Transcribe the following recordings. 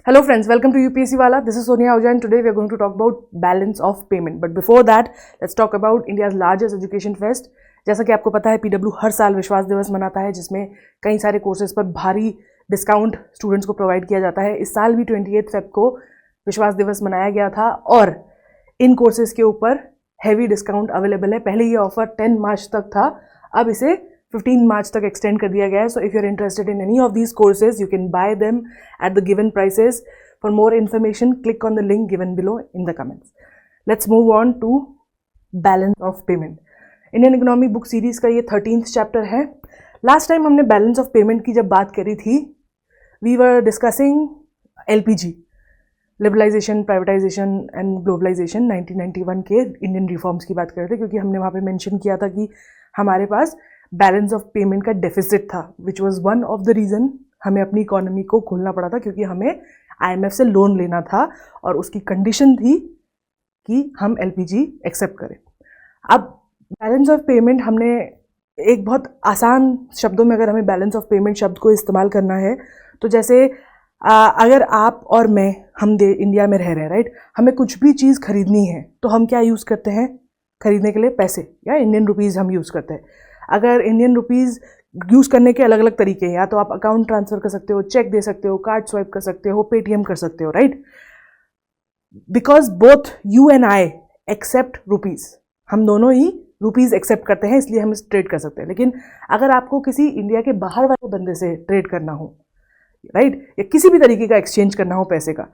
Hello friends, welcome to UPSC Wala. This is Sonia Ahuja and today we are going to talk about balance of payment. But before that, let's talk about India's largest education fest. जैसा कि आपको पता है PW हर साल विश्वास दिवस मनाता है जिसमें कई सारे कोर्सेज पर भारी डिस्काउंट स्टूडेंट्स को प्रोवाइड किया जाता है. इस साल भी 28 फेब को विश्वास दिवस मनाया गया था और इन कोर्सेज के ऊपर हैवी डिस्काउंट अवेलेबल है. पहले ये ऑफर 10 मार्च तक था, अब इसे 15 मार्च तक एक्सटेंड कर दिया गया है. So if you are interested in any of these courses you can buy them at the given prices. For more information click on the link given below in the comments. Let's move on to balance of payment. Indian economy book series का ये 13th chapter है. Last time हमने balance of payment की जब बात करी थी, we were discussing LPG, liberalisation, privatisation and globalisation, 1991 के इंडियन रिफॉर्म्स की बात कर रहे थे, क्योंकि हमने वहाँ पे मेंशन किया था कि हमारे पास बैलेंस ऑफ पेमेंट का डेफिसिट था, which was one of the reason हमें अपनी इकोनॉमी को खोलना पड़ा था, क्योंकि हमें IMF से लोन लेना था और उसकी कंडीशन थी कि हम LPG एक्सेप्ट करें. अब बैलेंस ऑफ पेमेंट हमने एक बहुत आसान शब्दों में अगर हमें बैलेंस ऑफ पेमेंट शब्द को इस्तेमाल करना है तो जैसे अगर आप और मैं हम इंडिया में रह रहे हैं, राइट, हमें कुछ भी चीज़ खरीदनी है तो हम क्या यूज़ करते हैं खरीदने के लिए? पैसे या इंडियन रुपीज़ हम यूज़ करते हैं. अगर इंडियन रुपीज़ यूज़ करने के अलग अलग तरीके हैं, या तो आप अकाउंट ट्रांसफ़र कर सकते हो, चेक दे सकते हो, कार्ड स्वाइप कर सकते हो, पेटीएम कर सकते हो, right. Because both you and I accept rupees, हम दोनों ही रुपीज़ एक्सेप्ट करते हैं, इसलिए हम इस ट्रेड कर सकते हैं. लेकिन अगर आपको किसी इंडिया के बाहर वाले बंदे से ट्रेड करना हो, राइट, या किसी भी तरीके का एक्सचेंज करना हो पैसे का,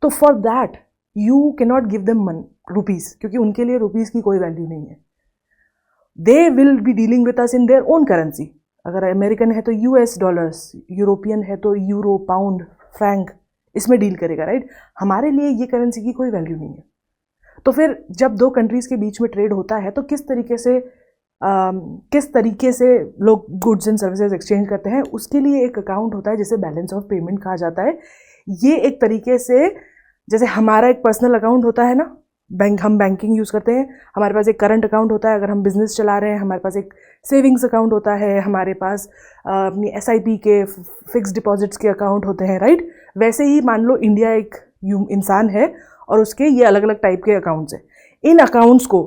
तो for that you can not give them rupees, क्योंकि उनके लिए रुपीज़ की कोई वैल्यू नहीं है. They will be dealing with us in their own currency. अगर अमेरिकन है तो US डॉलर्स, यूरोपियन है तो यूरो, पाउंड, फ्रैंक, इसमें डील करेगा, राइट. हमारे लिए ये करेंसी की कोई वैल्यू नहीं है. तो फिर जब दो कंट्रीज़ के बीच में ट्रेड होता है तो किस तरीके से लोग गुड्स एंड सर्विसेज एक्सचेंज करते हैं, उसके लिए एक अकाउंट होता है जिसे बैलेंस ऑफ पेमेंट कहा जाता है. ये एक तरीके से जैसे हमारा एक पर्सनल अकाउंट होता है ना, हम बैंकिंग यूज़ करते हैं, हमारे पास एक करंट अकाउंट होता है अगर हम बिजनेस चला रहे हैं, हमारे पास एक सेविंग्स अकाउंट होता है, हमारे पास अपनी SIP के फिक्स डिपॉजिट्स के अकाउंट होते हैं, राइट. वैसे ही मान लो इंडिया एक इंसान है और उसके ये अलग अलग टाइप के अकाउंट्स हैं. इन अकाउंट्स को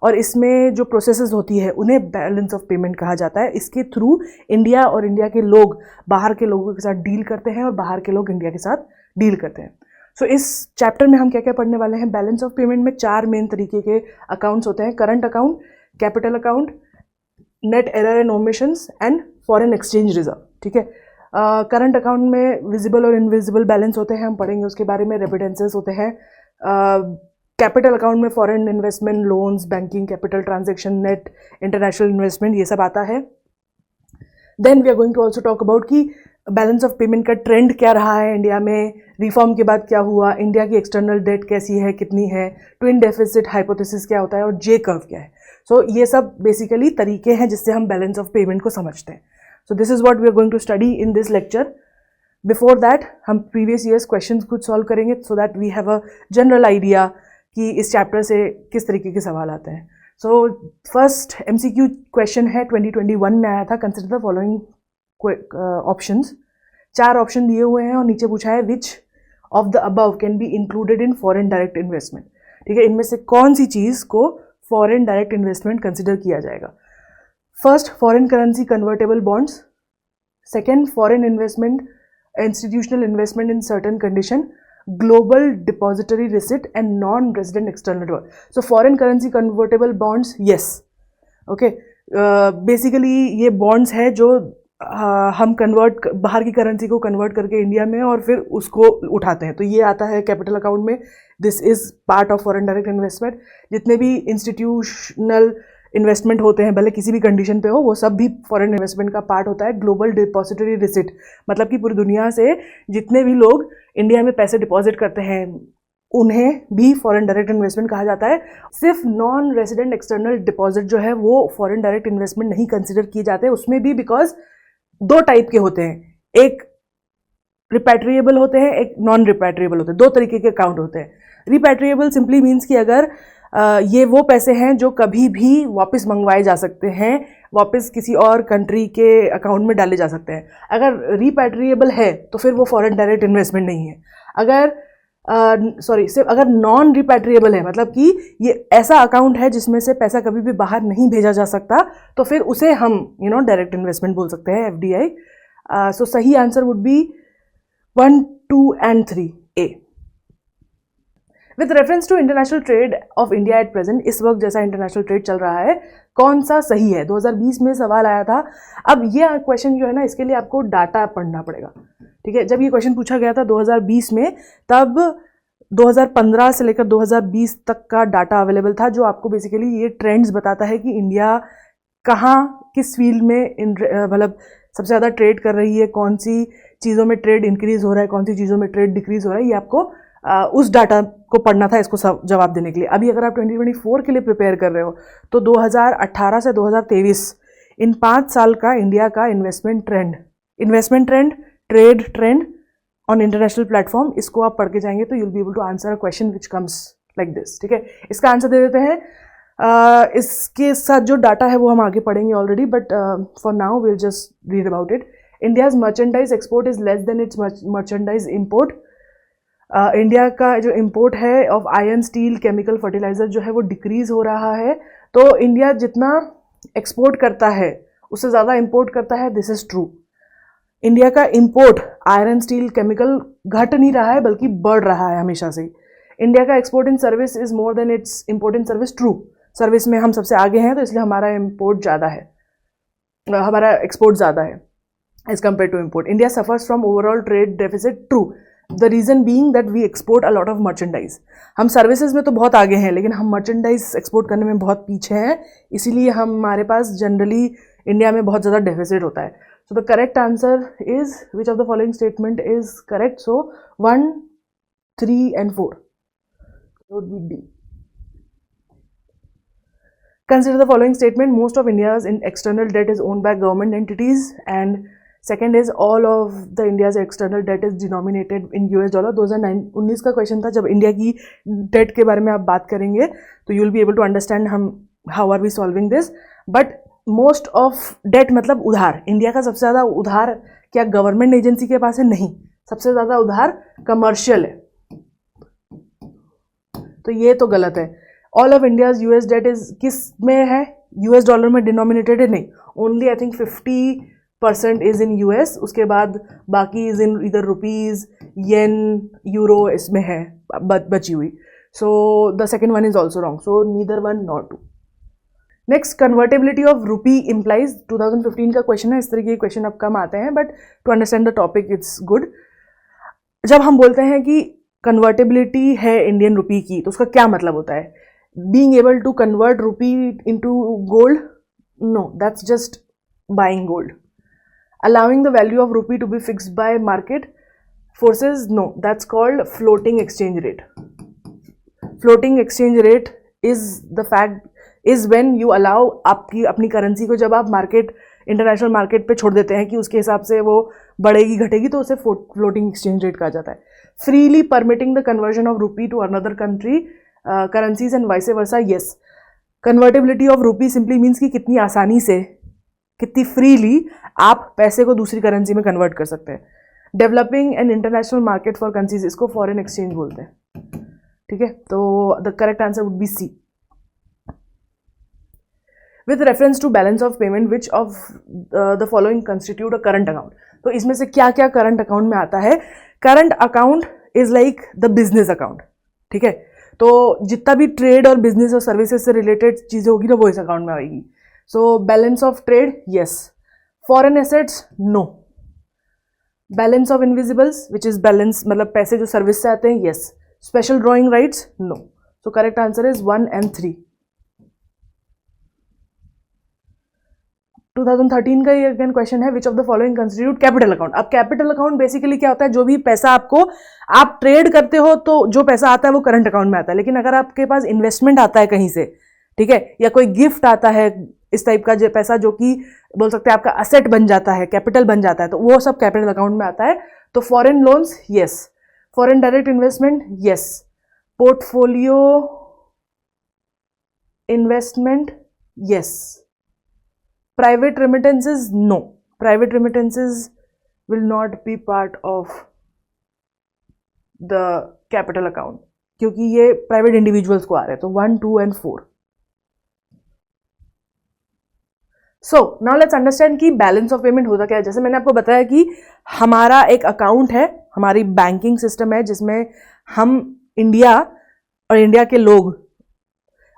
और इसमें जो प्रोसेसेस होती है उन्हें बैलेंस ऑफ पेमेंट कहा जाता है. इसके थ्रू इंडिया और इंडिया के लोग बाहर के लोगों के साथ डील करते हैं और बाहर के लोग इंडिया के साथ डील करते हैं. सो इस चैप्टर में हम क्या क्या पढ़ने वाले हैं? बैलेंस ऑफ पेमेंट में 4 मेन तरीके के अकाउंट्स होते हैं: current account, capital account, net error and omissions and foreign exchange reserve. ठीक है. करंट अकाउंट में विजिबल और इनविजिबल बैलेंस होते हैं, हम पढ़ेंगे उसके बारे में. रेमिटेंसेस होते हैं. कैपिटल अकाउंट में foreign investment, loans, banking, capital transaction, net international investment, ये सब आता है. Then we are going to also talk about कि बैलेंस ऑफ पेमेंट का ट्रेंड क्या रहा है इंडिया में, रिफॉर्म के बाद क्या हुआ, इंडिया की एक्सटर्नल डेट कैसी है, कितनी है, ट्विन डेफिसिट हाइपोथेसिस क्या होता है और J कर्व क्या है. सो ये सब बेसिकली तरीके हैं जिससे हम बैलेंस ऑफ पेमेंट को समझते हैं. So this is what we are going to study in this lecture. Before that हम प्रीवियस ईयर्स क्वेश्चन कुछ सॉल्व करेंगे so that we have a general idea कि इस चैप्टर से किस तरीके के सवाल आते हैं. सो फर्स्ट MCQ क्वेश्चन है, 2021 में आया था. Consider the following options. 4 option दिए हुए हैं और नीचे पूछा है which of the above can be included in foreign direct investment. ठीक है, इनमें से कौन सी चीज़ को फॉरेन डायरेक्ट इन्वेस्टमेंट कंसिडर किया जाएगा? First, foreign currency convertible bonds. Second, foreign investment, institutional investment in certain condition, global depository receipt and non resident external dollar. So foreign currency convertible bonds, yes, okay. Basically ये bonds है जो हम बाहर की currency को convert करके India में और फिर उसको उठाते हैं, तो ये आता है कैपिटल अकाउंट में. This is part of foreign direct investment. जितने भी इंस्टीट्यूशनल इन्वेस्टमेंट होते हैं, भले किसी भी कंडीशन पे हो, वो सब भी फॉरेन इन्वेस्टमेंट का पार्ट होता है. ग्लोबल डिपॉजिटरी रिसिट मतलब कि पूरी दुनिया से जितने भी लोग इंडिया में पैसे डिपॉजिट करते हैं उन्हें भी फॉरेन डायरेक्ट इन्वेस्टमेंट कहा जाता है. सिर्फ नॉन रेजिडेंट एक्सटर्नल डिपॉजिट जो है वो फॉरेन डायरेक्ट इन्वेस्टमेंट नहीं कंसिडर किए जाते. उसमें भी बिकॉज 2 टाइप के होते हैं, एक रिपैट्रिएबल होते हैं, एक नॉन रिपैट्रिएबल होते हैं. 2 तरीके के अकाउंट होते हैं. रिपैट्रिएबल सिंपली मीन्स कि अगर ये वो पैसे हैं जो कभी भी वापस मंगवाए जा सकते हैं वापस किसी और कंट्री के अकाउंट में डाले जा सकते हैं। अगर रिपैट्रिएबल है तो फिर वो फॉरेन डायरेक्ट इन्वेस्टमेंट नहीं है। अगर सिर्फ अगर नॉन रिपैट्रिएबल है, मतलब कि ये ऐसा अकाउंट है जिसमें से पैसा कभी भी बाहर नहीं भेजा जा सकता, तो फिर उसे हम डायरेक्ट इन्वेस्टमेंट बोल सकते हैं, FDI। सो सही answer would be 1, 2 and 3 A। With reference to international trade of India at present, इस वक्त जैसा इंटरनेशनल ट्रेड चल रहा है, कौन सा सही है? 2020 में सवाल आया था। अब ये क्वेश्चन जो है ना, इसके लिए आपको डाटा पढ़ना पड़ेगा, ठीक है। जब ये क्वेश्चन पूछा गया था 2020 में, तब 2015 से लेकर 2020 तक का डाटा अवेलेबल था, जो आपको बेसिकली ये ट्रेंड्स बताता है कि इंडिया कहाँ, किस फील्ड में मतलब सबसे ज़्यादा ट्रेड कर रही है, कौन सी चीज़ों में ट्रेड इंक्रीज हो रहा है, कौन सी चीज़ों में ट्रेड डिक्रीज हो रहा है। ये आपको उस डाटा को पढ़ना था इसको जवाब देने के लिए। अभी अगर आप 2024 के लिए प्रिपेयर कर रहे हो, तो 2018 से 2023 इन 5 साल का इंडिया का investment trend, trade trend on international platform, इसको आप पढ़ के जाएंगे तो you will be able to answer a question which comes like this, ठीक है। इसका आंसर दे देते हैं। इसके साथ जो डाटा है वो हम आगे पढ़ेंगे already, but for now will just read about it. India's merchandise export is less than its merchandise import. India का जो इम्पोर्ट है of iron, steel, chemical, fertiliser जो है वो डिक्रीज हो रहा है। तो इंडिया जितना एक्सपोर्ट करता है उससे ज़्यादा इम्पोर्ट करता है, दिस इज़ ट्रू। इंडिया का इम्पोर्ट आयरन, स्टील, केमिकल घट नहीं रहा है बल्कि बढ़ रहा है हमेशा से। इंडिया का export in service is more than it's import in service, true. Service में हम सबसे आगे हैं, तो इसलिए हमारा इम्पोर्ट ज़्यादा है, हमारा एक्सपोर्ट ज़्यादा है as compare to import. India suffers from overall trade deficit, true. The reason being that we export a lot of merchandise. हम सर्विसेज में तो बहुत आगे हैं, लेकिन हम मर्चेंडाइज एक्सपोर्ट करने में बहुत पीछे हैं, इसीलिए हमारे पास जनरली इंडिया में बहुत ज़्यादा डेफिसिट होता है। So the correct answer is which of the following statement is correct? So 1, 3 and 4 would be D. Consider the following statement: most of India's external debt is owned by government entities, and second is all of the India's external debt is denominated in US dollar। 2019 का question था। जब India की date के बारे में आप बात करेंगे तो you will be able to understand हम how are we solving this. But most of debt मतलब उधार, इंडिया का सबसे ज़्यादा उधार क्या गवर्नमेंट एजेंसी के पास है? नहीं, सबसे ज़्यादा उधार कमर्शियल है, तो ये तो गलत है। All of India's US debt is किस में है? यूएस डॉलर में डिनोमिनेटेड है? नहीं, only I think 50% is in US, उसके बाद बाकी इज इन इधर रुपीज, येन, यूरो, इसमें है बची हुई। So the second one is also wrong, so neither 1 nor 2। Next, convertibility of रूपी इम्प्लाइज। 2015 का क्वेश्चन है, इस तरह के क्वेश्चन अब कम आते हैं, but to understand the topic it's good. जब हम बोलते हैं कि कन्वर्टेबिलिटी है इंडियन रुपी की, तो उसका क्या मतलब होता है? Being able to convert rupee into gold? No, that's just buying gold. Allowing the value of rupee to be fixed by market forces? No, that's called floating exchange rate. Floating exchange rate is the fact is when you allow आपकी अपनी currency को, जब आप market, international market पे छोड़ देते हैं कि उसके हिसाब से वो बढ़ेगी घटेगी, तो उसे फ्लोटिंग एक्सचेंज रेट कहा जाता है। Freely permitting the conversion of rupee to another country currencies and vice versa, yes. Convertibility of rupee simply means कि कितनी आसानी से, कितनी फ्रीली आप पैसे को दूसरी करेंसी में कन्वर्ट कर सकते हैं। Developing an international market for currencies, इसको फॉरेन एक्सचेंज बोलते हैं, ठीक है। तो the correct answer would be C. With reference to balance of payment, which of the following constitute a current account? तो इसमें से क्या क्या करंट अकाउंट में आता है? Current account is like the business account, ठीक है। तो जितना भी ट्रेड और बिजनेस और सर्विसेज से रिलेटेड चीज़ें होगी ना, वो इस अकाउंट में आएगी। So balance of trade, yes. Foreign assets, no. Balance of invisibles, which is balance मतलब पैसे जो सर्विस से आते हैं, yes. Special drawing rights, no. So correct answer is 1 and 3। 2013 का ये अगेन क्वेश्चन है, which of the following constitute capital account? अब कैपिटल अकाउंट बेसिकली क्या होता है? जो भी पैसा आपको, आप ट्रेड करते हो तो जो पैसा आता है वो करंट अकाउंट में आता है, लेकिन अगर आपके पास इन्वेस्टमेंट आता है कहीं से, ठीक है, या कोई गिफ्ट आता है इस टाइप का जो पैसा, जो कि बोल सकते हैं आपका असेट बन जाता है, कैपिटल बन जाता है, तो वो सब कैपिटल अकाउंट में आता है। तो foreign loans, yes. Foreign direct investment, yes. Portfolio investment, yes. private remittances, no, private remittances will not be part of the capital account, क्योंकि ये प्राइवेट इंडिविजुअल्स को आ रहे हैं, तो 1, 2 and 4. So now let's understand कि बैलेंस ऑफ पेमेंट होता क्या है. जैसे मैंने आपको बताया कि हमारा एक अकाउंट है, हमारी बैंकिंग सिस्टम है, जिसमें हम इंडिया और इंडिया के लोग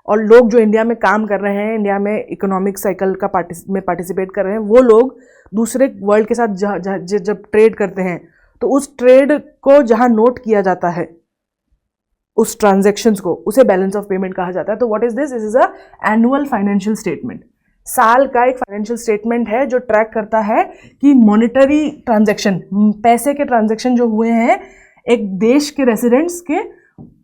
और लोग जो इंडिया में काम कर रहे हैं, इंडिया में इकोनॉमिक साइकिल का पार्टिसिपेट कर रहे हैं, वो लोग दूसरे वर्ल्ड के साथ जब ट्रेड करते हैं तो उस ट्रेड को जहां नोट किया जाता है, उस ट्रांजैक्शंस को, उसे बैलेंस ऑफ पेमेंट कहा जाता है. तो what is this? This is a annual financial statement. साल का एक फाइनेंशियल स्टेटमेंट है जो ट्रैक करता है कि मॉनेटरी ट्रांजैक्शन, पैसे के ट्रांजैक्शन जो हुए हैं एक देश के रेसिडेंट्स के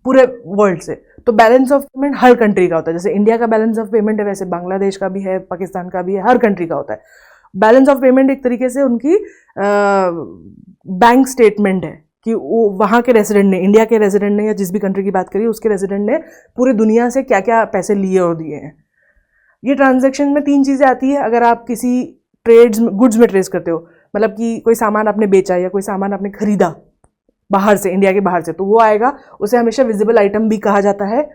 पूरे वर्ल्ड से. तो balance of payment her country का होता है. जैसे इंडिया का बैलेंस ऑफ पेमेंट है, वैसे बांग्लादेश का भी है, पाकिस्तान का भी है, हर कंट्री का होता है. बैलेंस ऑफ पेमेंट एक तरीके से उनकी बैंक स्टेटमेंट है कि वो वहाँ के रेसिडेंट ने, इंडिया के रेसिडेंट ने या जिस भी कंट्री की बात करिए उसके रेसिडेंट ने पूरी दुनिया से क्या क्या पैसे लिए और दिए हैं. ये ट्रांजैक्शन में 3 चीज़ें आती है. अगर आप किसी ट्रेड्स में, गुड्स में ट्रेस करते हो, मतलब कि कोई सामान आपने बेचा या कोई सामान आपने खरीदा बाहर से, इंडिया के बाहर से, तो वो आएगा. उसे हमेशा विजिबल आइटम भी कहा जाता है.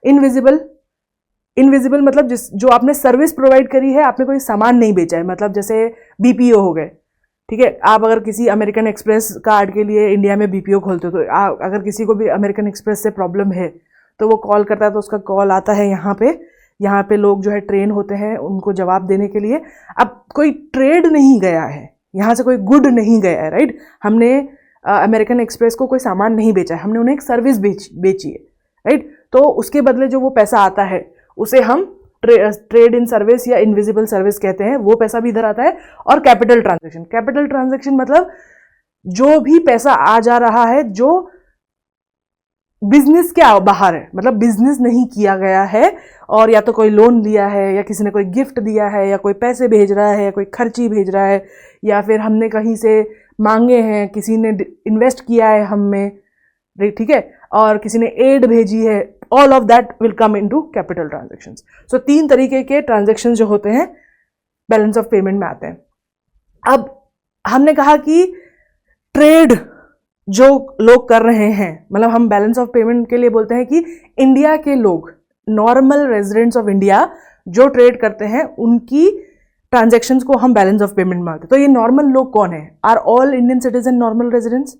इनविजिबल मतलब जो आपने सर्विस प्रोवाइड करी है, आपने कोई सामान नहीं बेचा है. मतलब जैसे बीपीओ हो गए, ठीक है. आप अगर किसी अमेरिकन एक्सप्रेस कार्ड के लिए इंडिया में बीपीओ खोलते हो, तो अगर किसी को भी अमेरिकन एक्सप्रेस से प्रॉब्लम है तो वो कॉल करता है, तो उसका कॉल आता है यहाँ पे लोग जो है ट्रेन होते हैं उनको जवाब देने के लिए. अब कोई ट्रेड नहीं गया है, यहाँ से कोई गुड नहीं गया है, राइट. हमने अमेरिकन एक्सप्रेस को कोई सामान नहीं बेचा है, हमने उन्हें एक सर्विस बेची है, राइट. तो उसके बदले जो वो पैसा आता है उसे हम ट्रेड इन सर्विस या इनविजिबल सर्विस कहते हैं. वो पैसा भी इधर आता है. और कैपिटल ट्रांजैक्शन मतलब जो भी पैसा आ जा रहा है जो बिजनेस के बाहर है, मतलब बिजनेस नहीं किया गया है, और या तो कोई लोन लिया है, या किसी ने कोई गिफ्ट दिया है, या कोई पैसे भेज रहा है, या कोई खर्ची भेज रहा है, या फिर हमने कहीं से मांगे हैं, किसी ने इन्वेस्ट किया है हम में, ठीक है, और किसी ने एड भेजी है. All of that will come into capital transactions. So 3 तरीके के ट्रांजैक्शंस जो होते हैं बैलेंस ऑफ पेमेंट में आते हैं. अब हमने कहा कि ट्रेड जो लोग कर रहे हैं, मतलब हम बैलेंस ऑफ पेमेंट के लिए बोलते हैं कि इंडिया के लोग, नॉर्मल रेजिडेंट्स ऑफ इंडिया जो ट्रेड करते हैं, उनकी ट्रांजैक्शंस को हम बैलेंस ऑफ पेमेंट में आते हैं. तो ये नॉर्मल लोग कौन है? Are all Indian citizen normal residents?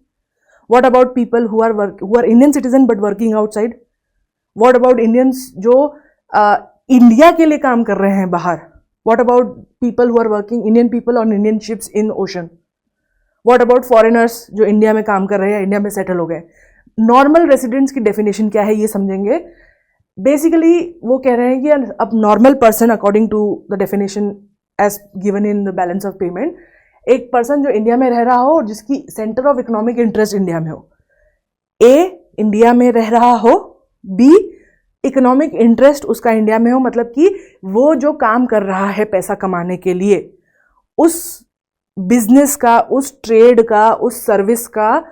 What about people who are Indian citizen but working outside? What about Indians जो इंडिया के लिए काम कर रहे हैं बाहर? What about people who are working, Indian people on Indian ships in ocean? What about foreigners जो India में काम कर रहे हैं, इंडिया में सेटल हो गए? नॉर्मल रेसिडेंट्स की डेफिनेशन क्या है ये समझेंगे. बेसिकली वो कह रहे हैं कि अब normal person according to the definition as given in the balance of payment, एक पर्सन जो इंडिया में रह रहा हो और जिसकी centre of economic interest India में हो. ए, इंडिया में रह रहा हो. बी, इकोनॉमिक इंटरेस्ट उसका इंडिया में हो, मतलब कि वो जो काम कर रहा है पैसा कमाने के लिए, उस बिजनेस का, उस ट्रेड का, उस सर्विस का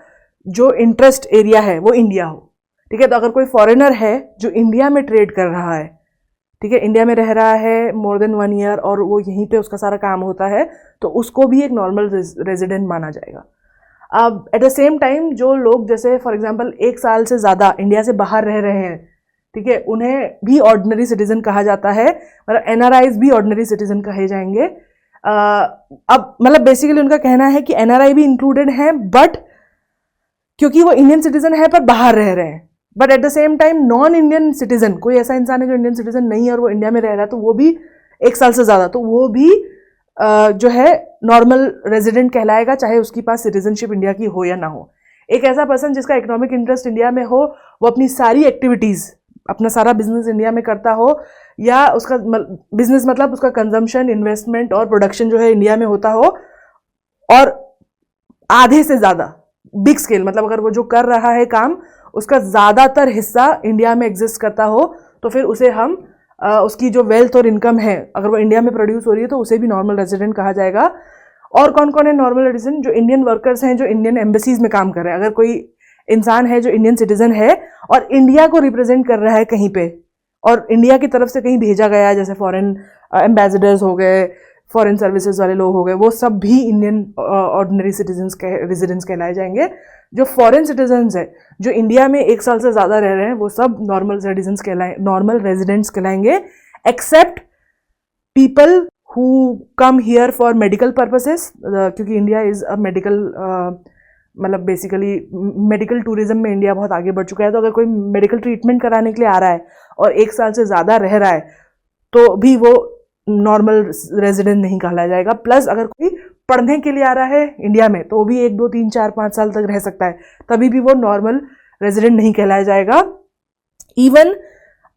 जो इंटरेस्ट एरिया है वो इंडिया हो. ठीक है. तो अगर कोई फॉरेनर है जो इंडिया में ट्रेड कर रहा है, ठीक है, इंडिया में रह रहा है मोर देन 1 ईयर और वो यहीं पे उसका सारा काम होता है, तो उसको भी एक नॉर्मल रेजिडेंट माना जाएगा. अब एट द सेम टाइम जो लोग जैसे फॉर एग्जांपल 1 साल से ज़्यादा इंडिया से बाहर रह रहे हैं, ठीक है, उन्हें भी ऑर्डिनरी सिटीजन कहा जाता है. मतलब एनआरआईज भी ऑर्डिनरी सिटीजन कहे जाएंगे. अब मतलब बेसिकली उनका कहना है कि एनआरआई भी इंक्लूडेड हैं, बट क्योंकि वो इंडियन सिटीजन है पर बाहर रह रहे हैं. But at the same time non Indian citizen, कोई ऐसा इंसान है जो इंडियन सिटीजन नहीं है और वो इंडिया में रह रहा है, तो वो भी 1 साल से ज़्यादा, तो वो भी जो है नॉर्मल रेजिडेंट कहलाएगा, चाहे उसके पास सिटीजनशिप इंडिया की हो या ना हो. एक ऐसा पर्सन जिसका इकोनॉमिक इंटरेस्ट इंडिया में हो, वो अपनी सारी एक्टिविटीज़, अपना सारा बिजनेस इंडिया में करता हो, या उसका बिजनेस मतलब उसका कंजम्पशन, इन्वेस्टमेंट और प्रोडक्शन जो है इंडिया में होता हो, और आधे से ज़्यादा बिग स्केल, मतलब अगर वो जो कर रहा है काम उसका ज़्यादातर हिस्सा इंडिया में एग्जिस्ट करता हो, तो फिर उसे हम उसकी जो वेल्थ और इनकम है अगर वो इंडिया में प्रोड्यूस हो रही है तो उसे भी नॉर्मल रेजिडेंट कहा जाएगा. और कौन कौन है नॉर्मल रेजिडेंट? जो इंडियन वर्कर्स हैं जो इंडियन एम्बेसीज में काम कर रहे हैं. अगर कोई इंसान है जो इंडियन सिटीजन है और इंडिया को रिप्रेजेंट कर रहा है कहीं पे, और इंडिया की तरफ से कहीं भेजा गया है, जैसे फॉरेन एम्बेसडर्स हो गए, फॉरेन सर्विसेज वाले लोग हो गए, वो सब भी इंडियन ऑर्डिनरी सिटीजन्स के रेजिडेंट्स कहलाए जाएंगे। जो फॉरेन सिटीजन्स है जो इंडिया में 1 साल से ज़्यादा रह रहे हैं वो सब नॉर्मल रेजिडेंट्स कहलाएंगे, except people who come here for medical purposes, क्योंकि इंडिया इज़ अ मेडिकल मतलब बेसिकली मेडिकल टूरिज्म में इंडिया बहुत आगे बढ़ चुका है। तो अगर कोई मेडिकल ट्रीटमेंट कराने के लिए आ रहा है और 1 साल से ज़्यादा रह रहा है तो भी वो नॉर्मल रेजिडेंट नहीं कहलाया जाएगा। प्लस अगर कोई पढ़ने के लिए आ रहा है इंडिया में तो वो भी 1, 2, 3, 4, 5 साल तक रह सकता है, तभी भी वो नॉर्मल रेजिडेंट नहीं कहलाया जाएगा। इवन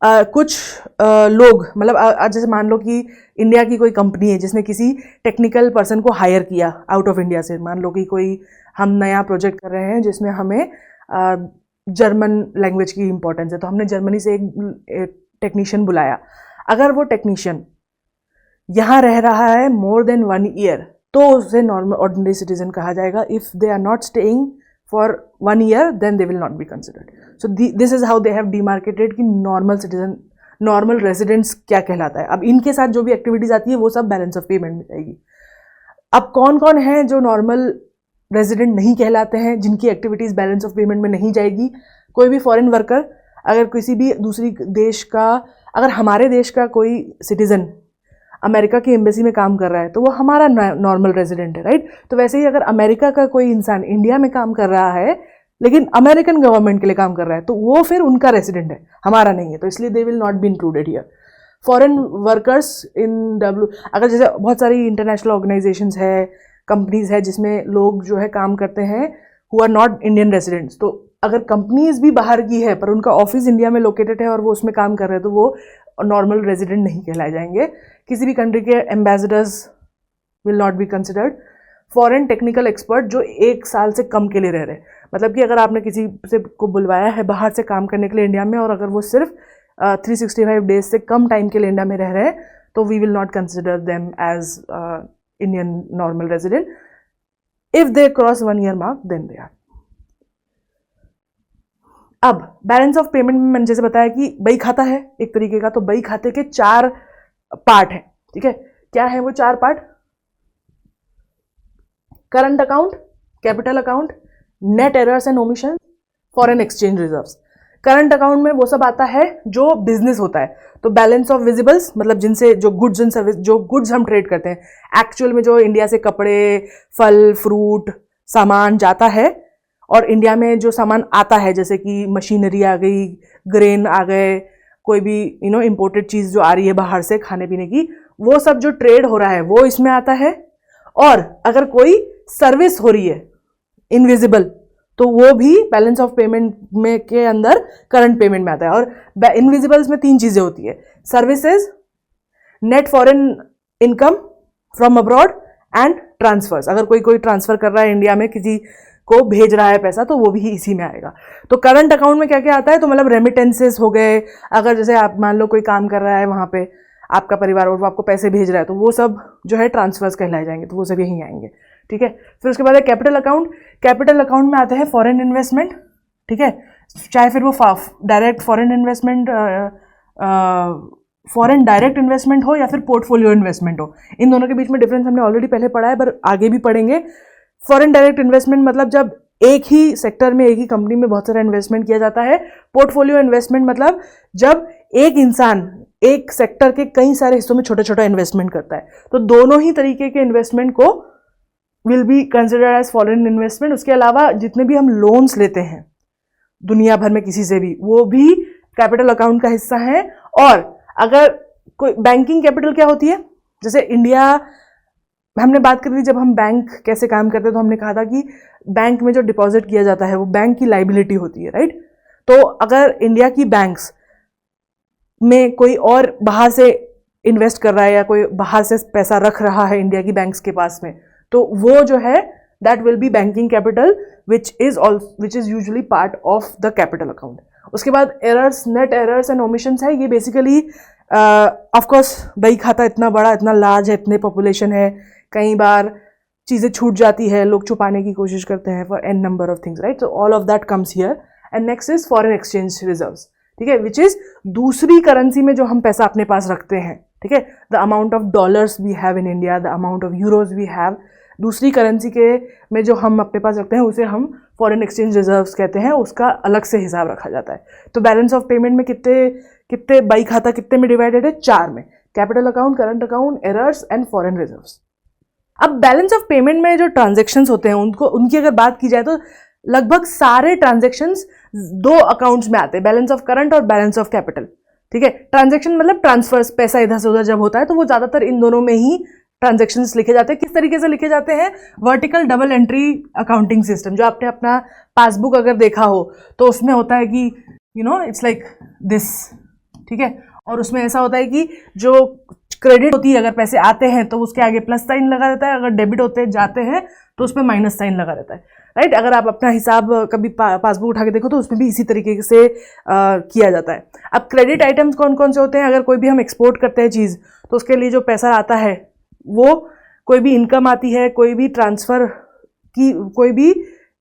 कुछ लोग मतलब जैसे मान लो कि इंडिया की कोई कंपनी है जिसने किसी टेक्निकल पर्सन को हायर किया आउट ऑफ इंडिया से, मान लो कि कोई हम नया प्रोजेक्ट कर रहे हैं जिसमें हमें जर्मन लैंग्वेज की इंपॉर्टेंस है, तो हमने जर्मनी से एक टेक्नीशियन बुलाया। अगर वो टेक्नीशियन यहाँ रह रहा है मोर देन 1 ईयर तो उसे नॉर्मल ऑर्डिनरी सिटीजन कहा जाएगा। If they are not staying for 1 year then they will not be considered. So this is how they have demarcated कि नॉर्मल सिटीजन, नॉर्मल रेजिडेंट्स क्या कहलाता है। अब इनके साथ जो भी एक्टिविटीज आती है वो सब बैलेंस ऑफ पेमेंट में जाएगी। अब कौन कौन है जो नॉर्मल रेजिडेंट नहीं कहलाते हैं, जिनकी एक्टिविटीज बैलेंस ऑफ पेमेंट में नहीं जाएगी? कोई भी फॉरेन वर्कर अगर किसी भी दूसरी देश का, अगर हमारे देश का कोई सिटीजन अमेरिका की एम्बेसी में काम कर रहा है तो वो हमारा नॉर्मल रेजिडेंट है, राइट। तो वैसे ही अगर अमेरिका का कोई इंसान इंडिया में काम कर रहा है लेकिन अमेरिकन गवर्नमेंट के लिए काम कर रहा है तो वो फिर उनका रेजिडेंट है, हमारा नहीं है, तो इसलिए दे will not be included here. Foreign workers in अगर जैसे बहुत सारी इंटरनेशनल ऑर्गेनाइजेशंस है, कंपनीज है जिसमें लोग जो है काम करते हैं who are not Indian residents, तो अगर कंपनीज भी बाहर की है पर उनका ऑफिस इंडिया में लोकेटेड है और वो उसमें काम कर रहे हैं तो वो नॉर्मल रेजिडेंट नहीं कहलाए जाएंगे। किसी भी कंट्री के ambassadors will not be considered. Foreign technical expert जो 1 साल से कम के लिए रह रहे हैं, मतलब कि अगर आपने किसी से को बुलवाया है बाहर से काम करने के लिए इंडिया में और अगर वो सिर्फ 365 डेज से कम टाइम के लिए इंडिया में रह रहे हैं तो we will not consider them as Indian normal resident. If they cross 1 year mark then they are. अब बैलेंस ऑफ पेमेंट में मैंने जैसे बताया कि बही खाता है एक तरीके का, तो बही खाते के 4 पार्ट हैं, ठीक है। क्या है वो 4 part? Current account, capital account, net errors and omission, foreign exchange reserves. Current account में वो सब आता है जो बिजनेस होता है, तो बैलेंस ऑफ विजिबल्स मतलब जिनसे जो गुड्स एंड सर्विस, जो गुड्स हम ट्रेड करते हैं एक्चुअल में, जो इंडिया से कपड़े, फल, फ्रूट, सामान जाता है और इंडिया में जो सामान आता है जैसे कि मशीनरी आ गई, ग्रेन आ गए, कोई भी इंपोर्टेड चीज़ जो आ रही है बाहर से खाने पीने की, वो सब जो ट्रेड हो रहा है वो इसमें आता है। और अगर कोई सर्विस हो रही है इनविजिबल तो वो भी बैलेंस ऑफ पेमेंट में के अंदर करंट पेमेंट में आता है। और इनविजिबल्स में 3 चीज़ें होती है, services, net foreign income from abroad and transverse. अगर कोई ट्रांसफर कर रहा है इंडिया में, किसी को भेज रहा है पैसा, तो वो भी इसी में आएगा। तो करंट अकाउंट में क्या क्या आता है, तो मतलब रेमिटेंसेस हो गए, अगर जैसे आप मान लो कोई काम कर रहा है वहाँ पे आपका परिवार और वो आपको पैसे भेज रहा है तो वो सब जो है ट्रांसफर्स कहलाए जाएंगे, तो वो सब यहीं आएंगे, ठीक है। फिर उसके बाद है कैपिटल अकाउंट। कैपिटल अकाउंट में आते हैं फॉरेन इन्वेस्टमेंट, ठीक है, चाहे फिर वो direct foreign investment, foreign direct investment हो या फिर पोर्टफोलियो इन्वेस्टमेंट हो। इन दोनों के बीच में डिफरेंस हमने ऑलरेडी पहले पढ़ा है पर आगे भी पढ़ेंगे। फॉरेन डायरेक्ट इन्वेस्टमेंट मतलब जब एक ही सेक्टर में, एक ही कंपनी में बहुत सारा इन्वेस्टमेंट किया जाता है। पोर्टफोलियो इन्वेस्टमेंट मतलब जब एक इंसान एक सेक्टर के कई सारे हिस्सों में छोटा छोटा इन्वेस्टमेंट करता है। तो दोनों ही तरीके के इन्वेस्टमेंट को will be considered as foreign investment. उसके अलावा जितने भी हम लोन्स लेते हैं दुनिया भर में किसी से भी, वो भी कैपिटल अकाउंट का हिस्सा है। और अगर कोई बैंकिंग कैपिटल क्या होती है, जैसे इंडिया, हमने बात करी थी जब हम बैंक कैसे काम करते हैं तो हमने कहा था कि बैंक में जो डिपॉजिट किया जाता है वो बैंक की लाइबिलिटी होती है, राइट। तो अगर इंडिया की बैंक्स में कोई और बाहर से इन्वेस्ट कर रहा है या कोई बाहर से पैसा रख रहा है इंडिया की बैंक्स के पास में, तो वो जो है that will B banking capital which is usually part of the capital account. उसके बाद errors, net errors and omissions है। ये बेसिकली ऑफ कोर्स बही खाता इतना बड़ा, इतना लार्ज है, इतने पॉपुलेशन है, कई बार चीज़ें छूट जाती है, लोग छुपाने की कोशिश करते हैं for an number of things, right. So all of that comes here. And next is foreign exchange reserves, ठीक है, विच इज दूसरी करेंसी में जो हम पैसा अपने पास रखते हैं, ठीक है। The amount of dollars we have in India, the amount of euros we have, दूसरी करेंसी के में जो हम अपने पास रखते हैं उसे हम फॉरेन एक्सचेंज रिजर्व्स कहते हैं, उसका अलग से हिसाब रखा जाता है। तो बैलेंस ऑफ पेमेंट में कितने बाई खाता कितने में डिवाइडेड है? 4 में, capital account, current account, errors and foreign reserves. अब बैलेंस ऑफ पेमेंट में जो ट्रांजेक्शन्स होते हैं उनकी अगर बात की जाए तो लगभग सारे ट्रांजेक्शन्स 2 अकाउंट्स में आते हैं, बैलेंस ऑफ करंट और बैलेंस ऑफ कैपिटल, ठीक है। ट्रांजेक्शन मतलब ट्रांसफर्स, पैसा इधर से उधर जब होता है तो वो ज्यादातर इन दोनों में ही ट्रांजेक्शन्स लिखे जाते हैं। किस तरीके से लिखे जाते हैं? Vertical double entry accounting system. जो आपने अपना पासबुक अगर देखा हो तो उसमें होता है कि इट्स लाइक दिस, ठीक है। और उसमें ऐसा होता है कि जो क्रेडिट होती है, अगर पैसे आते हैं तो उसके आगे प्लस साइन लगा रहता है, अगर डेबिट होते जाते हैं तो उसमें माइनस साइन लगा रहता है, राइट। अगर आप अपना हिसाब कभी पासबुक उठा के देखो तो उसमें भी इसी तरीके से किया जाता है। अब क्रेडिट आइटम्स कौन कौन से होते हैं? अगर कोई भी हम एक्सपोर्ट करते हैं चीज़ तो उसके लिए जो पैसा आता है वो कोई भी इनकम आती है, कोई भी ट्रांसफ़र की, कोई भी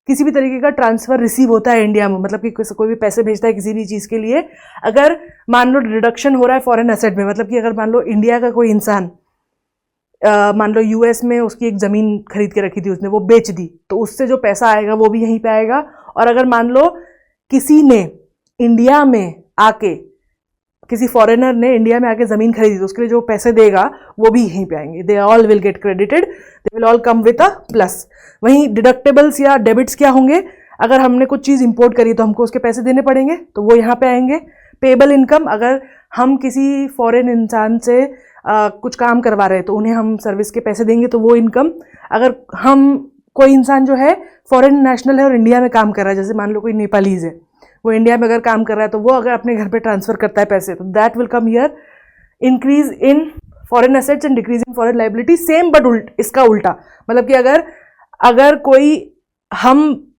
किसी भी तरीके का ट्रांसफ़र रिसीव होता है इंडिया में, मतलब कि कोई भी पैसे भेजता है किसी भी चीज़ के लिए, अगर मान लो रिडक्शन हो रहा है फॉरेन एसेट में, मतलब कि अगर मान लो इंडिया का कोई इंसान मान लो यूएस में उसकी एक ज़मीन खरीद के रखी थी उसने, वो बेच दी, तो उससे जो पैसा आएगा वो भी यहीं पे आएगा। और अगर मान लो किसी ने इंडिया में आके, किसी फॉरेनर ने इंडिया में आके ज़मीन खरीदी तो उसके लिए जो पैसे देगा वो भी यहीं पे आएंगे। They all will get credited, they will all come with a plus. वहीं डिडक्टेबल्स या डेबिट्स क्या होंगे? अगर हमने कुछ चीज़ इंपोर्ट करी तो हमको उसके पैसे देने पड़ेंगे तो वो यहाँ पे आएंगे। पेबल इनकम, अगर हम किसी फॉरेन इंसान से कुछ काम करवा रहे हैं तो उन्हें हम सर्विस के पैसे देंगे तो वो इनकम। अगर हम कोई इंसान जो है फॉरेन नेशनल है और इंडिया में काम कर रहा है, जैसे मान लो कोई नेपालीज है, वो इंडिया में अगर काम कर रहा है तो वो अगर अपने घर पे ट्रांसफर करता है पैसे तो that will come here. Increase in foreign assets and decrease in foreign liability, same but इसका उल्टा, मतलब कि अगर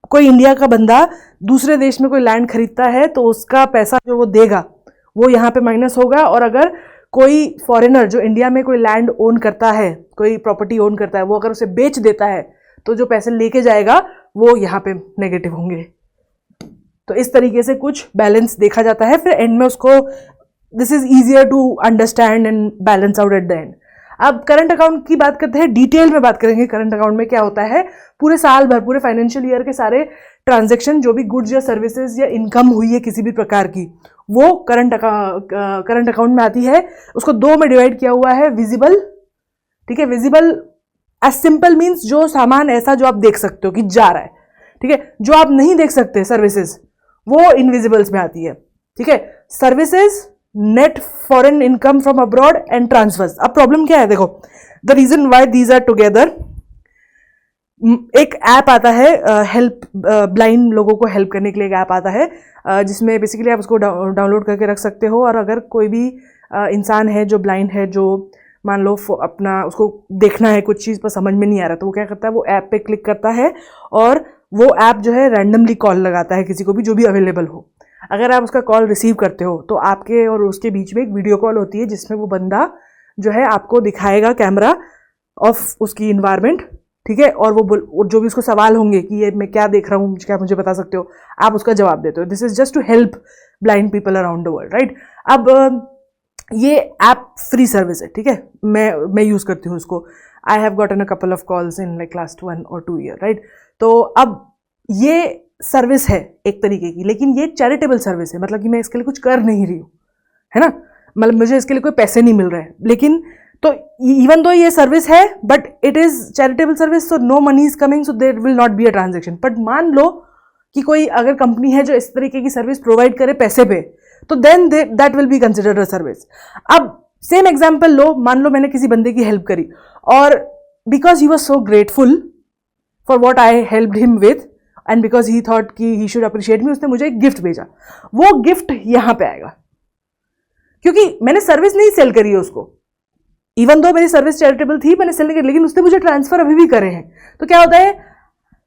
कोई इंडिया का बंदा दूसरे देश में कोई लैंड खरीदता है तो उसका पैसा जो वो देगा वो यहाँ पे माइनस होगा। और अगर कोई फॉरेनर जो इंडिया में कोई लैंड ओन करता है, कोई प्रॉपर्टी ओन करता है, वो अगर उसे बेच देता है तो जो पैसे लेके जाएगा वो यहाँ पे नेगेटिव होंगे। तो इस तरीके से कुछ बैलेंस देखा जाता है, फिर एंड में उसको this is easier to understand and balance out at the end. अब करंट अकाउंट की बात करते हैं, डिटेल में बात करेंगे। करंट अकाउंट में क्या होता है? पूरे साल भर, पूरे फाइनेंशियल ईयर के सारे ट्रांजैक्शन, जो भी गुड्स या सर्विसेज या इनकम हुई है किसी भी प्रकार की, वो करंट अकाउंट में आती है। उसको 2 में डिवाइड किया हुआ है, विजिबल, ठीक है। विजिबल एज सिंपल मीन्स जो सामान ऐसा जो आप देख सकते हो कि जा रहा है, ठीक है। जो आप नहीं देख सकते सर्विसेज, वो इनविजिबल्स में आती है, ठीक है। Services, net foreign income from abroad and transfers. अब प्रॉब्लम क्या है? देखो, the reason why these are together, एक ऐप आता है हेल्प, ब्लाइंड लोगों को हेल्प करने के लिए एक ऐप आता है, जिसमें बेसिकली आप उसको डाउनलोड करके रख सकते हो। और अगर कोई भी इंसान है जो ब्लाइंड है, जो मान लो अपना उसको देखना है कुछ चीज़ पर समझ में नहीं आ रहा, तो वो क्या करता है, वो ऐप पे क्लिक करता है और वो ऐप जो है रैंडमली कॉल लगाता है किसी को भी जो भी अवेलेबल हो। अगर आप उसका कॉल रिसीव करते हो तो आपके और उसके बीच में एक वीडियो कॉल होती है जिसमें वो बंदा जो है आपको दिखाएगा कैमरा ऑफ उसकी इन्वायरमेंट, ठीक है। और वो जो भी उसको सवाल होंगे कि ये मैं क्या देख रहा हूँ, क्या मुझे बता सकते हो, आप उसका जवाब देते हो। This is just to help blind people around the world, right. अब ये ऐप फ्री सर्विस है, ठीक है। मैं यूज़ करती हूँ उसको। I have gotten a couple of calls in like last 1 or 2 year, right. तो अब ये सर्विस है एक तरीके की, लेकिन ये चैरिटेबल सर्विस है, मतलब कि मैं इसके लिए कुछ कर नहीं रही हूँ, है ना, मतलब मुझे इसके लिए कोई पैसे नहीं मिल रहे हैं। लेकिन तो इवन दो ये सर्विस है but it is charitable service, so no money is coming, so there will not be a transaction. But मान लो कि कोई अगर कंपनी है जो इस तरीके की सर्विस प्रोवाइड करे पैसे पे, तो then that will be considered a service. अब सेम एग्जाम्पल लो, मान लो मैंने किसी बंदे की हेल्प करी और because he was so grateful for what I helped him with and because he thought कि ही शुड अप्रिशिएट मी, उसने मुझे एक गिफ्ट भेजा। वो गिफ्ट यहां पे आएगा क्योंकि मैंने सर्विस नहीं सेल करी है उसको। इवन दो मेरी सर्विस चैरिटेबल थी, मैंने सेल नहीं करी, लेकिन उसने मुझे ट्रांसफर अभी भी करे हैं। तो क्या होता है,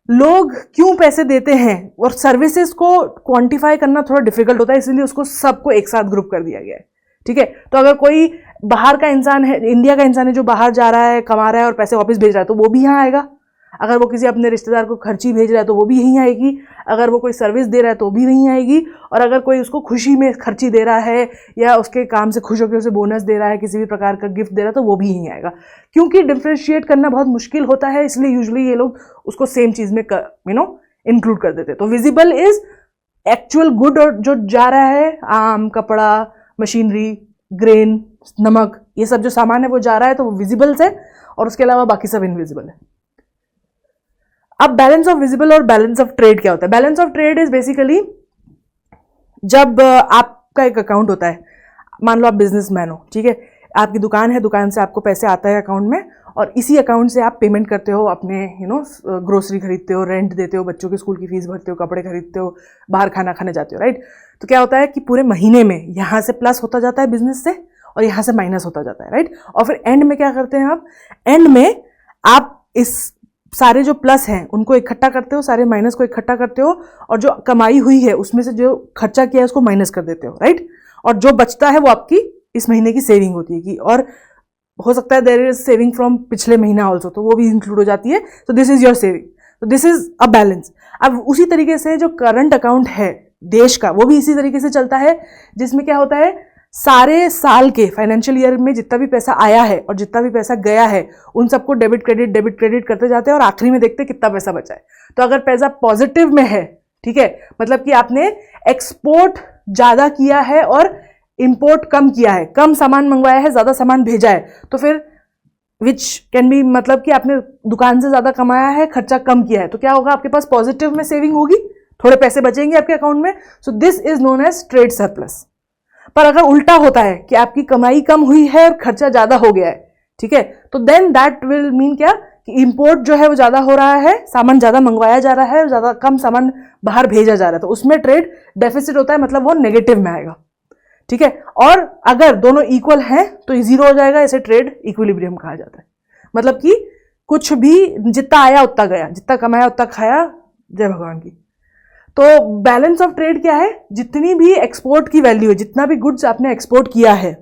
लोग क्यों पैसे देते हैं, और सर्विसेज को क्वांटिफाई करना थोड़ा डिफिकल्ट होता है, इसलिए उसको सबको एक साथ ग्रुप कर दिया गया है, ठीक है। तो अगर कोई बाहर का इंसान है, इंडिया का इंसान है जो बाहर जा रहा है, कमा रहा है और पैसे वापस भेज रहा है, तो वो भी यहाँ आएगा। अगर वो किसी अपने रिश्तेदार को खर्ची भेज रहा है तो वो भी यहीं आएगी। अगर वो कोई सर्विस दे रहा है तो भी नहीं आएगी, और अगर कोई उसको खुशी में खर्ची दे रहा है या उसके काम से खुश होकर उसे बोनस दे रहा है, किसी भी प्रकार का गिफ्ट दे रहा है, तो वो भी नहीं आएगा। क्योंकि डिफ्रेंशिएट करना बहुत मुश्किल होता है, इसलिए यूजुअली ये लोग उसको सेम चीज में इंक्लूड कर देते हैं। तो विजिबल इज एक्चुअल गुड, और जो जा रहा है आम, कपड़ा, मशीनरी, ग्रेन, नमक, ये सब जो सामान है वो जा रहा है तो वो विजिबल है, और उसके अलावा बाकी सब इनविजिबल है। अब बैलेंस ऑफ विजिबल और बैलेंस ऑफ ट्रेड क्या होता है? Balance of trade is basically जब आपका एक अकाउंट होता है, मान लो आप बिजनेसमैन हो, ठीक है, आपकी दुकान है, दुकान से आपको पैसे आता है अकाउंट में, और इसी अकाउंट से आप पेमेंट करते हो, अपने ग्रोसरी खरीदते हो, रेंट देते हो, बच्चों की स्कूल की फीस भरते हो, कपड़े खरीदते हो, बाहर खाना खाने जाते हो, राइट। तो क्या होता है कि पूरे महीने में यहाँ से प्लस होता जाता है बिजनेस से, और यहाँ से माइनस होता जाता है, राइट। और फिर एंड में क्या करते हैं आप? एंड में आप इस सारे जो प्लस हैं उनको इकट्ठा करते हो, सारे माइनस को इकट्ठा करते हो, और जो कमाई हुई है उसमें से जो खर्चा किया है उसको माइनस कर देते हो, राइट। और जो बचता है वो आपकी इस महीने की सेविंग होती है, कि और हो सकता है देयर इज सेविंग फ्रॉम पिछले महीना ऑल्सो, तो वो भी इंक्लूड हो जाती है। तो दिस इज योर सेविंग, तो दिस इज अ बैलेंस। अब उसी तरीके से जो करंट अकाउंट है देश का, वो भी इसी तरीके से चलता है, जिसमें क्या होता है, सारे साल के फाइनेंशियल ईयर में जितना भी पैसा आया है और जितना भी पैसा गया है उन सबको डेबिट क्रेडिट करते जाते हैं, और आखिरी में देखते हैं कितना पैसा बचा है। तो अगर पैसा पॉजिटिव में है, ठीक है, मतलब कि आपने एक्सपोर्ट ज्यादा किया है और इंपोर्ट कम किया है, कम सामान मंगवाया है, ज्यादा सामान भेजा है, तो फिर विच कैन बी, मतलब कि आपने दुकान से ज्यादा कमाया है, खर्चा कम किया है, तो क्या होगा, आपके पास पॉजिटिव में सेविंग होगी, थोड़े पैसे बचेंगे आपके अकाउंट में। So this is known as trade surplus. पर अगर उल्टा होता है कि आपकी कमाई कम हुई है और खर्चा ज्यादा हो गया है, ठीक है, तो देन दैट विल मीन क्या, कि इंपोर्ट जो है वो ज्यादा हो रहा है, सामान ज्यादा मंगवाया जा रहा है और ज्यादा कम सामान बाहर भेजा जा रहा है, तो उसमें ट्रेड डेफिसिट होता है, मतलब वो नेगेटिव में आएगा, ठीक है। और अगर दोनों इक्वल हैं तो जीरो हो जाएगा, इसे ट्रेड इक्विलिब्रियम कहा जाता है। मतलब कि कुछ भी, जितना आया उतना गया, जितना कमाया उतना खाया, जय भगवान की। तो बैलेंस ऑफ ट्रेड क्या है? जितनी भी एक्सपोर्ट की वैल्यू है, जितना भी गुड्स आपने एक्सपोर्ट किया है,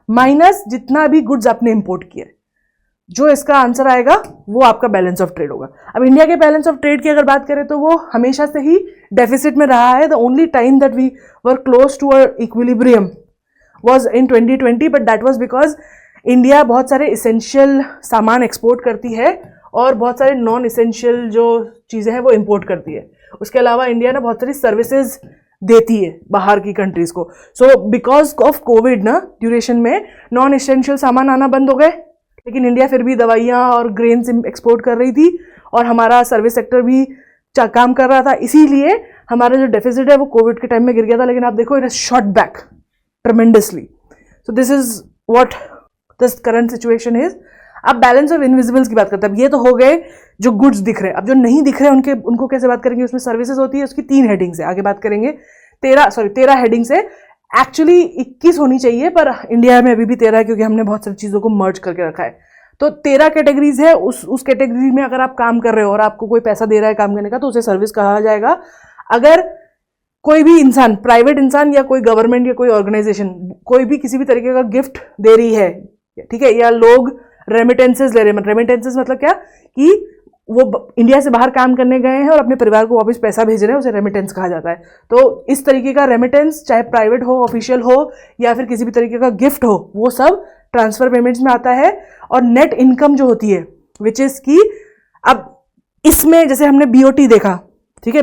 माइनस जितना भी गुड्स आपने इंपोर्ट किया है, जो इसका आंसर आएगा वो आपका बैलेंस ऑफ ट्रेड होगा। अब इंडिया के बैलेंस ऑफ ट्रेड की अगर बात करें तो वो हमेशा से ही डेफिसिट में रहा है। The only time that we were close to a equilibrium was in 2020, but that was because India बहुत सारे इसेंशियल सामान एक्सपोर्ट करती है और बहुत सारे नॉन इसेंशियल जो चीज़ें हैं वो इंपोर्ट करती है। उसके अलावा इंडिया ना बहुत सारी सर्विसेज देती है बाहर की कंट्रीज को। सो बिकॉज ऑफ कोविड ना ड्यूरेशन में नॉन इसेंशियल सामान आना बंद हो गए, लेकिन इंडिया फिर भी दवाइयाँ और ग्रेन्स एक्सपोर्ट कर रही थी, और हमारा सर्विस सेक्टर भी काम कर रहा था, इसीलिए हमारा जो डेफिसिट है वो कोविड के टाइम में गिर गया था। लेकिन आप देखो, it has shot back tremendously. So this is what this current situation is. अब बैलेंस ऑफ इनविजिबल्स की बात करते हैं। अब ये तो हो गए जो गुड्स दिख रहे हैं। अब जो नहीं दिख रहे हैं उनको कैसे बात करेंगे? उसमें सर्विसेज होती है, उसकी 3 हेडिंग्स है, आगे बात करेंगे। 13 हेडिंग्स है, एक्चुअली 21 होनी चाहिए, पर इंडिया में अभी भी 13 है क्योंकि हमने बहुत सारी चीज़ों को मर्ज करके रखा है। तो 13 कैटेगरीज है। उस कैटेगरी में अगर आप काम कर रहे हो और आपको कोई पैसा दे रहा है काम करने का, तो उसे सर्विस कहा जाएगा। अगर कोई भी इंसान, प्राइवेट इंसान या कोई गवर्नमेंट या कोई ऑर्गेनाइजेशन, कोई भी किसी भी तरीके का गिफ्ट दे रही है, ठीक है, या लोग रेमिटेंसेज ले रहे हैं। रेमिटेंसेज मतलब क्या, कि वो इंडिया से बाहर काम करने गए हैं और अपने परिवार को वापस पैसा भेज रहे हैं, उसे रेमिटेंस कहा जाता है। तो इस तरीके का रेमिटेंस, चाहे प्राइवेट हो, ऑफिशियल हो, या फिर किसी भी तरीके का गिफ्ट हो, वो सब ट्रांसफर पेमेंट्स में आता है। और नेट इनकम जो होती है, विच इज की, अब इसमें जैसे हमने बीओटी देखा, ठीक है,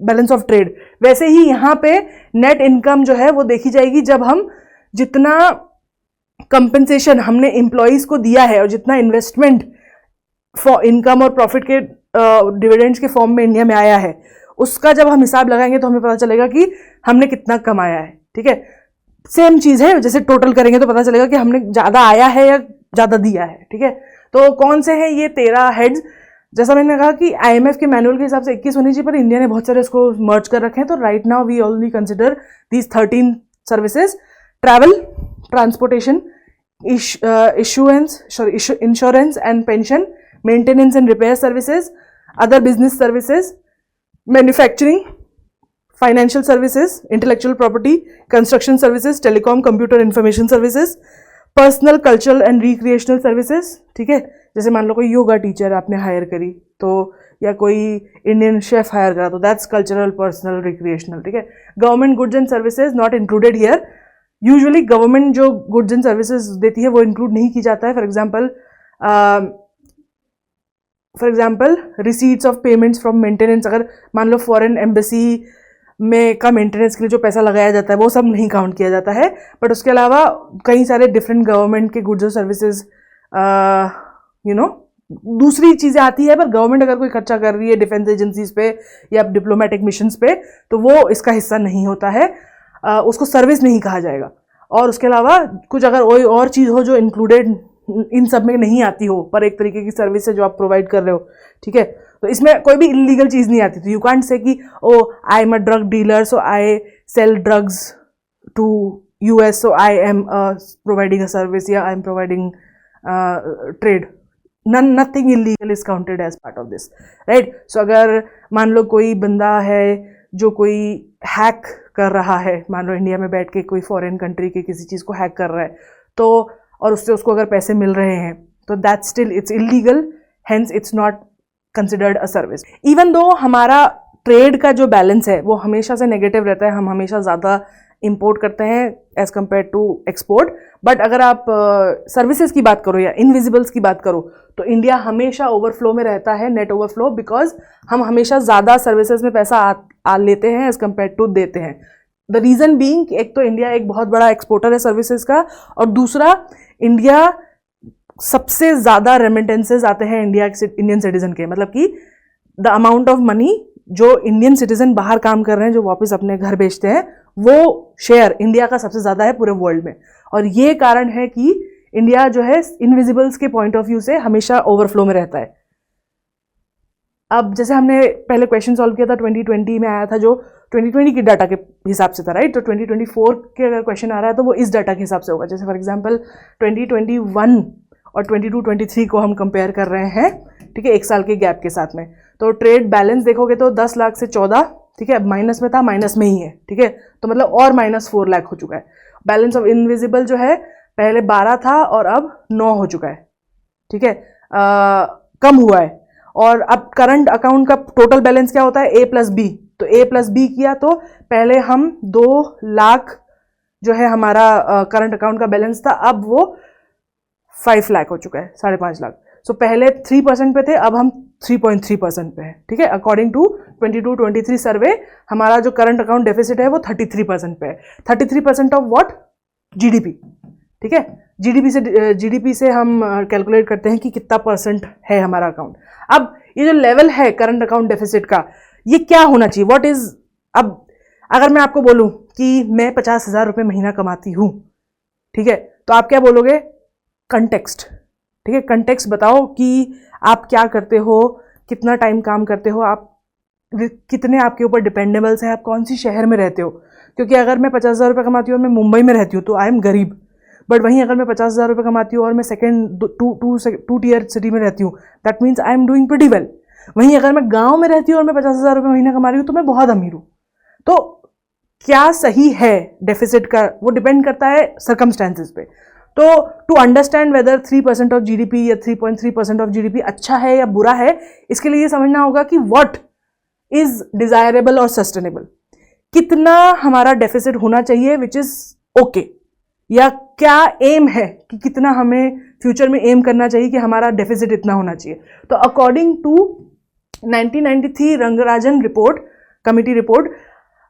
बैलेंस ऑफ ट्रेड, वैसे ही यहाँ पे नेट इनकम जो है वो देखी जाएगी जब हम जितना कंपनसेशन हमने एम्प्लॉयज को दिया है और जितना इन्वेस्टमेंट फॉर इनकम और प्रॉफिट के डिविडेंड्स के फॉर्म में इंडिया में आया है, उसका जब हम हिसाब लगाएंगे तो हमें पता चलेगा कि हमने कितना कमाया है। ठीक है, सेम चीज है, जैसे टोटल करेंगे तो पता चलेगा कि हमने ज्यादा आया है या ज्यादा दिया है। ठीक है, तो कौन से हैं ये 13 हेड्स? जैसा मैंने कहा कि IMF के मैनुअल के हिसाब से 21 होनी चाहिए, पर इंडिया ने बहुत सारे इसको मर्ज कर रखे हैं। तो right now we only consider these 13 services: travel, transportation, insurance and pension, maintenance and repair services, other business services, manufacturing, financial services, intellectual property, construction services, telecom, computer information services, personal, cultural and recreational services. ठीक है, जैसे मान लो कोई yoga teacher आपने higher करी, तो या कोई इंडियन शेफ हायर करा तो दैट्स कल्चरल, पर्सनल, रिक्रिएशनल, ठीक है। Government goods and services not included here. Usually government जो गुड्स एंड सर्विसेज देती है वो इंक्लूड नहीं की जाता है। For example receipts of payments from maintenance, अगर मान लो फॉरेन एम्बेसी में का मेंटेनेंस के लिए जो पैसा लगाया जाता है वो सब नहीं काउंट किया जाता है। बट उसके अलावा कई सारे डिफरेंट गवर्नमेंट के गुड्स और सर्विसेज दूसरी चीज़ें आती है, पर गवर्नमेंट अगर कोई खर्चा कर रही है डिफेंस एजेंसीज पे या डिप्लोमेटिक मिशंस पे तो वो इसका हिस्सा नहीं होता है, उसको सर्विस नहीं कहा जाएगा। और उसके अलावा कुछ अगर कोई और चीज़ हो जो इंक्लूडेड इन सब में नहीं आती हो पर एक तरीके की सर्विस है जो आप प्रोवाइड कर रहे हो, ठीक है, तो इसमें कोई भी इलीगल चीज़ नहीं आती। तो यू कांट से कि oh I am a drug dealer so I sell drugs to US so I am providing a service या I am providing trade. Nothing illegal is counted as part of this, right. So अगर मान लो कोई बंदा है जो कोई hack कर रहा है, मान लो इंडिया में बैठ के कोई फॉरेन कंट्री के किसी चीज़ को हैक कर रहा है, तो और उससे उसको अगर पैसे मिल रहे हैं तो that still it's illegal, hence it's not considered a service. Even though हमारा ट्रेड का जो बैलेंस है वो हमेशा से नेगेटिव रहता है, हम हमेशा ज़्यादा इंपोर्ट करते हैं as compare to export. But अगर आप सर्विसेज की बात करो या इनविजिबल्स की बात करो तो इंडिया हमेशा ओवरफ्लो में रहता है, नेट ओवरफ्लो, बिकॉज हम हमेशा ज़्यादा सर्विसेज में पैसा आ लेते हैं एज कम्पेयर टू देते हैं। द रीज़न बीइंग एक तो इंडिया एक बहुत बड़ा एक्सपोर्टर है सर्विसेज का, और दूसरा इंडिया सबसे ज़्यादा रेमिटेंसेज आते हैं इंडियन सिटीजन के, मतलब कि द अमाउंट ऑफ मनी जो इंडियन सिटीजन बाहर काम कर रहे हैं जो वापस अपने घर भेजते हैं वो शेयर इंडिया का सबसे ज़्यादा है पूरे वर्ल्ड में। और ये कारण है कि इंडिया जो है इनविजिबल्स के पॉइंट ऑफ व्यू से हमेशा ओवरफ्लो में रहता है। अब जैसे हमने पहले क्वेश्चन सॉल्व किया था 2020 में आया था जो 2020 के डाटा के हिसाब से था, राइट। तो 2024 के अगर क्वेश्चन आ रहा है तो वो इस डाटा के हिसाब से होगा। जैसे फॉर एग्जांपल 2021 और 22-23 को हम कंपेयर कर रहे हैं, ठीक है, एक साल के गैप के साथ में। तो ट्रेड बैलेंस देखोगे तो 10 लाख से 14, ठीक है, माइनस में था, माइनस में ही है, ठीक है, तो मतलब और -4 लाख हो चुका है। बैलेंस ऑफ इनविजिबल जो है पहले 12 था और अब 9 हो चुका है, ठीक है, कम हुआ है। और अब करंट अकाउंट का टोटल बैलेंस क्या होता है, A+B। तो A+B किया तो पहले हम 2 लाख जो है हमारा करंट अकाउंट का बैलेंस था, अब वो 5 लाख हो चुका है, 5.5 लाख। सो पहले 3% पे थे, अब हम 3.3% पे है, ठीक है। अकॉर्डिंग टू 22-23 सर्वे हमारा जो करंट अकाउंट डेफिसिट है वो 33% पे है। 33% ऑफ व्हाट, GDP, ठीक है। GDP से हम कैलकुलेट करते हैं कि कितना परसेंट है हमारा अकाउंट। अब ये जो लेवल है करंट अकाउंट डेफिसिट का, ये क्या होना चाहिए, व्हाट इज। अब अगर मैं आपको बोलूं कि मैं 50,000 रुपये महीना कमाती हूं, ठीक है, तो आप क्या बोलोगे, कंटेक्स्ट, ठीक है, कंटेक्स्ट बताओ कि आप क्या करते हो, कितना टाइम काम करते हो, आप कितने आपके ऊपर डिपेंडेबल्स हैं, आप कौन सी शहर में रहते हो। क्योंकि अगर मैं 50,000 रुपये कमाती हूँ और मैं मुंबई में रहती हूँ तो आई एम गरीब। बट वहीं अगर मैं 50,000 रुपये कमाती हूँ और मैं सेकेंड टू टियर सिटी में रहती हूँ, that means I am doing pretty well. वहीं अगर मैं गाँव में रहती हूँ और मैं 50,000 रुपये महीना कमा रही हूँ तो मैं बहुत अमीर हूँ। तो क्या सही है डेफिसिट का, वो डिपेंड करता है सर्कमस्टेंसेस पे। तो to understand whether 3% of GDP या 3.3% ऑफ GDP अच्छा है या बुरा है, इसके लिए ये समझना होगा कि व्हाट इज डिजायरेबल और सस्टेनेबल, कितना हमारा डेफिसिट होना चाहिए विच इज ओके, या क्या एम है कि कितना हमें फ्यूचर में एम करना चाहिए कि हमारा डेफिसिट इतना होना चाहिए। तो according to 1993 Rangarajan report, committee report,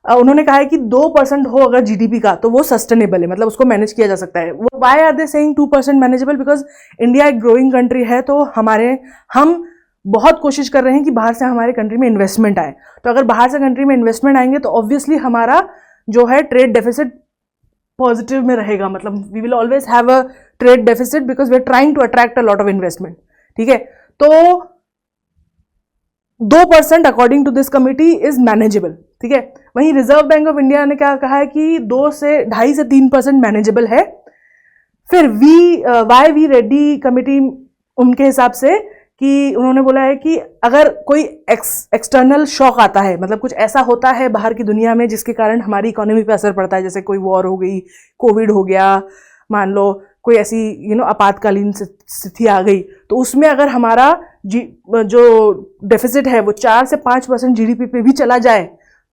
उन्होंने कहा है कि 2% हो अगर GDP का तो वो सस्टेनेबल है, मतलब उसको मैनेज किया जा सकता है। वो why are they saying 2% manageable, because India एक ग्रोइंग कंट्री है, तो हम बहुत कोशिश कर रहे हैं कि बाहर से हमारे कंट्री में इन्वेस्टमेंट आए। तो अगर बाहर से कंट्री में इन्वेस्टमेंट आएंगे तो ऑब्वियसली हमारा जो है ट्रेड डेफिसिट पॉजिटिव में रहेगा, मतलब we will always have a trade deficit because we are trying to attract a lot of investment, ठीक है। तो 2% according to this committee is manageable, ठीक है। वहीं रिजर्व बैंक ऑफ इंडिया ने क्या कहा है कि 2.5 से 3% मैनेजेबल है। फिर वाई वी रेड्डी कमिटी उनके हिसाब से कि उन्होंने बोला है कि अगर कोई एक्सटर्नल शॉक आता है, मतलब कुछ ऐसा होता है बाहर की दुनिया में जिसके कारण हमारी इकोनॉमी पे असर पड़ता है, जैसे कोई वॉर हो गई, कोविड हो गया, मान लो कोई ऐसी आपातकालीन स्थिति आ गई, तो उसमें अगर हमारा जो डेफिसिट है वो 4 से 5% जीडीपी पे भी चला जाए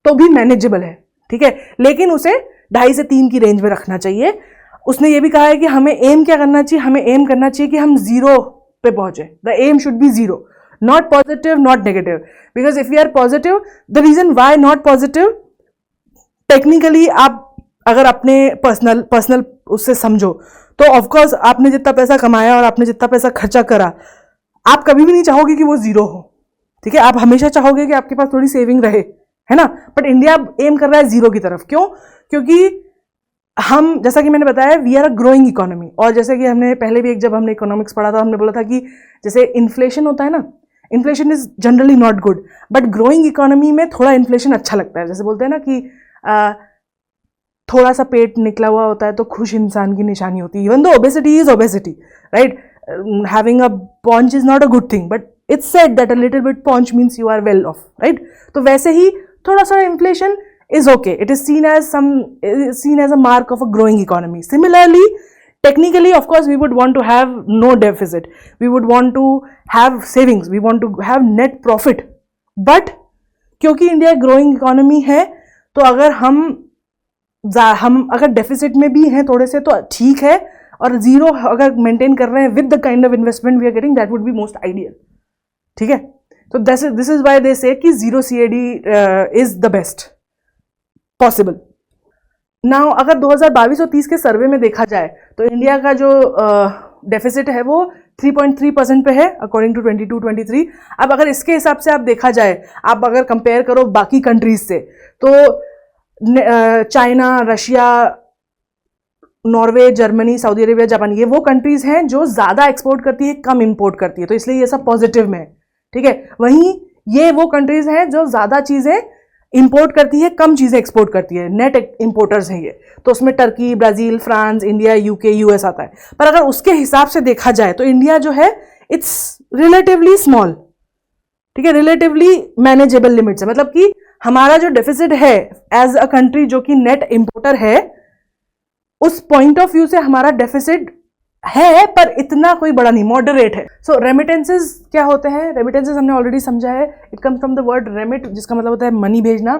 तो भी मैनेजेबल है, ठीक है, लेकिन उसे 2.5 से 3 की रेंज में रखना चाहिए। उसने ये भी कहा है कि हमें एम क्या करना चाहिए, हमें एम करना चाहिए कि हम जीरो पे पहुंचे। The aim should be zero, not positive not negative, because if you are positive, the reason why not positive, technically आप अगर अपने पर्सनल उससे समझो तो ऑफकोर्स आपने जितना पैसा कमाया और आपने जितना पैसा खर्चा करा, आप कभी भी नहीं चाहोगे कि वो जीरो हो, ठीक है, आप हमेशा चाहोगे कि आपके पास थोड़ी सेविंग रहे, है ना। बट इंडिया एम कर रहा है जीरो की तरफ। क्यों? क्योंकि हम, जैसा कि मैंने बताया, we are a growing economy, और जैसे कि हमने पहले भी जब हमने इकोनॉमिक्स पढ़ा था, हमने बोला था कि जैसे इन्फ्लेशन होता है ना, inflation is generally not good, but growing economy में थोड़ा इन्फ्लेशन अच्छा लगता है। जैसे बोलते हैं ना कि थोड़ा सा पेट निकला हुआ होता है तो खुश इंसान की निशानी होती है। Even though obesity is obesity, right, having a paunch is not a good thing, but it's said that a little bit paunch means you are well off, right. तो वैसे ही थोड़ा सा inflation is okay. It is seen as a mark of a growing economy. Similarly, technically, of course, we would want to have no deficit. We would want to have savings. We want to have net profit. But क्योंकि India growing economy है, तो अगर हम अगर deficit में भी हैं थोड़े से तो ठीक है, और जीरो अगर मेंटेन कर रहे हैं with the kind of investment we are getting, that would be most ideal, ठीक है। तो this is why they say कि zero CAD is the best possible. Now अगर 2022 और 30 के सर्वे में देखा जाए तो इंडिया का जो डेफिसिट है वो 3.3% पे है अकॉर्डिंग टू 22-23। अब अगर इसके हिसाब से आप देखा जाए, आप अगर कंपेयर करो बाकी कंट्रीज से, तो China, Russia, Norway, Germany, Saudi Arabia, Japan, ये वो कंट्रीज हैं जो ज़्यादा एक्सपोर्ट करती है, कम इंपोर्ट करती है, तो इसलिए ये सब पॉजिटिव में है, ठीक है। वहीं ये वो कंट्रीज हैं जो ज़्यादा चीज़ें इंपोर्ट करती है, कम चीज़ें एक्सपोर्ट करती है, नेट इंपोर्टर्स हैं ये। तो उसमें Turkey, Brazil, France, India, UK, US आता है। पर अगर उसके हिसाब से देखा जाए तो इंडिया जो है इट्स रिलेटिवली स्मॉल, ठीक है, रिलेटिवली मैनेजेबल लिमिट से, मतलब कि हमारा जो डेफिसिट है एज अ कंट्री जो कि नेट इंपोर्टर है, उस पॉइंट ऑफ व्यू से हमारा डेफिसिट है, पर इतना कोई बड़ा नहीं, मॉडरेट है। सो रेमिटेंसेज क्या होते हैं? रेमिटेंसेज हमने ऑलरेडी समझा है, it comes from the word remit, जिसका मतलब होता है मनी भेजना।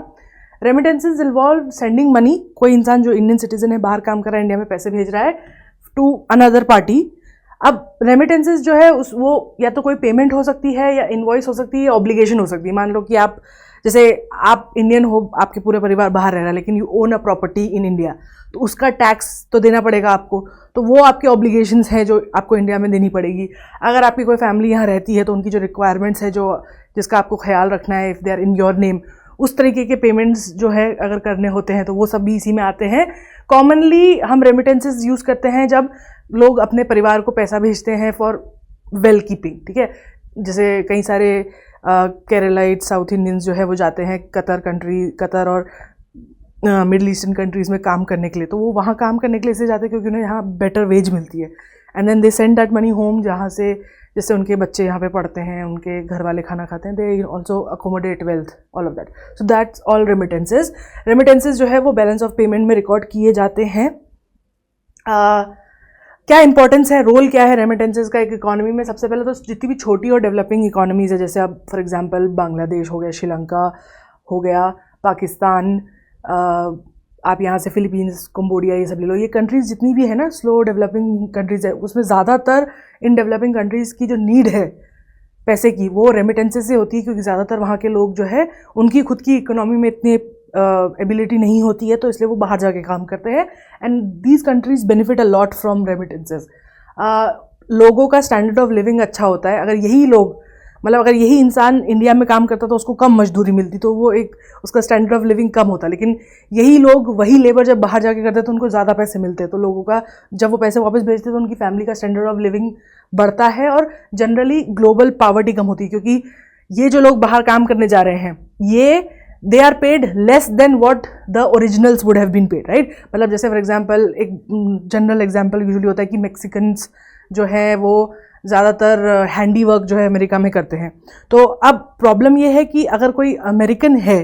रेमिटेंसेज इन्वॉल्व सेंडिंग मनी, कोई इंसान जो इंडियन सिटीजन है, बाहर काम कर रहा है, इंडिया में पैसे भेज रहा है टू अनदर पार्टी। अब रेमिटेंसेज जो है वो या तो कोई पेमेंट हो सकती है, या इनवॉइस हो सकती है, या ऑब्लिगेशन हो सकती है। मान लो कि आप, जैसे आप इंडियन हो, आपके पूरे परिवार बाहर रह रहा है, लेकिन you own a property in India, तो उसका टैक्स तो देना पड़ेगा आपको, तो वो आपके ऑब्लिगेशंस हैं जो आपको इंडिया में देनी पड़ेगी। अगर आपकी कोई फैमिली यहाँ रहती है तो उनकी जो रिक्वायरमेंट्स है, जिसका आपको ख्याल रखना है, if they are in your name, उस तरीके के पेमेंट्स जो है अगर करने होते हैं तो वो सब भी इसी में आते हैं। कॉमनली हम रेमिटेंसेज यूज़ करते हैं जब लोग अपने परिवार को पैसा भेजते हैं फॉर वेल कीपिंग, ठीक है। जैसे कई सारे केरलाइट साउथ इंडियंस जो है वो जाते हैं कतर और मिडल ईस्टर्न कंट्रीज़ में काम करने के लिए, तो वो वहाँ काम करने के लिए इसलिए जाते हैं क्योंकि उन्हें यहाँ बेटर वेज मिलती है, and then they send that money home, जहाँ से जैसे उनके बच्चे यहाँ पे पढ़ते हैं, उनके घर वाले खाना खाते हैं, they also accommodate wealth, all of that. So that's all remittances. Remittances जो है वो बैलेंस ऑफ पेमेंट में रिकॉर्ड किए जाते हैं। क्या इंपॉर्टेंस है, रोल क्या है रेमिटेंसेज का एक इकोनॉमी में? सबसे पहले तो जितनी भी छोटी और डेवलपिंग इकोनॉमीज है, जैसे अब फॉर एग्जांपल बांग्लादेश हो गया, श्रीलंका हो गया, पाकिस्तान, आप यहाँ से फिलीपींस, कंबोडिया, ये सब ले लो, ये कंट्रीज़ जितनी भी है ना स्लो डेवलपिंग कंट्रीज़ है, उसमें ज़्यादातर इन डेवलपिंग कंट्रीज़ की जो नीड है पैसे की, वो रेमिटेंसेज से होती है, क्योंकि ज़्यादातर वहाँ के लोग जो है उनकी खुद की इकोनॉमी में इतनी एबिलिटी नहीं होती है, तो इसलिए वो बाहर जाके काम करते हैं, and these countries benefit a lot from remittances. लोगों का स्टैंडर्ड ऑफ लिविंग अच्छा होता है। अगर यही लोग, मतलब अगर यही इंसान इंडिया में काम करता तो उसको कम मजदूरी मिलती, तो वो एक उसका स्टैंडर्ड ऑफ लिविंग कम होता, लेकिन यही लोग वही लेबर जब बाहर जाके करते तो उनको ज़्यादा पैसे मिलते, तो लोगों का जब वो पैसे वापस भेजते तो उनकी फैमिली का स्टैंडर्ड ऑफ लिविंग बढ़ता है, और जनरली ग्लोबल पॉवर्टी कम होती है, क्योंकि ये जो लोग बाहर काम करने जा रहे हैं, ये they are paid less than what the originals would have been paid, right. मतलब जैसे फॉर एग्जाम्पल, एक जनरल एग्जाम्पल यूजुअली होता है कि मैक्सिकन्स जो है वो ज़्यादातर हैंडी वर्क जो है अमेरिका में करते हैं। तो अब प्रॉब्लम ये है कि अगर कोई अमेरिकन है,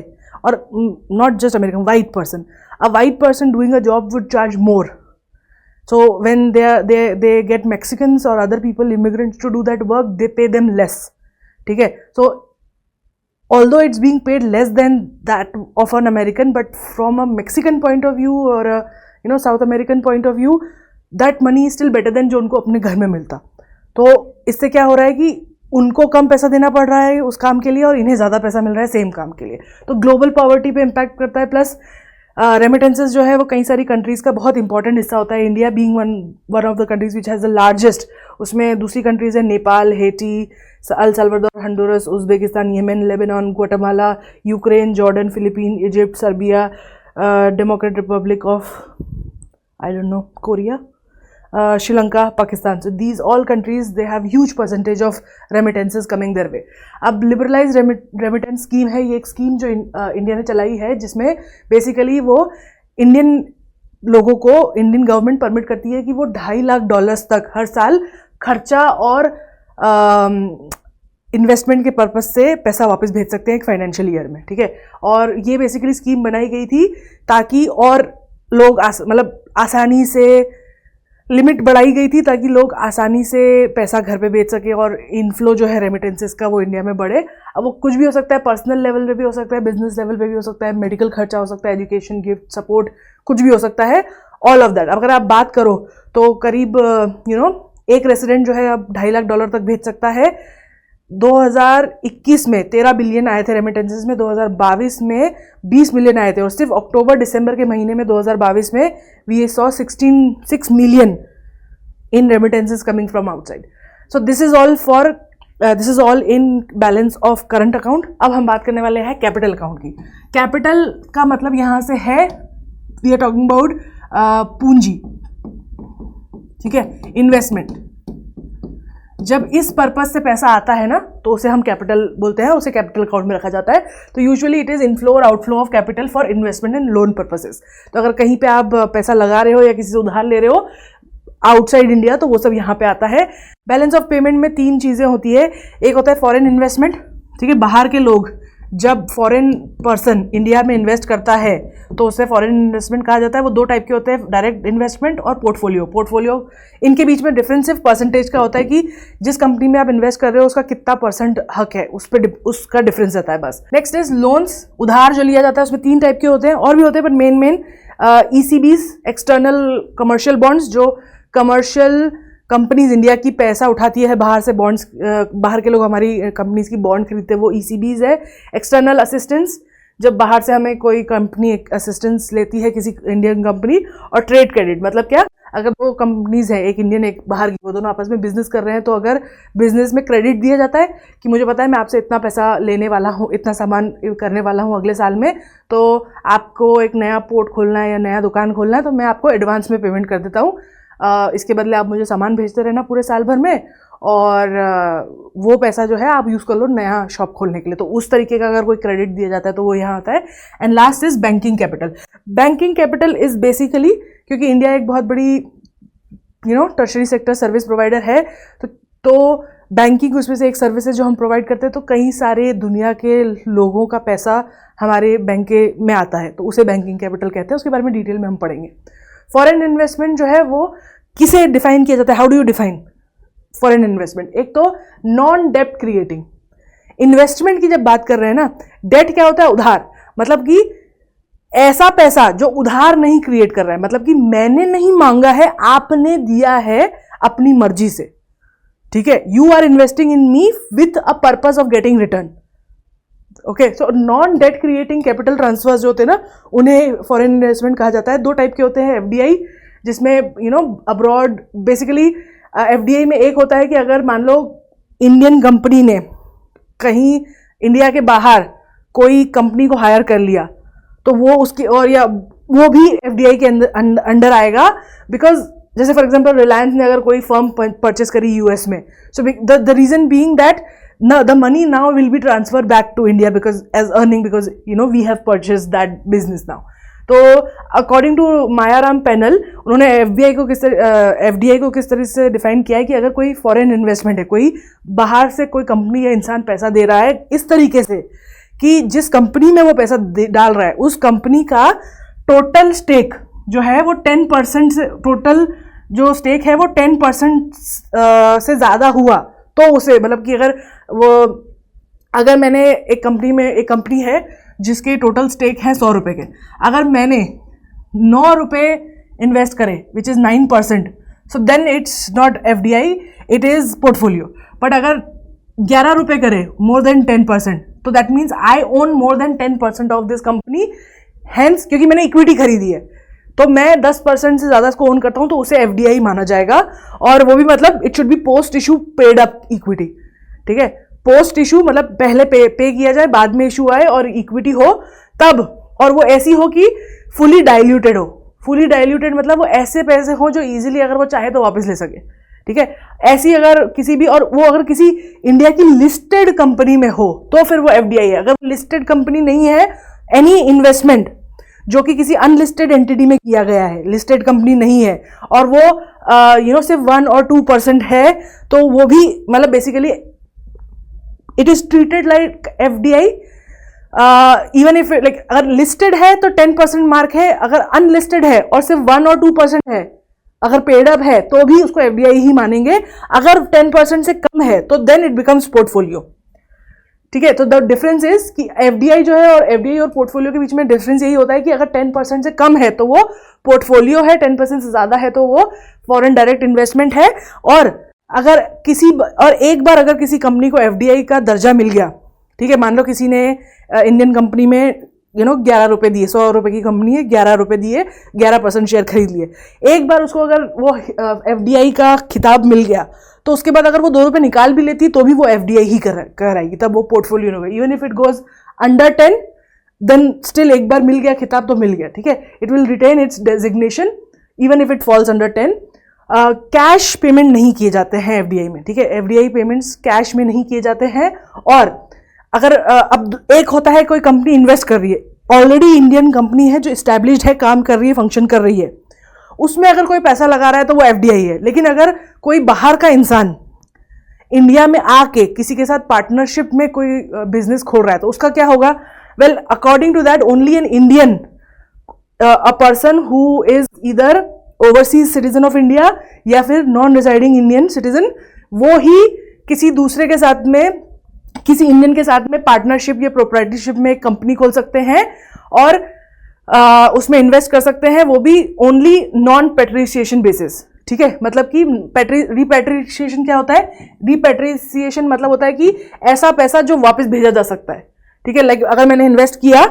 और not just American, white person, a white person doing a job would charge more, so when they get Mexicans or other people, immigrants, to do that work, they pay them less, ठीक है. सो although it's being paid less than that of an American, but from a Mexican point of view or a South American point of view, that money is still better than जो उनको अपने घर में मिलता. तो इससे क्या हो रहा है कि उनको कम पैसा देना पड़ रहा है उस काम के लिए और इन्हें ज़्यादा पैसा मिल रहा है सेम काम के लिए. तो ग्लोबल पॉवर्टी पे इम्पैक्ट करता है. प्लस रेमिटेंसेज जो है वो कई सारी कंट्रीज़ का बहुत इंपॉर्टेंट हिस्सा होता है. India being one of the countries which has the largest. उसमें दूसरी कंट्रीज़ है Nepal, Haiti, El Salvador, Honduras, Uzbekistan, Yemen, Lebanon, Guatemala, Ukraine, Jordan, Philippine, Egypt, Serbia, democratic republic of I don't know, Korea, Sri Lanka, Pakistan. So these all countries they have huge percentage of remittances coming their way. अब liberalized remittance scheme है. ये एक scheme जो India ने चलाई है जिसमें basically वो इंडियन लोगों को इंडियन गवर्नमेंट परमिट करती है कि वो $2.5 लाख तक हर साल खर्चा और इन्वेस्टमेंट के पर्पस से पैसा वापस भेज सकते हैं एक फाइनेंशियल ईयर में. ठीक है. और ये बेसिकली स्कीम बनाई गई थी ताकि और लोग मतलब आसानी से लिमिट बढ़ाई गई थी ताकि लोग आसानी से पैसा घर पे भेज सके और इनफ्लो जो है रेमिटेंसेस का वो इंडिया में बढ़े. अब वो कुछ भी हो सकता है, पर्सनल लेवल पे भी हो सकता है, बिजनेस लेवल पे भी हो सकता है, मेडिकल खर्चा हो सकता है, एजुकेशन, गिफ्ट, सपोर्ट, कुछ भी हो सकता है. ऑल ऑफ दैट अगर आप बात करो तो करीब एक रेसिडेंट जो है अब $2.5 लाख तक भेज सकता है. 2021 में 13 बिलियन आए थे रेमिटेंसेस में, 2022 में 20 मिलियन आए थे और सिर्फ अक्टूबर दिसंबर के महीने में 2022 में we saw 6 million in remittances coming from outside. So this is all in balance of current account. अब हम बात करने वाले हैं कैपिटल अकाउंट की. कैपिटल का मतलब यहाँ से है वी आर टॉकिंग अबाउट पूंजी. ठीक है, इन्वेस्टमेंट. जब इस पर्पस से पैसा आता है ना तो उसे हम कैपिटल बोलते हैं, उसे कैपिटल अकाउंट में रखा जाता है. तो यूजुअली इट इज इनफ्लो और outflow of capital for investment and loan purposes. तो अगर कहीं पे आप पैसा लगा रहे हो या किसी से उधार ले रहे हो आउटसाइड इंडिया तो वो सब यहाँ पे आता है. बैलेंस ऑफ पेमेंट में 3 चीज़ें होती है. एक होता है फॉरेन इन्वेस्टमेंट. ठीक है, बाहर के लोग जब फॉरेन पर्सन इंडिया में इन्वेस्ट करता है तो उसे फॉरेन इन्वेस्टमेंट कहा जाता है. वो 2 टाइप के होते हैं, डायरेक्ट इन्वेस्टमेंट और पोर्टफोलियो. इनके बीच में डिफरेंस सिर्फ परसेंटेज का होता है कि जिस कंपनी में आप इन्वेस्ट कर रहे हो उसका कितना % हक है, उस पर उसका डिफरेंस रहता है बस. Next is loans. उधार जो लिया जाता है उसमें 3 टाइप के होते हैं, और भी होते हैं, पर main ECBs, external commercial bonds. जो कमर्शियल कंपनीज इंडिया की पैसा उठाती है बाहर से, बॉन्ड्स बाहर के लोग हमारी कंपनीज की बॉन्ड खरीदते हैं, वो ECBs है. एक्सटर्नल असिस्टेंस, जब बाहर से हमें कोई कंपनी असिस्टेंस लेती है किसी इंडियन कंपनी. और ट्रेड क्रेडिट मतलब क्या, अगर 2 कंपनीज है, एक इंडियन एक बाहर की, वो दोनों आपस में बिजनेस कर रहे हैं तो अगर बिजनेस में क्रेडिट दिया जाता है कि मुझे पता है मैं आपसे इतना पैसा लेने वाला हूँ, इतना सामान करने वाला हूँ अगले साल में, तो आपको एक नया पोर्ट खोलना है या नया दुकान खोलना है तो मैं आपको एडवांस में पेमेंट कर देता हूँ. इसके बदले आप मुझे सामान भेजते रहना पूरे साल भर में और वो पैसा जो है आप यूज़ कर लो नया शॉप खोलने के लिए. तो उस तरीके का अगर कोई क्रेडिट दिया जाता है तो वो यहाँ आता है. And last is banking capital. Banking capital is basically, क्योंकि इंडिया एक बहुत बड़ी टर्शरी सेक्टर सर्विस प्रोवाइडर है, तो बैंकिंग उसमें से एक सर्विस है जो हम प्रोवाइड करते हैं. तो कई सारे दुनिया के लोगों का पैसा हमारे बैंक में आता है, तो उसे बैंकिंग कैपिटल कहते हैं. उसके बारे में डिटेल में हम पढ़ेंगे. फॉरेन इन्वेस्टमेंट जो है वो किसे डिफाइन किया जाता है, how do you define foreign investment. एक तो नॉन डेप्ट क्रिएटिंग. इन्वेस्टमेंट की जब बात कर रहे हैं ना, डेट क्या होता है, उधार. मतलब कि ऐसा पैसा जो उधार नहीं क्रिएट कर रहा है, मतलब कि मैंने नहीं मांगा है, आपने दिया है अपनी मर्जी से. ठीक है, you are investing in me with a purpose of getting return. Okay, so non debt creating capital transfers जो होते हैं ना उन्हें फॉरेन इन्वेस्टमेंट कहा जाता है. 2 टाइप के होते हैं. FDI, जिसमें अब्रॉड, बेसिकली FDI में एक होता है कि अगर मान लो इंडियन कंपनी ने कहीं इंडिया के बाहर कोई कंपनी को हायर कर लिया तो वो उसकी, और या वो भी FDI के अंडर आएगा. बिकॉज जैसे फॉर एग्जांपल रिलायंस ने अगर कोई फर्म परचेस करी US में, so the reason being that the money now will be transferred back to India because as earning, because we have purchased that business now. तो according to Mayaram panel उन्होंने FDI को किस तरह से define किया है कि अगर कोई फॉरेन इन्वेस्टमेंट है, कोई बाहर से कोई कंपनी या इंसान पैसा दे रहा है इस तरीके से कि जिस कंपनी में वो पैसा डाल रहा है उस कंपनी का टोटल स्टेक जो है वो 10% से, टोटल जो स्टेक है वो 10% से ज़्यादा हुआ तो उसे, मतलब कि अगर वो अगर मैंने एक कंपनी है जिसके टोटल स्टेक है 100 रुपये के, अगर मैंने 9 रुपये इन्वेस्ट करे which is 9%, so then it's not FDI, it is portfolio. But अगर 11 रुपये करे मोर देन 10%, तो that means I own more than 10% of this company. Hence क्योंकि मैंने इक्विटी खरीदी है तो मैं 10% से ज़्यादा इसको ओन करता हूँ, तो उसे FDI माना जाएगा. और वो भी मतलब it should be post issue paid up equity. ठीक है, पोस्ट इशू मतलब पहले पे किया जाए, बाद में इशू आए और इक्विटी हो तब, और वो ऐसी हो कि फुली डाइल्यूटेड हो. फुली डाइल्यूटेड मतलब वो ऐसे पैसे हो जो इजीली अगर वो चाहे तो वापस ले सके. ठीक है, ऐसी अगर किसी भी, और वो अगर किसी इंडिया की लिस्टेड कंपनी में हो तो फिर वो FDI है. अगर लिस्टेड कंपनी नहीं है, एनी इन्वेस्टमेंट जो कि किसी अनलिस्टेड एंटिटी में किया गया है, लिस्टेड कंपनी नहीं है, और वो सिर्फ 1 और 2% है, तो वो भी मतलब basically it is treated like FDI. Even if like अगर लिस्टेड है तो 10% मार्क है, अगर अनलिस्टेड है और सिर्फ 1 और 2% है, अगर पेड अप है तो भी उसको FDI ही मानेंगे. अगर 10% से कम है तो देन इट बिकम्स पोर्टफोलियो. ठीक है, तो द डिफरेंस इज कि FDI जो है और FDI और पोर्टफोलियो के बीच में डिफरेंस यही होता है कि अगर 10% से कम है तो वो पोर्टफोलियो है, 10% से ज़्यादा है तो वो फॉरेन डायरेक्ट इन्वेस्टमेंट है. और अगर एक बार अगर किसी कंपनी को FDI का दर्जा मिल गया, ठीक है, मान लो किसी ने इंडियन कंपनी में 11 रुपये दिए, 100 रुपये की कंपनी है, 11 रुपये दिए, 11% शेयर खरीद लिए. एक बार उसको अगर वो FDI का खिताब मिल गया तो उसके बाद अगर वो 2 रुपये निकाल भी लेती तो भी वो FDI ही कराएगी, तब वो पोर्टफोलियो होगा. Even if it goes under 10 then still एक बार मिल गया खिताब तो मिल गया. ठीक है, it will retain its designation even if it falls under 10. Cash payment नहीं किए जाते हैं FDI में. ठीक है, FDI पेमेंट्स कैश में नहीं किए जाते हैं. और अगर अब एक होता है कोई कंपनी इन्वेस्ट कर रही है, ऑलरेडी इंडियन कंपनी है जो इस्टेब्लिश्ड है, काम कर रही है, फंक्शन कर रही है, उसमें अगर कोई पैसा लगा रहा है तो वो FDI है. लेकिन अगर कोई बाहर का इंसान इंडिया में आके किसी के साथ पार्टनरशिप में कोई बिजनेस खोल रहा है तो उसका क्या होगा? Well, according to that only an Indian, a person who is either overseas citizen of India या फिर नॉन रिजाइडिंग इंडियन सिटीजन, वो ही किसी दूसरे के साथ में, किसी इंडियन के साथ में पार्टनरशिप या प्रोप्राइटरशिप में एक कंपनी खोल सकते हैं और उसमें इन्वेस्ट कर सकते हैं, वो भी ओनली नॉन पेट्रिसिएशन बेसिस. ठीक है, मतलब कि रिपेट्रिसिएशन क्या होता है? रिपेट्रिसिएशन मतलब होता है कि ऐसा पैसा जो वापस भेजा जा सकता है. ठीक है, लाइक अगर मैंने इन्वेस्ट किया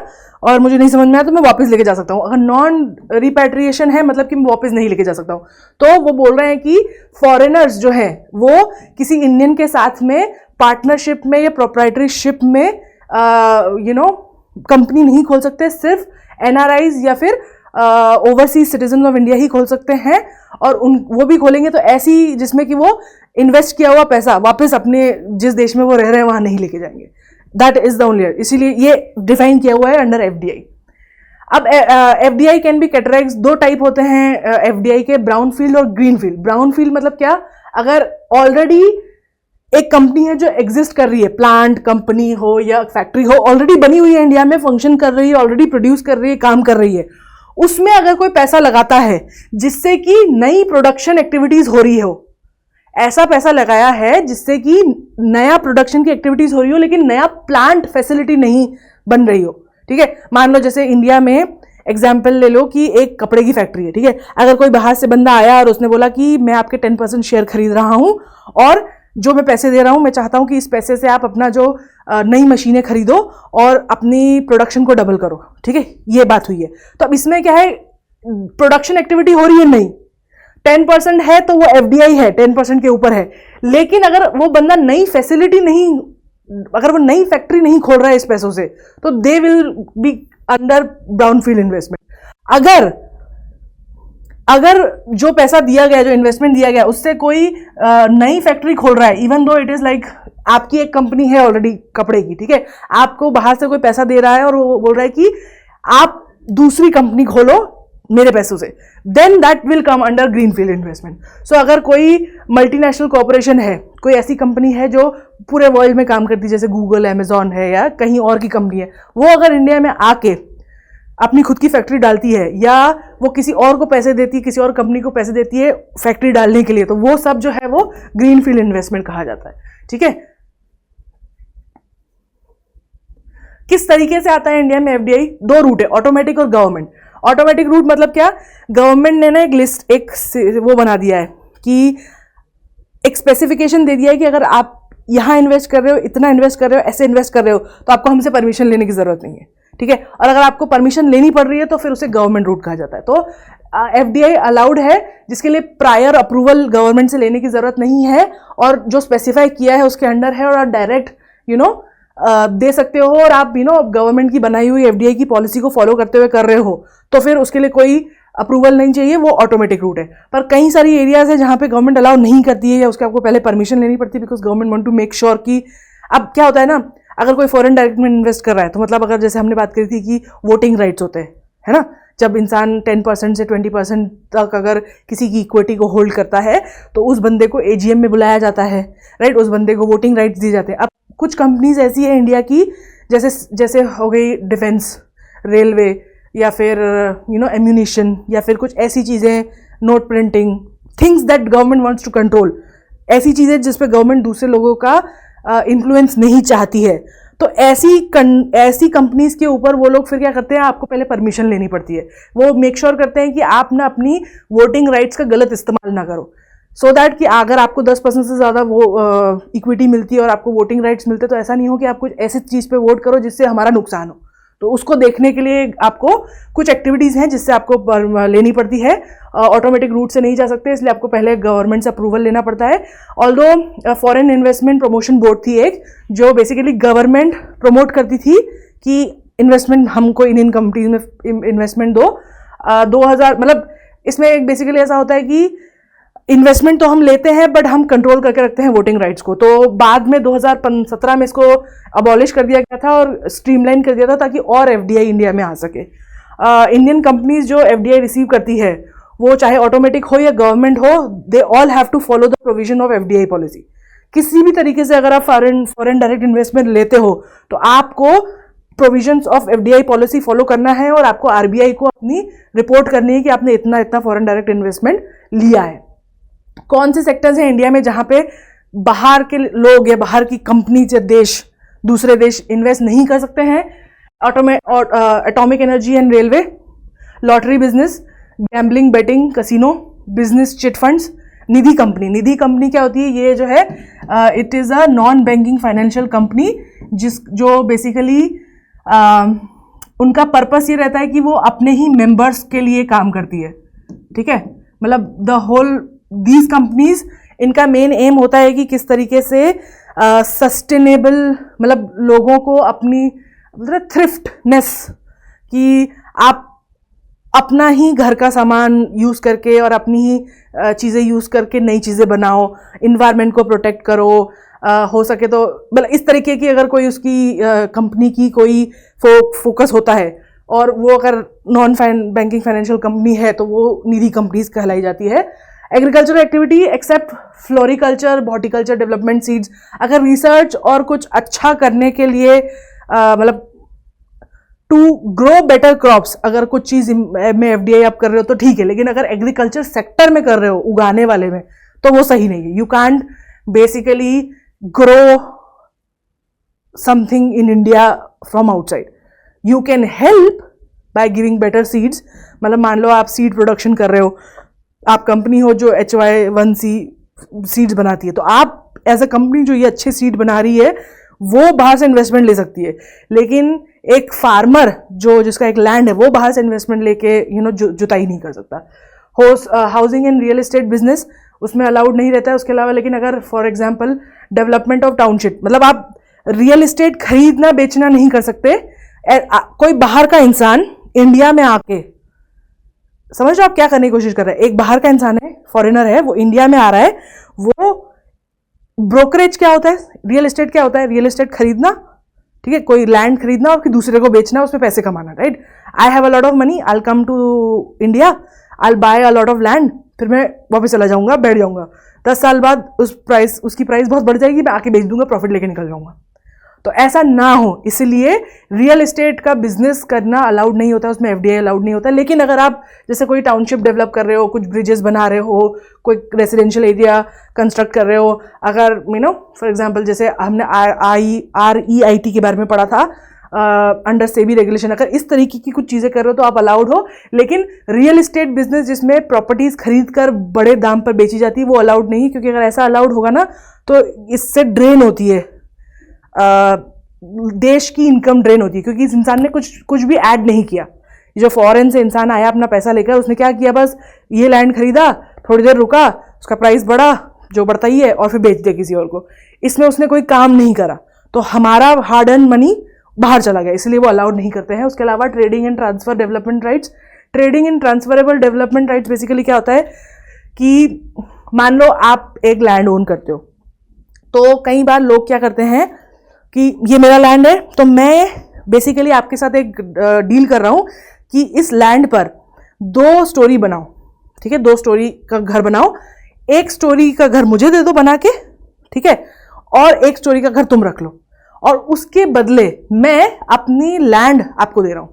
और मुझे नहीं समझ में आया तो मैं वापस लेके जा सकता हूँ. अगर नॉन रिपेट्रिएशन है मतलब कि मैं वापस नहीं लेके जा सकता हूँ. तो वो बोल रहे हैं कि फॉरेनर्स जो हैं वो किसी इंडियन के साथ में पार्टनरशिप में या प्रोप्राइटरशिप में कंपनी नहीं खोल सकते, सिर्फ NRIs या फिर ओवरसीज सिटीजन ऑफ इंडिया ही खोल सकते हैं. और वो भी खोलेंगे तो ऐसी जिसमें कि वो इन्वेस्ट किया हुआ पैसा वापस अपने जिस देश में वो रह रहे हैं वहां नहीं लेके जाएंगे. दैट इज द ओनली, इसीलिए ये डिफाइन किया हुआ है अंडर FDI. अब FDI can be categorise, 2 type होते हैं FDI के, ब्राउन फील्ड और ग्रीन फील्ड. ब्राउन फील्ड मतलब क्या? अगर ऑलरेडी एक कंपनी है जो एग्जिस्ट कर रही है, प्लांट कंपनी हो या फैक्ट्री हो, ऑलरेडी बनी हुई है, इंडिया में फंक्शन कर रही है, ऑलरेडी प्रोड्यूस कर रही है, काम कर रही है, उसमें अगर कोई पैसा लगाता है जिससे कि नई प्रोडक्शन एक्टिविटीज हो रही हो, ऐसा पैसा लगाया है जिससे कि नया प्रोडक्शन की एक्टिविटीज हो रही हो लेकिन नया प्लांट फैसिलिटी नहीं बन रही हो. ठीक है, मान लो जैसे इंडिया में एग्जाम्पल ले लो कि एक कपड़े की फैक्ट्री है. ठीक है, अगर कोई बाहर से बंदा आया और उसने बोला कि मैं आपके 10% शेयर खरीद रहा हूं और जो मैं पैसे दे रहा हूं मैं चाहता हूं कि इस पैसे से आप अपना जो नई मशीनें खरीदो और अपनी प्रोडक्शन को डबल करो. ठीक है, ये बात हुई है. तो अब इसमें क्या है? प्रोडक्शन एक्टिविटी हो रही है नहीं, 10% है तो वो FDI है, 10% के ऊपर है. लेकिन अगर वो बंदा नई फैसिलिटी नहीं, अगर वो नई फैक्ट्री नहीं खोल रहा है इस पैसों से, तो they will be under brown field investment. अगर जो पैसा दिया गया, जो इन्वेस्टमेंट दिया गया, उससे कोई नई फैक्ट्री खोल रहा है, इवन दो इट इज लाइक आपकी एक कंपनी है ऑलरेडी कपड़े की, ठीक है, आपको बाहर से कोई पैसा दे रहा है और वो बोल रहा है कि आप दूसरी कंपनी खोलो मेरे पैसों से, then that will come under greenfield investment. So अगर कोई मल्टीनेशनल कॉर्पोरेशन है, कोई ऐसी कंपनी है जो पूरे वर्ल्ड में काम करती है, जैसे गूगल, अमेजॉन है या कहीं और की कंपनी है, वो अगर इंडिया में आके अपनी खुद की फैक्ट्री डालती है या वो किसी और को पैसे देती है, किसी और कंपनी को पैसे देती है फैक्ट्री डालने के लिए, तो वो सब जो है वो ग्रीनफील्ड इन्वेस्टमेंट कहा जाता है. ठीक है, किस तरीके से आता है इंडिया में एफडीआई? दो रूट है, ऑटोमेटिक और गवर्नमेंट। ऑटोमेटिक रूट मतलब क्या? गवर्नमेंट ने ना एक लिस्ट, एक वो बना दिया है कि एक स्पेसिफिकेशन दे दिया है कि अगर आप यहाँ इन्वेस्ट कर रहे हो, इतना इन्वेस्ट कर रहे हो, ऐसे इन्वेस्ट कर रहे हो, तो आपको हमसे परमिशन लेने की जरूरत नहीं है, ठीक है। और अगर आपको परमिशन लेनी पड़ रही है तो फिर उसे गवर्नमेंट रूट कहा जाता है। तो एफडीआई अलाउड है जिसके लिए प्रायर अप्रूवल गवर्नमेंट से लेने की जरूरत नहीं है, और जो स्पेसिफाई किया है उसके अंडर है, और आप डायरेक्ट दे सकते हो, और आप गवर्नमेंट की बनाई हुई एफडीआई की पॉलिसी को फॉलो करते हुए कर रहे हो, तो फिर उसके लिए कोई अप्रूवल नहीं चाहिए, वो ऑटोमेटिक रूट है। पर कई सारी एरियाज है जहां पे गवर्नमेंट अलाउ नहीं करती है, या उसके आपको पहले परमिशन लेनी पड़ती है, because government want to make sure कि अब क्या होता है ना, अगर कोई फॉरेन डायरेक्ट में इन्वेस्ट कर रहा है, तो मतलब अगर जैसे हमने बात करी थी कि वोटिंग राइट्स होते हैं, है ना, जब इंसान 10% से 20% तक अगर किसी की इक्विटी को होल्ड करता है तो उस बंदे को एजीएम में बुलाया जाता है, राइट, उस बंदे को वोटिंग राइट्स दिए जाते हैं। अब कुछ कंपनीज ऐसी है इंडिया की, जैसे हो गई डिफेंस, रेलवे, या फिर एम्यूनिशन, या फिर कुछ ऐसी चीज़ें, note printing, things that government wants to control, ऐसी चीज़ें जिस पे गवर्नमेंट दूसरे लोगों का इन्फ्लुएंस नहीं चाहती है। तो ऐसी कंपनीज के ऊपर वो लोग फिर क्या करते हैं, आपको पहले परमिशन लेनी पड़ती है। वो मेक श्योर करते हैं कि आप ना अपनी वोटिंग राइट्स का गलत इस्तेमाल ना करो, सो दैट कि अगर आपको 10% से ज़्यादा वो इक्विटी मिलती है और आपको वोटिंग राइट्स मिलते हैं, तो ऐसा नहीं हो कि आप कुछ ऐसी चीज़ पे वोट करो जिससे हमारा नुकसान हो। तो उसको देखने के लिए आपको कुछ एक्टिविटीज़ हैं जिससे आपको लेनी पड़ती है, ऑटोमेटिक रूट से नहीं जा सकते, इसलिए आपको पहले गवर्नमेंट से अप्रूवल लेना पड़ता है। Although foreign investment promotion board थी एक, जो बेसिकली गवर्नमेंट प्रमोट करती थी कि इन्वेस्टमेंट, हमको इंडियन कंपनीज में इन्वेस्टमेंट दो। 2000 मतलब इसमें एक बेसिकली ऐसा होता है कि इन्वेस्टमेंट तो हम लेते हैं बट हम कंट्रोल करके रखते हैं वोटिंग राइट्स को। तो बाद में 2017 में इसको अबॉलिश कर दिया गया था और स्ट्रीमलाइन कर दिया था ताकि और एफडीआई इंडिया में आ सके। इंडियन कंपनीज जो एफडीआई रिसीव करती है, वो चाहे ऑटोमेटिक हो या गवर्नमेंट हो, they all have to follow the provision of FDI policy. किसी भी तरीके से अगर आप फॉरेन डायरेक्ट इन्वेस्टमेंट लेते हो तो आपको provisions of FDI policy follow करना है, और आपको आरबीआई को अपनी रिपोर्ट करनी है कि आपने इतना इतना फॉरेन डायरेक्ट इन्वेस्टमेंट लिया है। कौन से सेक्टर्स हैं इंडिया में जहां पे बाहर के लोग या बाहर की कंपनी या देश, दूसरे देश इन्वेस्ट नहीं कर सकते हैं? Atomic energy and railway, lottery business, gambling, betting, casino business, chit funds, Nidhi company. Nidhi company क्या होती है? ये जो है it is a non banking financial company, जो बेसिकली उनका पर्पस ये रहता है कि वो अपने ही मेंबर्स के लिए काम करती है, ठीक है। मतलब द होल दीज कंपनीज, इनका मेन एम होता है कि किस तरीके से सस्टेनेबल, मतलब लोगों को अपनी मतलब थ्रिफ्टनेस, कि आप अपना ही घर का सामान यूज़ करके और अपनी ही चीज़ें यूज़ करके नई चीज़ें बनाओ, इन्वायरमेंट को प्रोटेक्ट करो, हो सके तो मतलब इस तरीके की अगर कोई उसकी कंपनी की कोई फोकस होता है, और वो अगर नॉन बैंकिंग फाइनेंशियल कंपनी है तो वो निधि कंपनीज कहलाई जाती है। Agricultural activity except floriculture, horticulture, development seeds. अगर रिसर्च और कुछ अच्छा करने के लिए मतलब टू ग्रो बेटर क्रॉप्स, अगर कुछ चीज़ में एफडीआई आप कर रहे हो तो ठीक है, लेकिन अगर एग्रीकल्चर सेक्टर में कर रहे हो, उगाने वाले में, तो वो सही नहीं है। You can't basically grow something in India from outside. You can help by giving better seeds. मतलब मान लो आप सीड प्रोडक्शन कर रहे हो, आप कंपनी हो जो HY1C सीड्स बनाती है, तो आप एज अ कंपनी जो ये अच्छे सीड बना रही है वो बाहर से इन्वेस्टमेंट ले सकती है। लेकिन एक फार्मर जिसका एक लैंड है, वो बाहर से इन्वेस्टमेंट लेके जुताई नहीं कर सकता। Housing and real estate business उसमें अलाउड नहीं रहता है उसके अलावा। लेकिन अगर for example development of township, मतलब आप रियल एस्टेट खरीदना बेचना नहीं कर सकते। कोई बाहर का इंसान इंडिया में आके, समझ लो आप क्या करने की कोशिश कर रहे हैं, एक बाहर का इंसान है, फॉरेनर है, वो इंडिया में आ रहा है, वो ब्रोकरेज क्या होता है, रियल एस्टेट क्या होता है? रियल एस्टेट खरीदना, ठीक है, कोई लैंड खरीदना और फिर दूसरे को बेचना, उसमें पैसे कमाना, right. I have a lot of money, I will come to India, I will buy a lot of land, फिर मैं वापस चला जाऊंगा, बैठ जाऊंगा, 10 साल बाद उसकी प्राइस बहुत बढ़ जाएगी, मैं आके बेच दूंगा, प्रॉफिट लेके निकल जाऊंगा। तो ऐसा ना हो, इसलिए रियल एस्टेट का बिजनेस करना अलाउड नहीं होता, उसमें एफडीआई अलाउड नहीं होता। लेकिन अगर आप जैसे कोई टाउनशिप डेवलप कर रहे हो, कुछ ब्रिजेस बना रहे हो, कोई रेसिडेंशियल एरिया कंस्ट्रक्ट कर रहे हो, अगर फॉर एग्जांपल जैसे हमने REIT के बारे में पढ़ा था, अंडर सेबी रेगुलेशन, अगर इस तरीके की कुछ चीज़ें कर रहे हो तो आप अलाउड हो। लेकिन रियल इस्टेट बिजनेस जिसमें प्रॉपर्टीज खरीद कर बड़े दाम पर बेची जाती है वो अलाउड नहीं, क्योंकि अगर ऐसा अलाउड होगा ना तो इससे ड्रेन होती है, देश की इनकम ड्रेन होती है, क्योंकि इस इंसान ने कुछ भी ऐड नहीं किया। जो फॉरेन से इंसान आया अपना पैसा लेकर, उसने क्या किया, बस ये लैंड खरीदा, थोड़ी देर रुका, उसका प्राइस बढ़ा, जो बढ़ता ही है, और फिर बेच दिया किसी और को। इसमें उसने कोई काम नहीं करा, तो हमारा हार्ड अर्न मनी बाहर चला गया, इसलिए वो अलाउड नहीं करते हैं। उसके अलावा trading and transfer development rights, trading and transferable development rights basically क्या होता है कि मान लो आप एक लैंड ओन करते हो, तो कई बार लोग क्या करते हैं कि ये मेरा लैंड है, तो मैं बेसिकली आपके साथ एक डील कर रहा हूं कि इस लैंड पर 2 स्टोरी बनाओ, ठीक है, 2 स्टोरी का घर बनाओ, 1 स्टोरी का घर मुझे दे दो बना के, ठीक है, और 1 स्टोरी का घर तुम रख लो, और उसके बदले मैं अपनी लैंड आपको दे रहा हूं,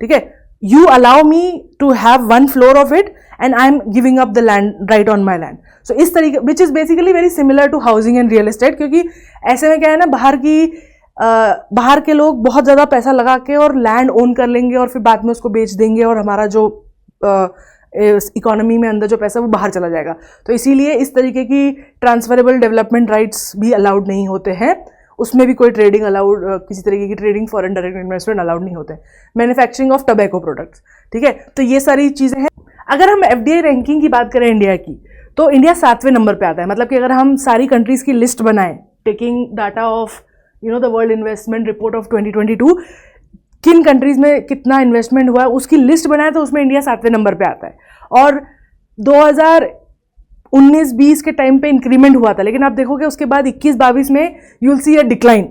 ठीक है, you allow me to have 1 floor of it and I am giving up the land right on my land. So इस तरीके, which is basically very similar to housing and real estate, क्योंकि ऐसे में क्या है ना, बाहर के लोग बहुत ज़्यादा पैसा लगा के और लैंड ओन कर लेंगे और फिर बाद में उसको बेच देंगे, और हमारा जो इकोनॉमी में अंदर जो पैसा वो बाहर चला जाएगा। तो इसीलिए इस तरीके की ट्रांसफरेबल डेवलपमेंट राइट्स भी अलाउड नहीं होते हैं, उसमें भी कोई ट्रेडिंग अलाउड, किसी तरीके की trading, foreign direct investment allowed नहीं होते। मैन्युफैक्चरिंग ऑफ टोबैको प्रोडक्ट्स, ठीक है, तो ये सारी चीज़ें हैं। अगर हम एफडीआई रैंकिंग की बात करें इंडिया की, तो इंडिया 7वें नंबर पे आता है। मतलब कि अगर हम सारी कंट्रीज़ की लिस्ट बनाएं, taking data of the world investment report of 2022, किन कंट्रीज़ में कितना इन्वेस्टमेंट हुआ है उसकी लिस्ट बनाए, तो उसमें इंडिया 7वें नंबर पे आता है। और 2019-20 के टाइम पे इंक्रीमेंट हुआ था, लेकिन आप देखोगे उसके बाद 21-22 में you will see a decline.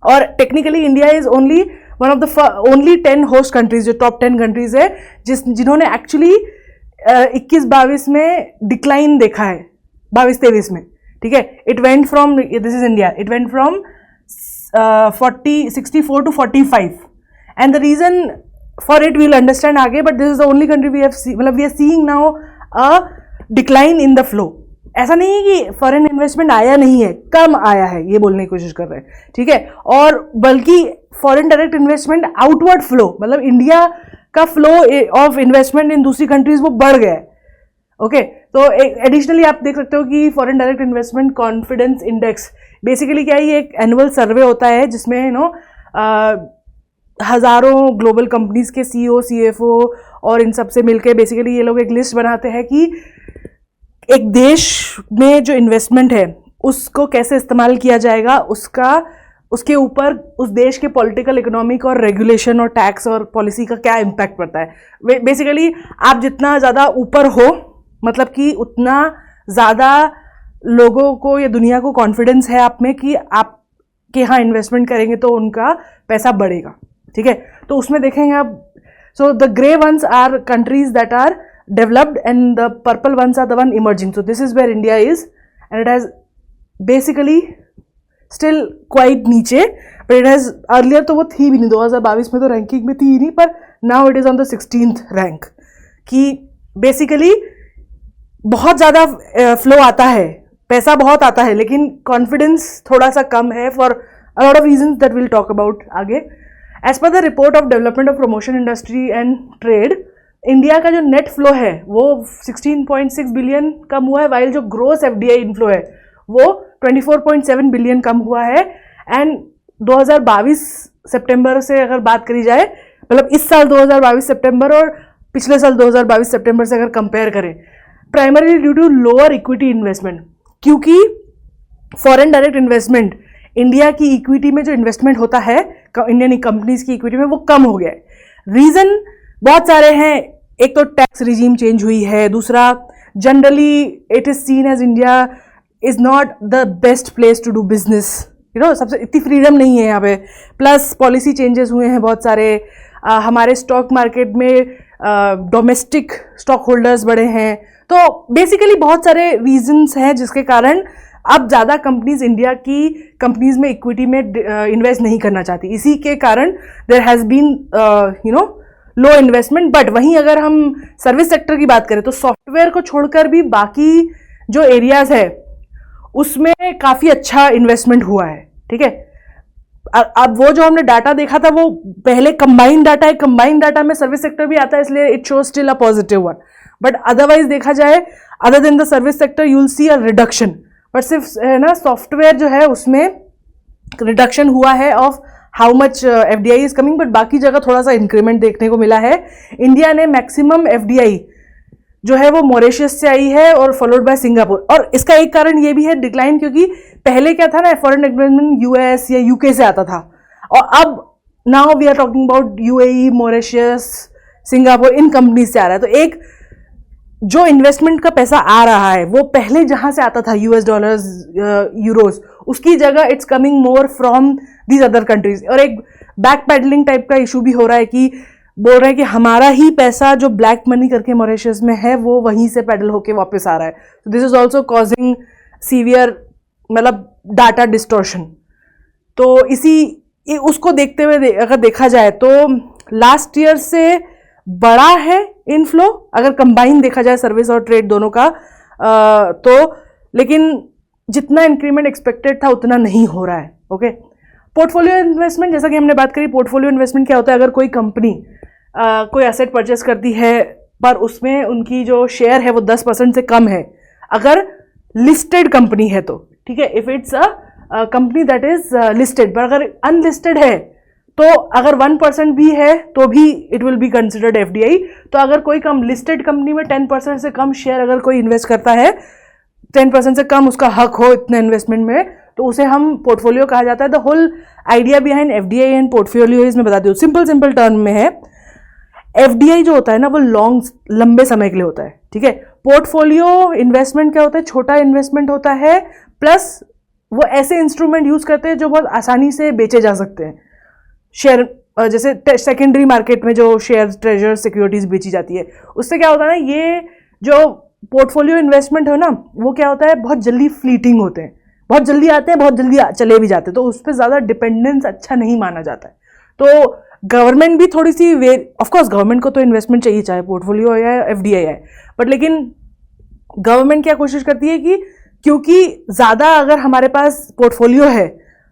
और technically India is only one of the only 10 host countries, जो टॉप 10 कंट्रीज है जिन्होंने एक्चुअली 21-22 में डिक्लाइन देखा है, 22-23 में, ठीक है। It went from, this is India, it went from 64 to 45, and the reason for it we'll understand आगे, but this is the only country we are seeing now a decline in the flow. ऐसा नहीं है कि foreign investment आया नहीं है, कम आया है, ये बोलने की कोशिश कर रहे हैं, ठीक है, और बल्कि foreign direct investment outward flow, मतलब इंडिया का फ्लो ऑफ इन्वेस्टमेंट इन दूसरी कंट्रीज वो बढ़ गया है, ओके। तो एडिशनली आप देख सकते हो कि foreign direct investment confidence index basically क्या है, ये एक एनुअल सर्वे होता है जिसमें हज़ारों ग्लोबल कंपनीज के सीईओ, सीएफओ और इन सब से मिलकर बेसिकली ये लोग एक लिस्ट बनाते हैं कि एक देश में जो इन्वेस्टमेंट है उसको कैसे इस्तेमाल किया जाएगा, उसके ऊपर उस देश के पॉलिटिकल, इकोनॉमिक और रेगुलेशन और टैक्स और पॉलिसी का क्या इम्पैक्ट पड़ता है। बेसिकली आप जितना ज़्यादा ऊपर हो, मतलब कि उतना ज़्यादा लोगों को या दुनिया को कॉन्फिडेंस है आप में कि आप के यहाँ इन्वेस्टमेंट करेंगे तो उनका पैसा बढ़ेगा, ठीक है। तो उसमें देखेंगे आप, so the grey ones are countries that are developed and the purple ones are the one emerging. So this is where India is, and it has basically still quite नीचे, but it has earlier तो वो थी भी नहीं, 2022 में तो ranking में थी ही नहीं, पर now it is on the 16th rank, कि बेसिकली बहुत ज़्यादा फ्लो आता है, पैसा बहुत आता है, लेकिन कॉन्फिडेंस थोड़ा सा कम है for a lot of reasons that will talk about आगे। As per the report of development of promotion industry and trade, India का जो नेट फ्लो है वो 16.6 बिलियन कम हुआ है, वाइल जो ग्रोस एफडीआई इनफ्लो है वो 24.7 बिलियन कम हुआ है। एंड 2022 सितंबर से अगर बात करी जाए, मतलब इस साल 2022 सितंबर और पिछले साल 2022 सितंबर से अगर कंपेयर करें, primarily due to lower equity investment, क्योंकि फॉरेन डायरेक्ट इन्वेस्टमेंट इंडिया की इक्विटी में जो इन्वेस्टमेंट होता है इंडियन कंपनीज की इक्विटी में वो कम हो गया है। रीजन बहुत सारे हैं, एक तो टैक्स रिजीम चेंज हुई है, दूसरा generally it is seen as India is not the best place to do business, सबसे इतनी फ्रीडम नहीं है यहाँ पे, प्लस पॉलिसी चेंजेस हुए हैं बहुत सारे, हमारे स्टॉक मार्केट में डोमेस्टिक स्टॉक होल्डर्स बढ़े हैं, तो बेसिकली बहुत सारे रीजंस हैं जिसके कारण अब ज़्यादा कंपनीज इंडिया की कंपनीज में इक्विटी में इन्वेस्ट नहीं करना चाहती, इसी के कारण there has been low investment. But वहीं अगर हम सर्विस सेक्टर की बात करें तो सॉफ्टवेयर को छोड़कर भी बाकी जो एरियाज है उसमें काफ़ी अच्छा इन्वेस्टमेंट हुआ है, ठीक है। अब वो जो हमने डाटा देखा था वो पहले कंबाइंड डाटा है, कंबाइंड डाटा में सर्विस सेक्टर भी आता है, इसलिए it shows still a positive one. But otherwise देखा जाए, other than the service sector you will see a reduction. But सिर्फ है ना सॉफ्टवेयर जो है उसमें रिडक्शन हुआ है of how much FDI is coming, but बाकी जगह थोड़ा सा इंक्रीमेंट देखने को मिला है। इंडिया ने मैक्सिमम एफडीआई जो है वो मॉरिशस से आई है और फॉलोड बाय सिंगापुर। और इसका एक कारण ये भी है डिक्लाइन, क्योंकि पहले क्या था ना, फॉरेन इन्वेस्टमेंट यूएस या यूके से आता था, और अब now we are talking about UAE, Mauritius, Singapore, इन कंपनीज से आ रहा है। तो एक जो इन्वेस्टमेंट का पैसा आ रहा है वो पहले जहां से आता था यूएस डॉलर्स, यूरोज, उसकी जगह it's coming more from these other countries. और एक बैक पैडलिंग टाइप का इशू भी हो रहा है कि बोल रहे हैं कि हमारा ही पैसा जो ब्लैक मनी करके मॉरिशस में है वो वहीं से पैडल होके वापस आ रहा है। तो this is also causing severe मतलब डाटा डिस्टॉर्शन। तो उसको देखते हुए अगर देखा जाए तो लास्ट ईयर से बड़ा है इनफ्लो, अगर कंबाइन देखा जाए सर्विस और ट्रेड दोनों का, तो लेकिन जितना इंक्रीमेंट एक्सपेक्टेड था उतना नहीं हो रहा है। ओके, पोर्टफोलियो इन्वेस्टमेंट, जैसा कि हमने बात करी, पोर्टफोलियो इन्वेस्टमेंट क्या होता है? अगर कोई कंपनी कोई एसेट परचेस करती है पर उसमें उनकी जो शेयर है वो 10% से कम है, अगर लिस्टेड कंपनी है तो ठीक है, if it's a company that is listed, पर अगर अनलिस्टेड है तो अगर 1% भी है तो भी it will be considered FDI. तो अगर कोई लिस्टेड कंपनी में 10% से कम शेयर अगर कोई इन्वेस्ट करता है, 10% से कम उसका हक हो इतने इन्वेस्टमेंट में, तो उसे हम पोर्टफोलियो कहा जाता है। The whole idea behind FDI and portfolio is, मैं बताती हूँ सिंपल टर्म में है। एफडीआई जो होता है ना वो लंबे समय के लिए होता है, ठीक है। पोर्टफोलियो इन्वेस्टमेंट क्या होता है? छोटा इन्वेस्टमेंट होता है, प्लस वो ऐसे इंस्ट्रूमेंट यूज करते हैं जो बहुत आसानी से बेचे जा सकते हैं। शेयर, जैसे सेकेंडरी मार्केट में जो शेयर, ट्रेजर, सिक्योरिटीज बेची जाती है, उससे क्या होता है ना, ये जो पोर्टफोलियो इन्वेस्टमेंट है ना वो क्या होता है, बहुत जल्दी फ्लीटिंग होते हैं, बहुत जल्दी आते हैं, बहुत जल्दी चले भी जाते हैं, तो उस पर ज़्यादा डिपेंडेंस अच्छा नहीं माना जाता है। तो गवर्नमेंट भी थोड़ी सी ऑफ कोर्स गवर्नमेंट को तो इन्वेस्टमेंट चाहिए, चाहे पोर्टफोलियो या एफडीआई है, बट लेकिन गवर्नमेंट क्या कोशिश करती है कि क्योंकि ज़्यादा अगर हमारे पास पोर्टफोलियो है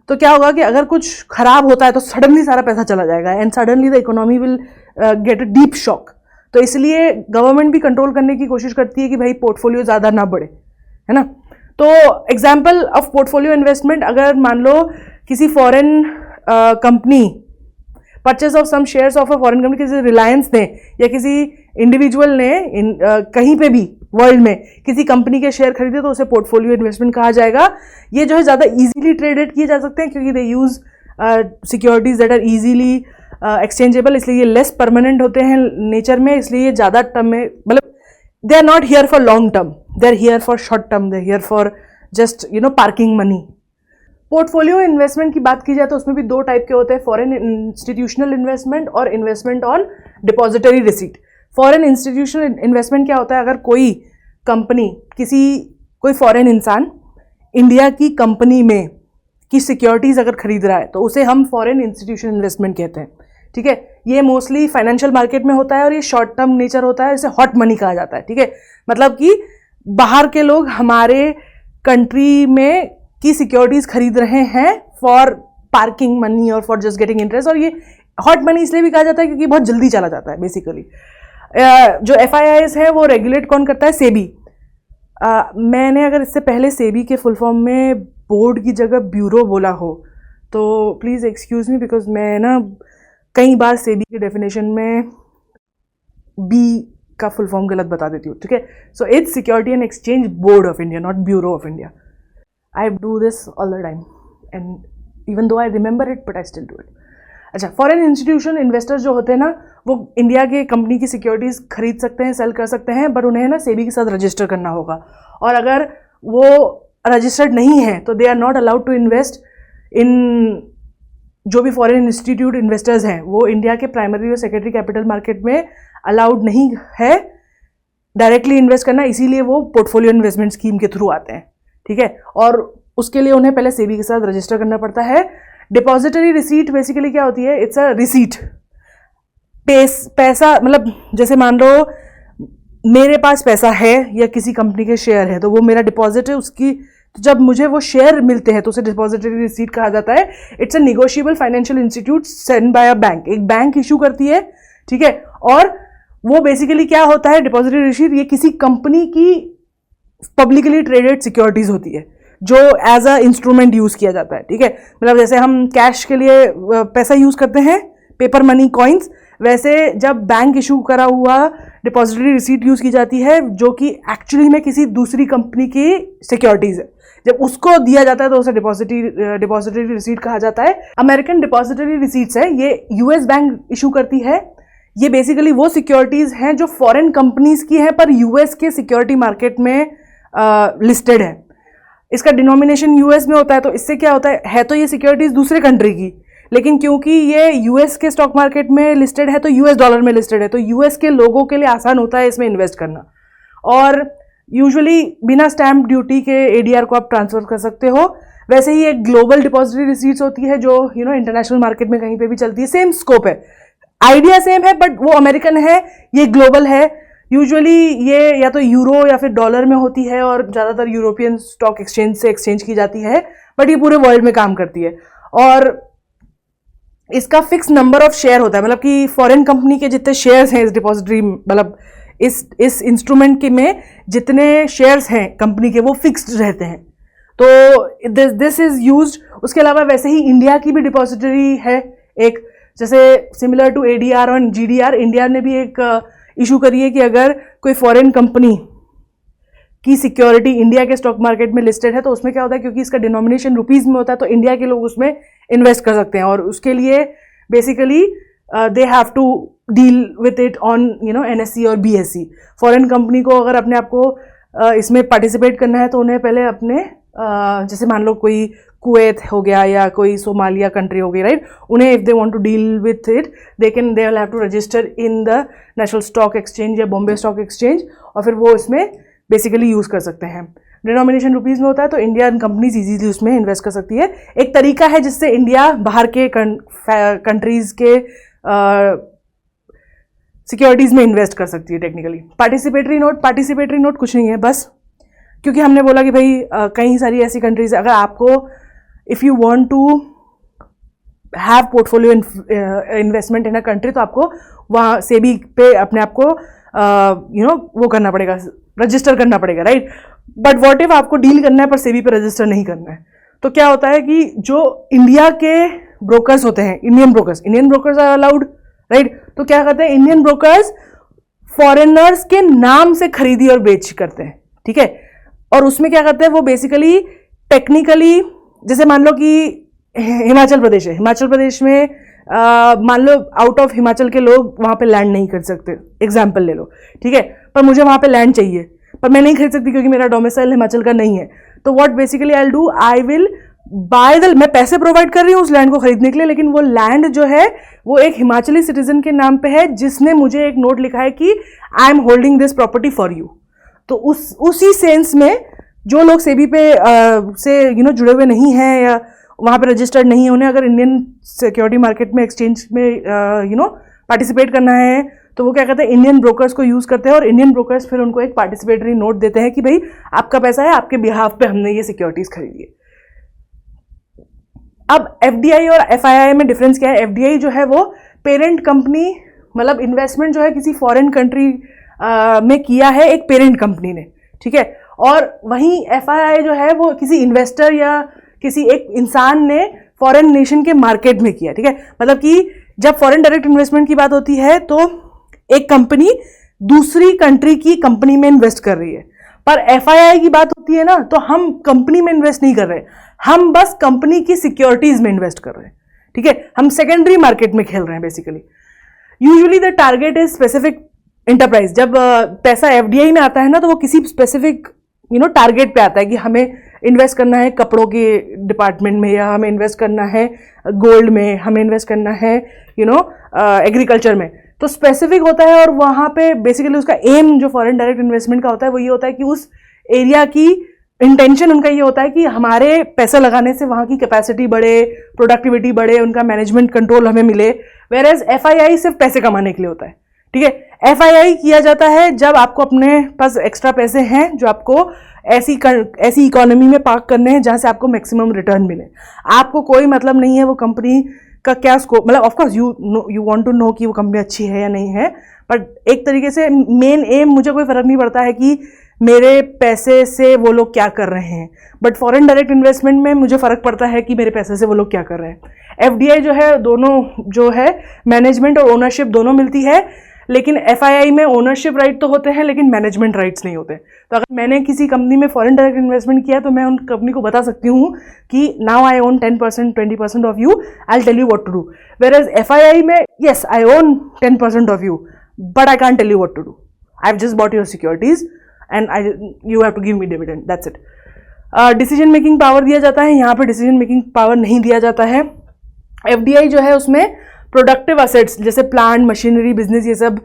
तो क्या होगा कि अगर कुछ खराब होता है तो सडनली सारा पैसा चला जाएगा, and suddenly the economy will get a deep shock. तो इसलिए गवर्नमेंट भी कंट्रोल करने की कोशिश करती है कि भाई पोर्टफोलियो ज़्यादा ना बढ़े, है ना। तो एग्जाम्पल ऑफ पोर्टफोलियो इन्वेस्टमेंट, अगर मान लो किसी foreign company purchase of some shares of a foreign company, किसी रिलायंस ने या किसी इंडिविजुअल ने कहीं पे भी वर्ल्ड में किसी कंपनी के शेयर खरीदे तो उसे पोर्टफोलियो इन्वेस्टमेंट कहा जाएगा। ये जो है ज़्यादा इजीली ट्रेडेड किए जा सकते हैं क्योंकि they use securities that are easily exchangeable, इसलिए ये लेस परमानेंट होते हैं नेचर में, इसलिए ये ज़्यादा टर्म में, मतलब they are not here for long term, they are here for short term, they are here for just parking money. Portfolio investment की बात की जाए तो उसमें भी दो टाइप के होते हैं, फॉरेन इंस्टीट्यूशनल इन्वेस्टमेंट और investment on depository receipt. Foreign institutional investment क्या होता है? अगर कोई कंपनी, कोई फॉरेन इंसान इंडिया की कंपनी में की सिक्योरिटीज अगर खरीद रहा है तो उसे हम फॉरेन इंस्टीट्यूशनल इन्वेस्टमेंट कहते हैं, ठीक है। ये मोस्टली फाइनेंशियल मार्केट में होता है और ये शॉर्ट टर्म नेचर होता है, इसे हॉट मनी कहा जाता है, ठीक है। मतलब कि बाहर के लोग हमारे कंट्री में की सिक्योरिटीज खरीद रहे हैं फॉर पार्किंग मनी और फॉर जस्ट गेटिंग इंटरेस्ट, और ये हॉट मनी इसलिए भी कहा जाता है क्योंकि बहुत जल्दी चला जाता है बेसिकली। जो FIIs है वो रेगुलेट कौन करता है? सेबी। मैंने अगर इससे पहले सेबी के फुल फॉर्म में बोर्ड की जगह ब्यूरो बोला हो तो प्लीज़ एक्सक्यूज़ मी, बिकॉज मैं ना कई बार सेबी के डेफिनेशन में बी का फुल फॉर्म गलत बता देती हूँ, ठीक है। So it's security and exchange board of India, not bureau of India. I do this all the time and even though I remember it but I still do it. अच्छा, foreign institution investors जो होते हैं ना वो India के company की securities खरीद सकते हैं, सेल कर सकते हैं, बट उन्हें ना सेबी के साथ रजिस्टर करना होगा, और अगर वो रजिस्टर्ड नहीं है तो they are not allowed to invest in, जो भी फॉरेन इंस्टीट्यूट इन्वेस्टर्स हैं वो इंडिया के प्राइमरी और सेकेंडरी कैपिटल मार्केट में अलाउड नहीं है डायरेक्टली इन्वेस्ट करना, इसीलिए वो पोर्टफोलियो इन्वेस्टमेंट स्कीम के थ्रू आते हैं, ठीक है। और उसके लिए उन्हें पहले सेबी के साथ रजिस्टर करना पड़ता है। डिपॉजिटरी रिसीट बेसिकली क्या होती है? इट्स अ रिसीट, पैसा, मतलब जैसे मान लो मेरे पास पैसा है या किसी कंपनी के शेयर है तो वो मेरा डिपॉजिट है, उसकी तो जब मुझे वो शेयर मिलते हैं तो उसे डिपॉजिटरी रिसीट कहा जाता है। It's a negotiable financial institute send by a bank, एक बैंक इशू करती है, ठीक है। और वो बेसिकली क्या होता है, डिपॉजिटरी रिसीट, ये किसी कंपनी की पब्लिकली ट्रेडेड सिक्योरिटीज होती है जो एज अ इंस्ट्रूमेंट यूज किया जाता है, ठीक है। मतलब जैसे हम कैश के लिए पैसा यूज करते हैं, पेपर मनी कॉइन्स, वैसे जब बैंक इशू करा हुआ डिपॉजिटरी रिसीट यूज की जाती है जो कि एक्चुअली में किसी दूसरी कंपनी की सिक्योरिटीज है, जब उसको दिया जाता है तो उसे डिपॉजिटरी रिसीट कहा जाता है। अमेरिकन डिपॉजिटरी रिसीट्स है, ये यूएस बैंक इशू करती है। ये बेसिकली वो सिक्योरिटीज हैं जो फॉरेन कंपनीज की हैं पर यूएस के सिक्योरिटी मार्केट में लिस्टेड है। इसका डिनोमिनेशन यूएस में होता है, तो इससे क्या होता है तो ये सिक्योरिटीज दूसरे कंट्री की, लेकिन क्योंकि ये यूएस के स्टॉक मार्केट में लिस्टेड है तो यूएस डॉलर में लिस्टेड है, तो यूएस के लोगों के लिए आसान होता है इसमें इन्वेस्ट करना। और यूजुअली बिना स्टैम्प ड्यूटी के एडीआर को आप ट्रांसफर कर सकते हो। वैसे ही एक ग्लोबल डिपॉजिटरी रिसीट्स होती है जो इंटरनेशनल मार्केट में कहीं पे भी चलती है, सेम स्कोप है, आइडिया सेम है, बट वो अमेरिकन है, ये ग्लोबल है। यूजुअली ये या तो यूरो या फिर डॉलर में होती है और ज़्यादातर यूरोपियन स्टॉक एक्सचेंज से एक्सचेंज की जाती है, बट ये पूरे वर्ल्ड में काम करती है। और इसका फिक्स नंबर ऑफ शेयर होता है, मतलब कि फॉरेन कंपनी के जितने शेयर्स हैं इस डिपॉजिटरी, मतलब इस इंस्ट्रूमेंट के में जितने शेयर्स हैं कंपनी के वो फिक्स्ड रहते हैं, तो दिस इज यूज्ड। उसके अलावा वैसे ही इंडिया की भी डिपॉजिटरी है एक, जैसे सिमिलर टू एडीआर और जीडीआर, इंडिया ने भी एक इशू करी है कि अगर कोई फॉरेन कंपनी की सिक्योरिटी इंडिया के स्टॉक मार्केट में लिस्टेड है तो उसमें क्या होता है, क्योंकि इसका डिनोमिनेशन रुपीज में होता है तो इंडिया के लोग उसमें इन्वेस्ट कर सकते हैं, और उसके लिए basically they have to deal with it on NSC और बीएससी। फॉरेन कंपनी को अगर अपने आप को इसमें पार्टिसिपेट करना है तो उन्हें पहले अपने जैसे मान लो कोई कुवैत हो गया या कोई सोमालिया कंट्री हो गई, राइट, उन्हें if they want to deal with it they will have to register in the National Stock Exchange या बॉम्बे स्टॉक एक्सचेंज, और फिर वो इसमें बेसिकली यूज कर सकते हैं। डिनोमिनेशन रुपीज में होता है तो इंडियन कंपनीज इजीली उसमें इन्वेस्ट कर सकती है। एक तरीका है जिससे इंडिया बाहर के कंट्रीज के सिक्योरिटीज में इन्वेस्ट कर सकती है टेक्निकली। पार्टिसिपेटरी नोट कुछ नहीं है, बस क्योंकि हमने बोला कि भाई कई सारी ऐसी कंट्रीज, अगर आपको if you want to have portfolio investment in a country तो आपको वहाँ सेबी पे अपने आप को वो करना पड़ेगा, रजिस्टर करना पड़ेगा, राइट। बट व्हाट इफ आपको डील करना है पर सेबी पे रजिस्टर नहीं करना है, तो क्या होता है कि जो इंडिया के ब्रोकर्स होते हैं, Indian brokers are allowed, right. तो क्या करते हैं इंडियन ब्रोकर्स फॉरेनर्स के नाम से खरीदी और बेच करते हैं, ठीक है। और उसमें क्या करते हैं वो बेसिकली टेक्निकली, जैसे मान लो कि हिमाचल प्रदेश है, हिमाचल प्रदेश में मान लो आउट ऑफ हिमाचल के लोग वहाँ पे लैंड नहीं खरीद सकते, एग्जाम्पल ले लो, ठीक है, पर मुझे वहाँ पे लैंड चाहिए पर मैं नहीं खरीद सकती क्योंकि मेरा डोमिसाइल हिमाचल का नहीं है। तो what basically I will do, I will by the, मैं पैसे प्रोवाइड कर रही हूँ उस लैंड को खरीदने के लिए, लेकिन वो लैंड जो है वो एक हिमाचली सिटीजन के नाम पे है जिसने मुझे एक नोट लिखा है कि I am holding this property for you. तो उसी सेंस में जो लोग सेबी पे से जुड़े हुए नहीं हैं या वहाँ पे रजिस्टर्ड नहीं है, उन्हें अगर इंडियन सिक्योरिटी मार्केट में एक्सचेंज में पार्टिसिपेट करना है तो वो क्या करते हैं इंडियन ब्रोकर्स को यूज़ करते हैं, और इंडियन ब्रोकर्स फिर उनको एक पार्टिसिपेटरी नोट देते हैं कि भाई आपका पैसा है, आपके बिहाफ पे हमने ये सिक्योरिटीज खरीदी है। अब एफडीआई और एफआईआई में डिफरेंस क्या है? एफडीआई जो है वो पेरेंट कंपनी, मतलब इन्वेस्टमेंट जो है किसी फॉरेन कंट्री में किया है एक पेरेंट कंपनी ने, ठीक है, और वहीं एफआईआई जो है वो किसी इन्वेस्टर या किसी एक इंसान ने फॉरेन नेशन के मार्केट में किया, ठीक है। मतलब कि जब फॉरेन डायरेक्ट इन्वेस्टमेंट की बात होती है तो एक कंपनी दूसरी कंट्री की कंपनी में इन्वेस्ट कर रही है, पर एफआईआई की बात होती है ना तो हम कंपनी में इन्वेस्ट नहीं कर रहे, हम बस कंपनी की सिक्योरिटीज में इन्वेस्ट कर रहे हैं, ठीक है, हम सेकेंडरी मार्केट में खेल रहे हैं basically. Usually the target is specific enterprise. जब पैसा एफडीआई में आता है ना तो वो किसी स्पेसिफिक टारगेट पे आता है कि हमें इन्वेस्ट करना है कपड़ों के डिपार्टमेंट में, या हमें इन्वेस्ट करना है गोल्ड में, हमें इन्वेस्ट करना है एग्रीकल्चर में, तो स्पेसिफिक होता है। और वहाँ पे बेसिकली उसका एम जो फॉरेन डायरेक्ट इन्वेस्टमेंट का होता है वो ये होता है कि उस एरिया की इंटेंशन उनका ये होता है कि हमारे पैसा लगाने से वहाँ की कैपेसिटी बढ़े, प्रोडक्टिविटी बढ़े, उनका मैनेजमेंट कंट्रोल हमें मिले। वेयर एज एफआईआई सिर्फ पैसे कमाने के लिए होता है, ठीक है। FII किया जाता है जब आपको अपने पास एक्स्ट्रा पैसे हैं जो आपको ऐसी इकोनॉमी में पार्क करने हैं जहां से आपको मैक्सिमम रिटर्न मिले। आपको कोई मतलब नहीं है वो कंपनी का क्या स्कोप, मतलब of course you want to know कि वो कंपनी अच्छी है या नहीं है, बट एक तरीके से मेन एम, मुझे कोई फर्क नहीं पड़ता है कि मेरे पैसे से वो लोग क्या कर रहे हैं, बट फॉरेन डायरेक्ट इन्वेस्टमेंट में मुझे फर्क पड़ता है कि मेरे पैसे से वो लोग क्या कर रहे हैं। FDI जो है, दोनों जो है मैनेजमेंट और ओनरशिप दोनों मिलती है, लेकिन FII में ओनरशिप राइट तो होते हैं लेकिन मैनेजमेंट राइट्स नहीं होते। तो अगर मैंने किसी कंपनी में फॉरेन डायरेक्ट इन्वेस्टमेंट किया तो मैं उन कंपनी को बता सकती हूँ कि now I own 10% 20% of you, I will tell you what to do. Whereas FII में yes I own 10% of you but I can't tell you what to do, I have just bought your securities and you have to give me dividend, that's it. Decision making power दिया जाता है, यहाँ पे decision making power नहीं दिया जाता है। FDI जो है उसमें प्रोडक्टिव असेट्स जैसे प्लांट, मशीनरी, बिजनेस, ये सब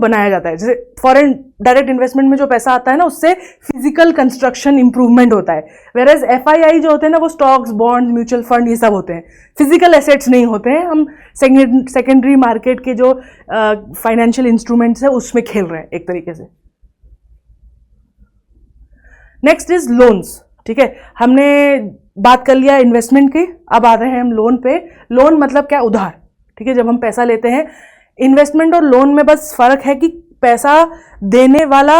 बनाया जाता है। जैसे फॉरेन डायरेक्ट इन्वेस्टमेंट में जो पैसा आता है ना, उससे फिजिकल कंस्ट्रक्शन इंप्रूवमेंट होता है। वेयरएज FII जो होते हैं ना, वो स्टॉक्स, बॉन्ड, म्यूचुअल फंड, ये सब होते हैं, फिजिकल एसेट्स नहीं होते हैं। हम सेकेंडरी मार्केट के जो फाइनेंशियल इंस्ट्रूमेंट्स है उसमें खेल रहे हैं एक तरीके से। नेक्स्ट इज लोन्स, ठीक है। हमने बात कर लिया इन्वेस्टमेंट की, अब आ रहे हैं हम लोन पे। लोन मतलब क्या? उधार, ठीक है। जब हम पैसा लेते हैं, इन्वेस्टमेंट और लोन में बस फर्क है कि पैसा देने वाला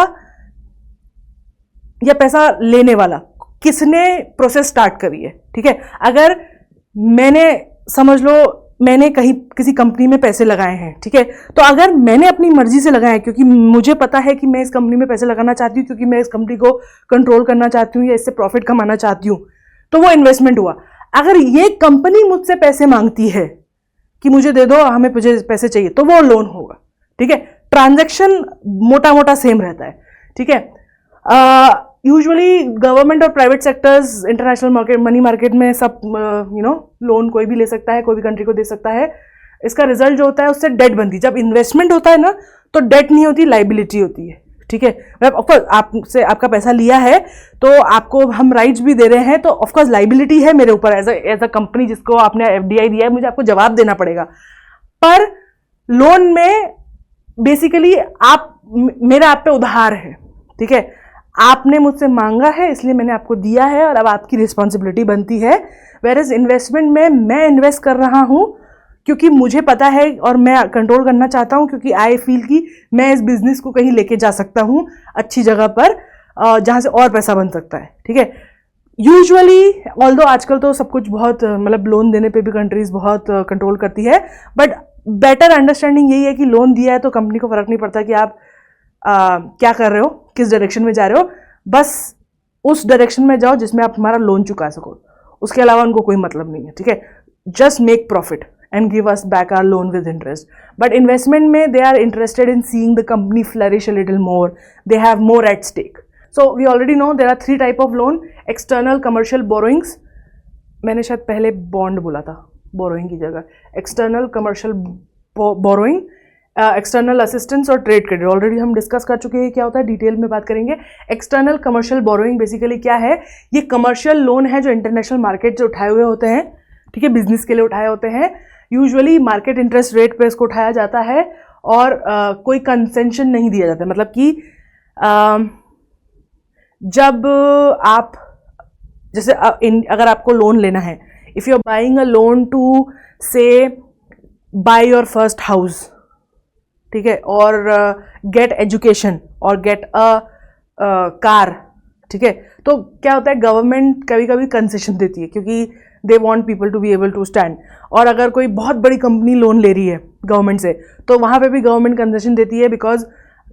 या पैसा लेने वाला किसने प्रोसेस स्टार्ट करी है, ठीक है। अगर मैंने, समझ लो मैंने कहीं किसी कंपनी में पैसे लगाए हैं, ठीक है, तो अगर मैंने अपनी मर्जी से लगाया क्योंकि मुझे पता है कि मैं इस कंपनी में पैसे लगाना चाहती हूँ, क्योंकि मैं इस कंपनी को कंट्रोल करना चाहती हूँ या इससे प्रॉफिट कमाना चाहती हूँ, तो वो इन्वेस्टमेंट हुआ। अगर ये कंपनी मुझसे पैसे मांगती है कि मुझे दे दो, हमें मुझे पैसे चाहिए, तो वो लोन होगा, ठीक है। ट्रांजैक्शन मोटा मोटा सेम रहता है, ठीक है। यूजुअली गवर्नमेंट और private sectors, international market, money market में सब लोन कोई भी ले सकता है, कोई भी कंट्री को दे सकता है। इसका रिजल्ट जो होता है उससे डेट बनती है। जब इन्वेस्टमेंट होता है ना, तो डेट नहीं होती, लाइबिलिटी होती है, ठीक है। ऑफकोर्स आपसे आपका पैसा लिया है तो आपको हम राइट्स भी दे रहे हैं, तो ऑफकोर्स लाइबिलिटी है मेरे ऊपर एज अ कंपनी जिसको आपने FDI दिया है, मुझे आपको जवाब देना पड़ेगा। पर लोन में बेसिकली मेरा आप पे उधार है, ठीक है। आपने मुझसे मांगा है इसलिए मैंने आपको दिया है और अब आपकी रिस्पॉन्सिबिलिटी बनती है। वेयरएज इन्वेस्टमेंट में मैं इन्वेस्ट कर रहा हूं क्योंकि मुझे पता है और मैं कंट्रोल करना चाहता हूं, क्योंकि आई फील कि मैं इस बिजनेस को कहीं लेके जा सकता हूं अच्छी जगह पर, जहां से और पैसा बन सकता है, ठीक है। यूजुअली ऑल्दो आजकल तो सब कुछ बहुत, मतलब लोन देने पे भी कंट्रीज बहुत कंट्रोल करती है, बट बेटर अंडरस्टैंडिंग यही है कि लोन दिया है तो कंपनी को फर्क नहीं पड़ता कि आप क्या कर रहे हो, किस डायरेक्शन में जा रहे हो, बस उस डायरेक्शन में जाओ जिसमें आप हमारा लोन चुका सको, उसके अलावा उनको कोई मतलब नहीं है, ठीक है। Just make profit and give us back our loan with interest. But investment में they are interested in seeing the company flourish a little more. They have more at stake. So we already know there are 3 type of loan: external commercial borrowings. मैंने शायद पहले bond बोला था borrowing की जगह, external commercial borrowing, external assistance और trade credit. Already हम discuss कर चुके हैं क्या होता है, डिटेल में बात करेंगे। external commercial borrowing बेसिकली क्या है? ये commercial loan है जो इंटरनेशनल मार्केट से उठाए हुए होते हैं, ठीक है, बिजनेस के लिए उठाए होते हैं। यूजुअली मार्केट इंटरेस्ट रेट पे इसको उठाया जाता है और कोई कंसेशन नहीं दिया जाता, मतलब कि जब आप जैसे अगर आपको लोन लेना है, if you are buying a loan to say buy your first house, ठीक है, और गेट एजुकेशन और गेट अ कार, ठीक है, तो क्या होता है, गवर्नमेंट कभी कभी कंसेशन देती है क्योंकि they want people to be able to stand. और अगर कोई बहुत बड़ी कंपनी लोन ले रही है गवर्नमेंट से, तो वहाँ पे भी गवर्नमेंट कंसेशन देती है, बिकॉज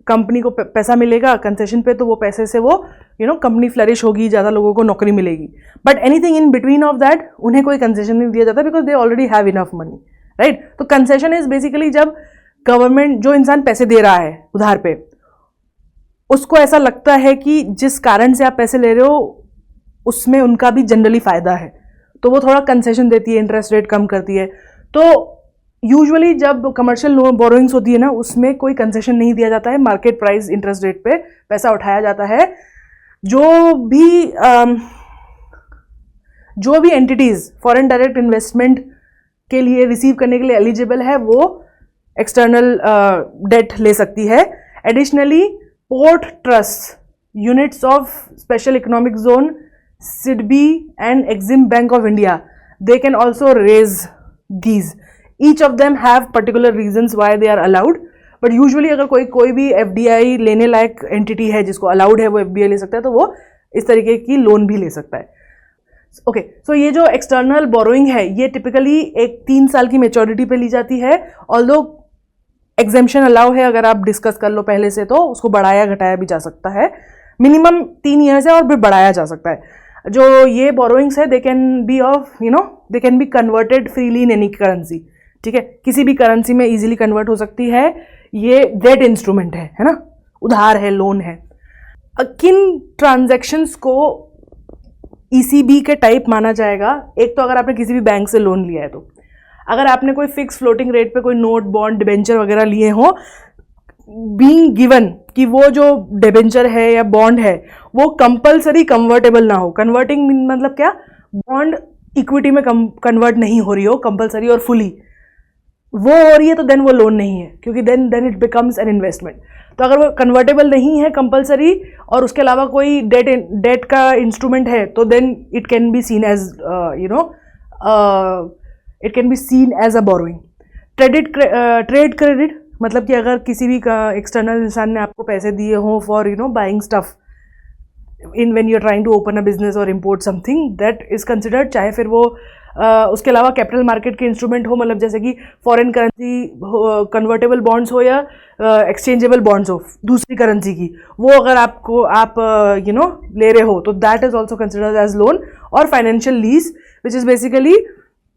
कंपनी को पैसा मिलेगा कंसेशन पे, तो वो पैसे से वो कंपनी फ्लरिश होगी, ज़्यादा लोगों को नौकरी मिलेगी। But anything in between of that उन्हें कोई कंसेशन नहीं दिया जाता, because they already have enough money, right. तो कंसेशन इज बेसिकली जब गवर्नमेंट, जो इंसान पैसे दे रहा है उधार पे, उसको ऐसा लगता है कि जिस कारण से आप पैसे ले रहे हो उसमें उनका भी जनरली फायदा है, तो वो थोड़ा कंसेशन देती है, इंटरेस्ट रेट कम करती है। तो यूजुअली जब कमर्शियल लोन बोरोइंग्स होती है ना, उसमें कोई कंसेशन नहीं दिया जाता है, मार्केट प्राइस इंटरेस्ट रेट पे पैसा उठाया जाता है। जो भी एंटिटीज फॉरेन डायरेक्ट इन्वेस्टमेंट के लिए रिसीव करने के लिए एलिजिबल है, वो एक्सटर्नल डेट ले सकती है। Additionally port trust, units of special economic zone, SIDBI and Exim bank of India, they can also raise these. Each of them have particular reasons why they are allowed, but usually अगर कोई भी FDI लेने लायक entity है जिसको allowed है वो FDI ले सकता है, तो वो इस तरीके की लोन भी ले सकता है। ओके, सो ये जो एक्सटर्नल बोरोइंग है ये टिपिकली एक 3 साल की मेच्योरिटी पे ली जाती है। ऑल्दो एग्जेम्पशन अलाउ है, अगर आप डिस्कस कर लो पहले से तो उसको बढ़ाया घटाया भी जा सकता है। मिनिमम 3 ईयर्स है और फिर बढ़ाया जा सकता है। जो ये बोरोइंग्स है they can be of they can be converted freely in any currency, ठीक है, किसी भी करेंसी में इजीली कन्वर्ट हो सकती है। ये डेट इंस्ट्रूमेंट है ना, उधार है, लोन है। किन ट्रांजैक्शंस को ECB के टाइप माना जाएगा? एक तो अगर आपने किसी भी बैंक से लोन लिया है, तो अगर आपने कोई फिक्स फ्लोटिंग रेट पे कोई नोट, बॉन्ड, डिबेंचर वगैरह लिए हो, बीइंग गिवन कि वो जो डिबेंचर है या बॉन्ड है वो कंपलसरी कन्वर्टेबल ना हो। कन्वर्टिंग मतलब क्या? बॉन्ड इक्विटी में कन्वर्ट नहीं हो रही हो कंपलसरी और फुली, वो हो रही है तो देन वो लोन नहीं है, क्योंकि then it becomes an investment. तो अगर वो कन्वर्टेबल नहीं है कंपलसरी और उसके अलावा कोई डेट का इंस्ट्रूमेंट है, तो then it can be seen as it can be seen as a borrowing. Trade credit मतलब कि अगर किसी भी एक्सटर्नल इंसान ने आपको पैसे दिए हों for buying stuff in when you are trying to open a business और import something, that is considered. चाहे फिर वो उसके अलावा कैपिटल मार्केट के इंस्ट्रूमेंट हो, मतलब जैसे कि फॉरेन करेंसी कन्वर्टेबल बॉन्ड्स हो या एक्सचेंजेबल बॉन्ड्स हो दूसरी करेंसी की, वो अगर आप ले रहे हो तो that is also considered as loan. और financial lease which is basically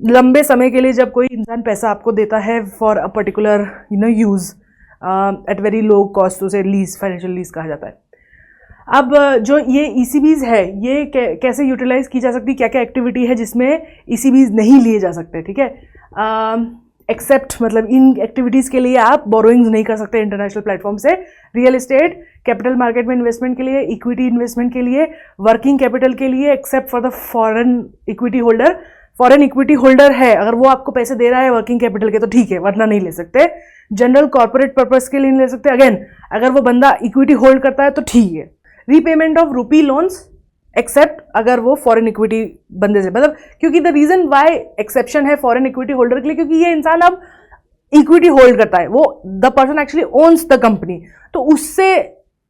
लंबे समय के लिए जब कोई इंसान पैसा आपको देता है for a particular use at very low cost, उसे लीज, फाइनेंशियल लीज कहा जाता है। अब जो ये ECBs है ये कैसे यूटिलाइज की जा सकती है, क्या क्या एक्टिविटी है जिसमें ECBs नहीं लिए जा सकते, ठीक है। एक्सेप्ट मतलब इन एक्टिविटीज़ के लिए आप बोरोइंग्स नहीं कर सकते इंटरनेशनल प्लेटफॉर्म से। रियल एस्टेट, कैपिटल मार्केट में इन्वेस्टमेंट के लिए, इक्विटी इन्वेस्टमेंट के लिए, वर्किंग कैपिटल के लिए, except for the foreign equity holder. Foreign equity holder है, अगर वो आपको पैसे दे रहा है वर्किंग कैपिटल के तो ठीक है, वरना नहीं ले सकते। जनरल कॉर्पोरेट पर्पस के लिए नहीं ले सकते, अगेन अगर वो बंदा इक्विटी होल्ड करता है तो ठीक है। Repayment of rupee loans except अगर वो फॉरेन इक्विटी बंदे से, मतलब क्योंकि द रीजन वाई एक्सेप्शन है फॉरेन इक्विटी होल्डर के लिए, क्योंकि ये इंसान अब इक्विटी होल्ड करता है, वो the person actually owns the company, तो उससे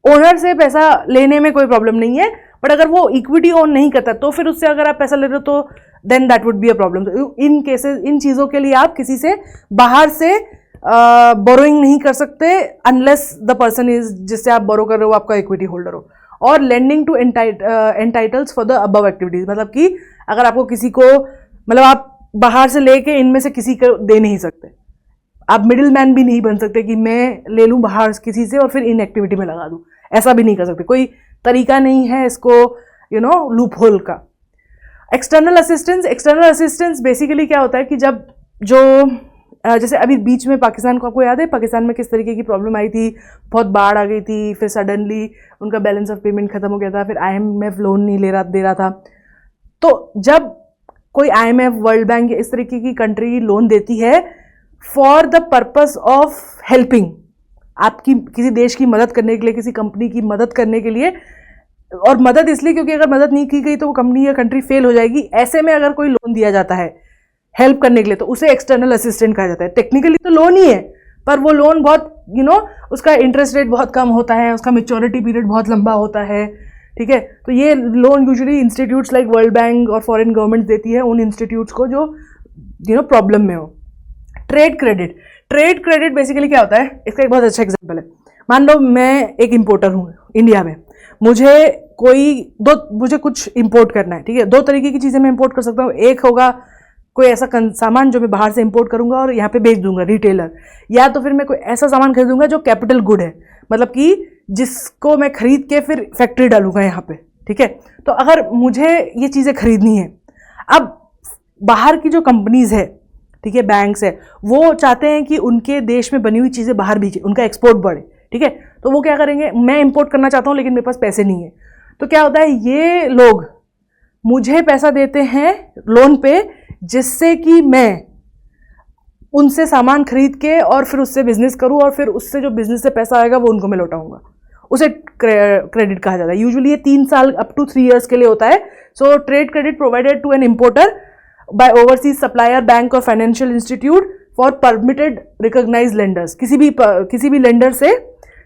ओनर से पैसा लेने में कोई प्रॉब्लम नहीं है। बट अगर वो इक्विटी ओन नहीं करता तो फिर उससे अगर आप पैसा ले रहे हो तो then that would be a problem. In cases, इन चीज़ों के लिए आप किसी से बाहर से बोरोइंग नहीं कर सकते अनलेस द पर्सन इज, जिससे आप बोरो कर रहे हो आपका इक्विटी होल्डर हो। और lending to entitles for the above activities, मतलब कि अगर आपको किसी को, मतलब आप बाहर से लेके इनमें से किसी को दे नहीं सकते, आप मिडिल मैन भी नहीं बन सकते कि मैं ले लूँ बाहर किसी से और फिर इन एक्टिविटी में लगा दूँ, ऐसा भी नहीं कर सकते, कोई तरीका नहीं है इसको लूप होल का। एक्सटर्नल असिस्टेंस बेसिकली क्या होता है कि जब जो जैसे अभी बीच में पाकिस्तान को आपको याद है, पाकिस्तान में किस तरीके की प्रॉब्लम आई थी, बहुत बाढ़ आ गई थी, फिर सडनली उनका बैलेंस ऑफ पेमेंट खत्म हो गया था, फिर IMF लोन नहीं दे रहा था। तो जब कोई IMF, वर्ल्ड बैंक इस तरीके की कंट्री लोन देती है for the purpose of helping, आपकी किसी देश की मदद करने के लिए, किसी कंपनी की मदद करने के लिए, और मदद इसलिए क्योंकि अगर मदद नहीं की गई तो वो कंपनी या कंट्री फेल हो जाएगी, ऐसे में अगर कोई लोन दिया जाता है हेल्प करने के लिए तो उसे एक्सटर्नल असिस्टेंट कहा जाता है। टेक्निकली तो लोन ही है, पर वो लोन बहुत उसका इंटरेस्ट रेट बहुत कम होता है, उसका मैच्योरिटी पीरियड बहुत लंबा होता है, ठीक है। तो ये loan usually institutes like world bank और फॉरेन गवर्नमेंट देती है उन इंस्टीट्यूट्स को जो प्रॉब्लम में हो। ट्रेड क्रेडिट बेसिकली क्या होता है, इसका एक बहुत अच्छा एग्जाम्पल है। मान लो मैं एक इम्पोर्टर हूँ इंडिया में, मुझे कुछ इंपोर्ट करना है, ठीक है। 2 तरीके की चीज़ें मैं इंपोर्ट कर सकता हूँ। एक होगा कोई ऐसा सामान जो मैं बाहर से इंपोर्ट करूंगा और यहाँ पे बेच दूंगा, रिटेलर, या तो फिर मैं कोई ऐसा सामान खरीदूंगा जो कैपिटल गुड है, मतलब कि जिसको मैं खरीद के फिर फैक्ट्री डालूंगा यहाँ पे, ठीक है। तो अगर मुझे ये चीज़ें खरीदनी है, अब बाहर की जो कंपनीज है, ठीक है, बैंक्स है, वो चाहते हैं कि उनके देश में बनी हुई चीज़ें बाहर भेजें, उनका एक्सपोर्ट बढ़े, ठीक है। तो वो क्या करेंगे, मैं इंपोर्ट करना चाहता हूँ लेकिन मेरे पास पैसे नहीं है, तो क्या होता है, ये लोग मुझे पैसा देते हैं लोन पे, जिससे कि मैं उनसे सामान खरीद के और फिर उससे बिजनेस करूँ और फिर उससे जो बिजनेस से पैसा आएगा वो उनको मैं लौटाऊंगा, उसे क्रेडिट कहा जाता है। यूजुअली ये 3 साल अप टू 3 years के लिए होता है। So trade credit provided to an importer by overseas supplier, bank और financial institute for permitted recognised lenders. किसी भी लेंडर से,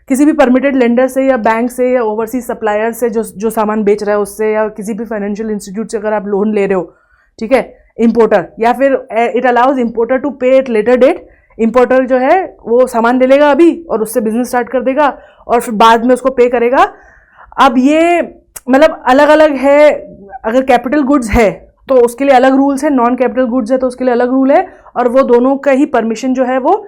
किसी भी परमिटेड लेंडर से या बैंक से या ओवरसीज सप्लायर से जो सामान बेच रहा है उससे, या किसी भी फाइनेंशियल इंस्टीट्यूट से अगर आप लोन ले रहे हो, ठीक है, इंपोर्टर, या फिर इट अलाउज इंपोर्टर टू पे एट लेटर डेट। इंपोर्टर जो है वो सामान ले लेगा अभी और उससे बिजनेस स्टार्ट कर देगा और फिर बाद में उसको पे करेगा। अब ये मतलब अलग अलग है। अगर कैपिटल गुड्स है तो उसके लिए अलग रूल्स है, नॉन कैपिटल गुड्स है तो उसके लिए अलग रूल है, और वो दोनों का ही परमिशन जो है वो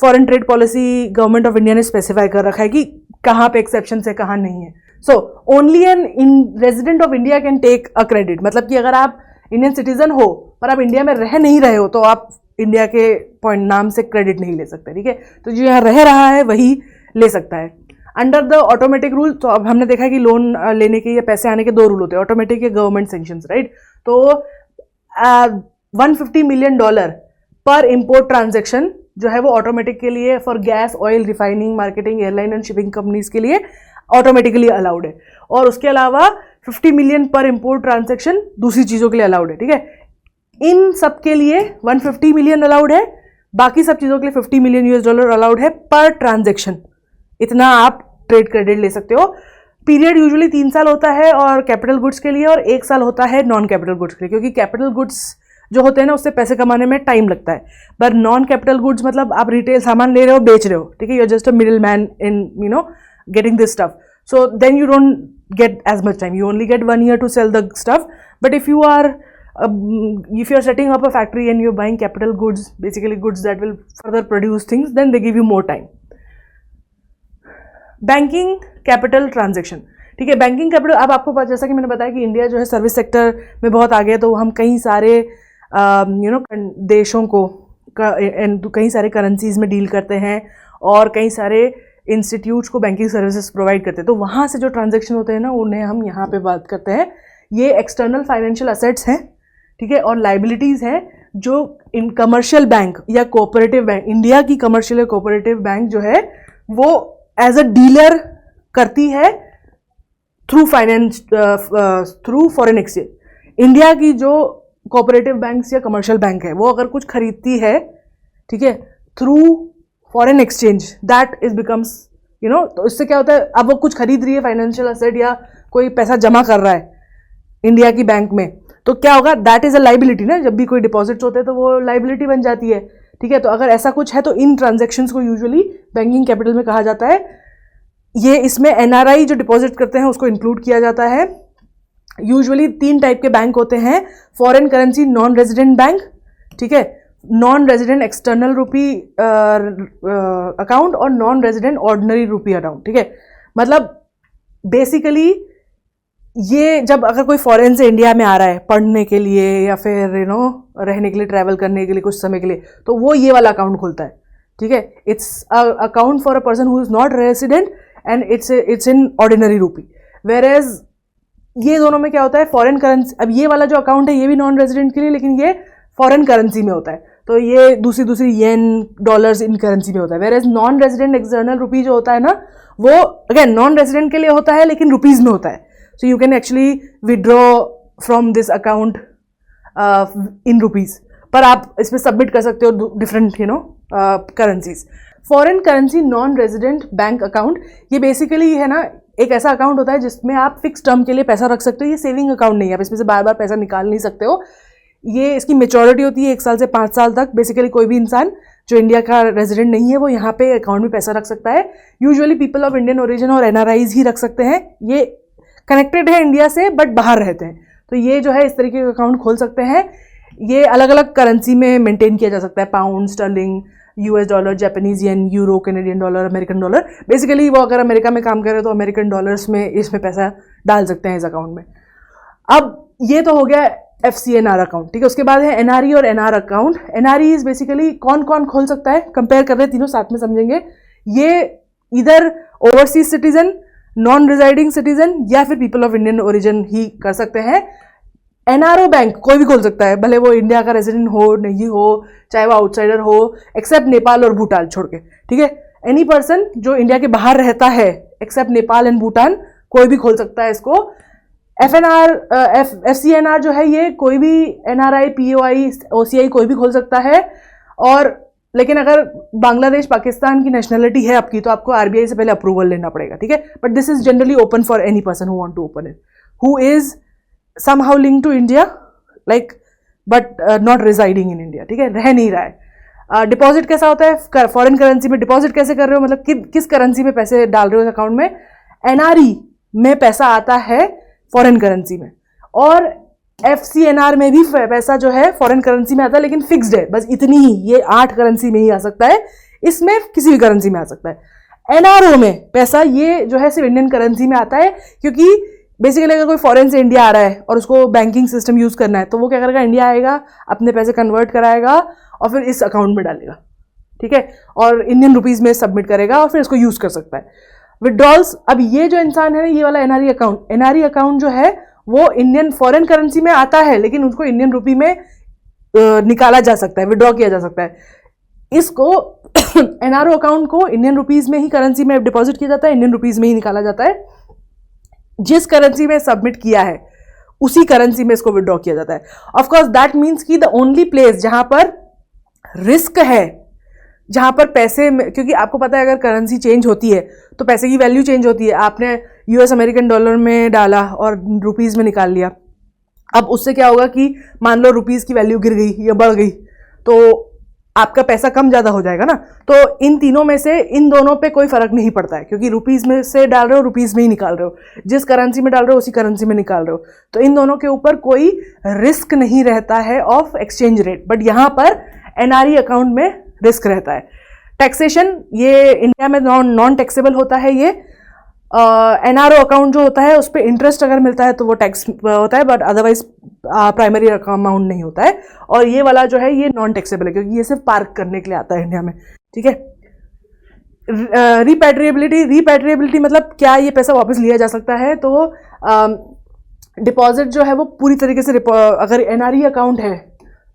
foreign trade policy government of India ने स्पेसिफाई कर रखा है कि कहाँ पे एक्सेप्शन है कहाँ नहीं है। So only an resident of India can take a credit. मतलब कि अगर आप इंडियन सिटीजन हो पर आप इंडिया में रह नहीं रहे हो तो आप इंडिया के पॉइंट नाम से क्रेडिट नहीं ले सकते, ठीक है। तो जो यहाँ रह रहा है वही ले सकता है अंडर द ऑटोमेटिक रूल। तो अब हमने देखा कि लोन लेने के या पैसे आने के 2 रूल होते हैं, ऑटोमेटिक या गवर्नमेंट सैंक्शंस, राइट। तो $150 million पर इम्पोर्ट ट्रांजेक्शन जो है वो ऑटोमेटिक के लिए for gas, oil, refining, marketing, airline and shipping companies के लिए ऑटोमेटिकली अलाउड है। और उसके अलावा 50 million पर इम्पोर्ट ट्रांजेक्शन दूसरी चीज़ों के लिए अलाउड है, ठीक है। इन सब के लिए 150 million अलाउड है, बाकी सब चीज़ों के लिए $50 million अलाउड है पर ट्रांजेक्शन। इतना आप ट्रेड क्रेडिट ले सकते हो। पीरियड यूजुअली 3 साल होता है और कैपिटल गुड्स के लिए, और 1 साल होता है नॉन कैपिटल गुड्स के लिए, क्योंकि कैपिटल गुड्स जो होते हैं ना उससे पैसे कमाने में टाइम लगता है। पर नॉन कैपिटल गुड्स मतलब आप रिटेल सामान ले रहे हो, बेच रहे हो, ठीक है, you are just a middle man in getting this stuff. So then you don't get as much time. You only get 1 year to sell the stuff. But if you are setting up a factory and you're buying capital goods, basically goods that will further produce things, then they give you more time. Banking capital transaction, ठीक है। Banking capital, अब आपको पता, जैसा कि मैंने बताया कि इंडिया जो है सर्विस सेक्टर में बहुत आगे है, तो हम कई सारे देशों को कई सारे करेंसीज में डील करते हैं और कई सारे इंस्टीट्यूट्स को बैंकिंग सर्विसेज प्रोवाइड करते हैं। तो वहाँ से जो ट्रांजैक्शन होते हैं ना उन्हें हम यहाँ पे बात करते हैं। ये एक्सटर्नल फाइनेंशियल असेट्स हैं, ठीक है, और लाइबिलिटीज़ हैं जो इन कमर्शियल बैंक या कोऑपरेटिव बैंक, इंडिया की कमर्शियल या कोऑपरेटिव बैंक जो है वो एज अ डीलर करती है थ्रू फॉरेन एक्सचेंज। इंडिया की जो कोऑपरेटिव बैंक्स या कमर्शियल बैंक है वो अगर कुछ खरीदती है, ठीक है, through foreign exchange, that is becomes तो इससे क्या होता है, अब वो कुछ खरीद रही है फाइनेंशियल असेट या कोई पैसा जमा कर रहा है इंडिया की बैंक में, तो क्या होगा, दैट इज अ लाइबिलिटी ना। जब भी कोई डिपॉजिट्स होते हैं तो वो लाइबिलिटी बन जाती है, ठीक है। तो अगर ऐसा कुछ है तो इन ट्रांजेक्शन्स को यूजुअली बैंकिंग कैपिटल में कहा जाता है। ये इसमें एनआरआई जो डिपॉजिट करते हैं उसको इंक्लूड किया जाता है। यूजुअली 3 टाइप के बैंक होते हैं, foreign currency non resident bank, ठीक है, नॉन रेजिडेंट एक्सटर्नल रुपी अकाउंट और नॉन रेजिडेंट ऑर्डिनरी रुपी अकाउंट, ठीक है। मतलब बेसिकली ये जब अगर कोई फॉरेन से इंडिया में आ रहा है पढ़ने के लिए या फिर रहने के लिए, ट्रैवल करने के लिए कुछ समय के लिए, तो वो ये वाला अकाउंट खोलता है, ठीक है। It's account for a person who is not resident and it's in ordinary rupee. Whereas ये दोनों में क्या होता है, फॉरेन करेंसी, अब ये वाला जो अकाउंट है ये भी नॉन रेजिडेंट के लिए, लेकिन ये फॉरेन करेंसी में होता है, तो ये दूसरी येन, डॉलर्स इन करेंसी में होता है। Whereas non resident external rupee जो होता है ना, वो अगेन नॉन रेजिडेंट के लिए होता है लेकिन रुपीज में होता है। So you can actually withdraw from this account in rupees, पर आप इसमें सबमिट कर सकते हो different currencies. Foreign currency non resident bank account, ये बेसिकली है ना एक ऐसा अकाउंट होता है जिसमें आप फिक्स टर्म के लिए पैसा रख सकते हो। ये सेविंग अकाउंट नहीं है, आप इसमें से बार बार पैसा निकाल नहीं सकते हो। ये इसकी मेच्योरिटी होती है 1 साल से 5 साल तक। बेसिकली कोई भी इंसान जो इंडिया का रेजिडेंट नहीं है वो यहाँ पे अकाउंट में पैसा रख सकता है। Usually people of Indian origin और एनआरआईज ही रख सकते हैं। ये कनेक्टेड है इंडिया से बट बाहर रहते हैं, तो ये जो है इस तरीके का अकाउंट खोल सकते हैं। ये अलग अलग करेंसी में मेंटेन किया जा सकता है, pound, sterling, US dollar, Japanese yen, euro, Canadian dollar, American dollar. Basically वो अगर अमेरिका में काम कर रहे हैं तो अमेरिकन डॉलर्स में इसमें पैसा डाल सकते हैं इस अकाउंट में। अब ये तो हो गया FCNR अकाउंट, ठीक है। उसके बाद है NRE और NR account. NRE is basically कौन कौन खोल सकता है, कंपेयर कर रहे हैं, तीनों साथ में समझेंगे। ये इधर overseas citizen, non residing citizen या फिर पीपल ऑफ इंडियन ओरिजिन ही कर सकते हैं। एनआरओ बैंक कोई भी खोल सकता है, भले वो इंडिया का रेजिडेंट हो नहीं हो, चाहे वो आउटसाइडर हो, एक्सेप्ट नेपाल और भूटान छोड़ के, ठीक है। एनी पर्सन जो इंडिया के बाहर रहता है एक्सेप्ट नेपाल एंड भूटान, कोई भी खोल सकता है इसको। FCNR जो है ये कोई भी NRI, POI, OCI कोई भी खोल सकता है। और लेकिन अगर बांग्लादेश, पाकिस्तान की नेशनलिटी है आपकी तो आपको RBI से पहले अप्रूवल लेना पड़ेगा, ठीक है। But this is generally open for any person who want to open it, who is somehow linked to India, like but not residing in India, ठीक है, रह नहीं रहा है। डिपॉजिट कैसा होता है, फॉरेन करेंसी में डिपॉजिट कैसे कर रहे हो, मतलब किस करेंसी में पैसे डाल रहे हो अकाउंट में। NRE में पैसा आता है फॉरेन करेंसी में, और FCNR में भी पैसा जो है फॉरेन करेंसी में आता है, लेकिन फिक्स्ड है, बस इतनी ही, ये 8 करेंसी में ही आ सकता है, इसमें किसी भी करेंसी में आ सकता है। NRO में पैसा ये जो है सिर्फ इंडियन करेंसी में आता है, क्योंकि बेसिकली अगर कोई फॉरेन से इंडिया आ रहा है और उसको बैंकिंग सिस्टम यूज करना है तो वो क्या करेगा, इंडिया आएगा, अपने पैसे कन्वर्ट कराएगा और फिर इस अकाउंट में डालेगा, ठीक है, और इंडियन रुपीज में सबमिट करेगा और फिर इसको यूज कर सकता है। विड्रॉल्स, अब ये जो इंसान है ना, ये वाला NRE अकाउंट जो है वो इंडियन फॉरेन करेंसी में आता है, लेकिन उसको इंडियन रुपी में निकाला जा सकता है, विड्रॉ किया जा सकता है। इसको NRO अकाउंट को इंडियन रुपीज में ही करेंसी में डिपॉजिट किया जाता है, इंडियन रुपीज में ही निकाला जाता है। जिस करेंसी में सबमिट किया है उसी करेंसी में इसको विड्रॉ किया जाता है। ऑफ कोर्स दैट मीन्स कि द ओनली प्लेस जहां पर रिस्क है, जहां पर पैसे में, क्योंकि आपको पता है अगर करेंसी चेंज होती है तो पैसे की वैल्यू चेंज होती है। आपने US अमेरिकन डॉलर में डाला और रुपीज में निकाल लिया, अब उससे क्या होगा कि मान लो रुपीज की वैल्यू गिर गई या बढ़ गई तो आपका पैसा कम ज्यादा हो जाएगा ना। तो इन तीनों में से इन दोनों पे कोई फर्क नहीं पड़ता है, क्योंकि रुपीज में से डाल रहे हो रुपीज में ही निकाल रहे हो, जिस करेंसी में डाल रहे हो उसी करेंसी में निकाल रहे हो, तो इन दोनों के ऊपर कोई रिस्क नहीं रहता है ऑफ एक्सचेंज रेट। बट यहाँ पर NRE अकाउंट में रिस्क रहता है। टैक्सेशन, ये इंडिया में नॉन टैक्सेबल होता है। ये NRO अकाउंट जो होता है उस पर इंटरेस्ट अगर मिलता है तो वो टैक्स होता है, बट अदरवाइज प्राइमरी अमाउंट नहीं होता है। और ये वाला जो है ये नॉन टैक्सेबल है, क्योंकि ये सिर्फ पार्क करने के लिए आता है इंडिया में, ठीक है। रिपैट्रिएबिलिटी मतलब क्या ये पैसा वापस लिया जा सकता है, तो डिपॉजिट जो है वो पूरी तरीके से, अगर NRE अकाउंट है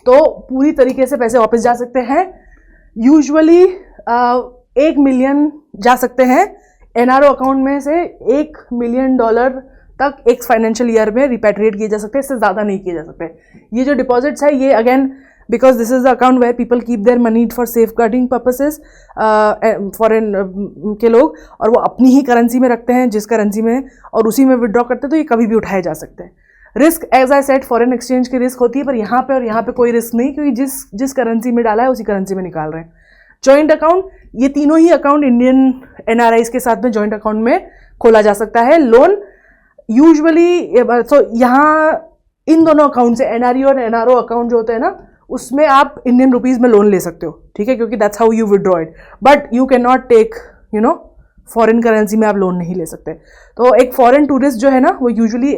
तो पूरी तरीके से पैसे वापस जा सकते हैं। यूजुअली 1 मिलियन जा सकते हैं NRO अकाउंट में से, $1 मिलियन तक एक फाइनेंशियल ईयर में रिपैट्रिएट किए जा सकते हैं, इससे ज़्यादा नहीं किए जा सकते। ये जो डिपॉजिट्स है ये again because this is the account where people keep their money for safeguarding purposes, foreign के लोग, और वो अपनी ही करेंसी में रखते हैं जिस करेंसी में, और उसी में विड्रॉ करते हैं, तो ये कभी भी उठाए जा सकते हैं। Risk as I said, foreign exchange की रिस्क होती है, पर यहाँ पे और यहाँ पे कोई रिस्क नहीं, क्योंकि जिस करेंसी में डाला है उसी करेंसी में निकाल रहे हैं। जॉइंट अकाउंट, ये तीनों ही अकाउंट इंडियन NRIs के साथ में जॉइंट अकाउंट में खोला जा सकता है। लोन यूजुअली, तो यहाँ इन दोनों अकाउंट से NRE और NRO अकाउंट जो होते हैं ना, उसमें आप इंडियन रुपीज में लोन ले सकते हो, ठीक है, क्योंकि that's how you withdraw it, but you can not take foreign currency में आप लोन नहीं ले सकते। तो एक फॉरेन टूरिस्ट जो है ना वो यूजुअली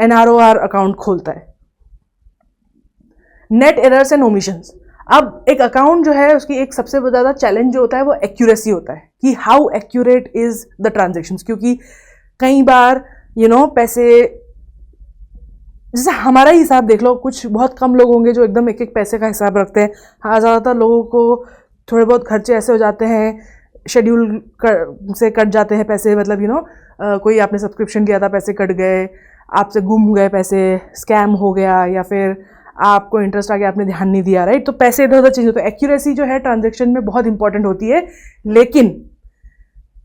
NROR अकाउंट खोलता है। नेट एरर्स एंड ओमिशंस, अब एक अकाउंट जो है उसकी एक सबसे ज़्यादा चैलेंज जो होता है वो एक्यूरेसी होता है, कि how accurate is the transactions, क्योंकि कई बार पैसे, जैसे हमारा ही हिसाब देख लो, कुछ बहुत कम लोग होंगे जो एकदम एक एक पैसे का हिसाब रखते हैं। हाँ, ज़्यादातर लोगों को थोड़े बहुत खर्चे ऐसे हो जाते हैं, शेड्यूल से कट जाते हैं पैसे, मतलब कोई आपने सब्सक्रिप्शन लिया था, पैसे कट गए, आपसे गुम गए पैसे, स्कैम हो गया, या फिर आपको इंटरेस्ट आ गया, आपने ध्यान नहीं दिया, राइट। तो पैसे इधर उधर चेंज होते हैं। एक्यूरेसी जो है ट्रांजैक्शन में बहुत इंपॉर्टेंट होती है, लेकिन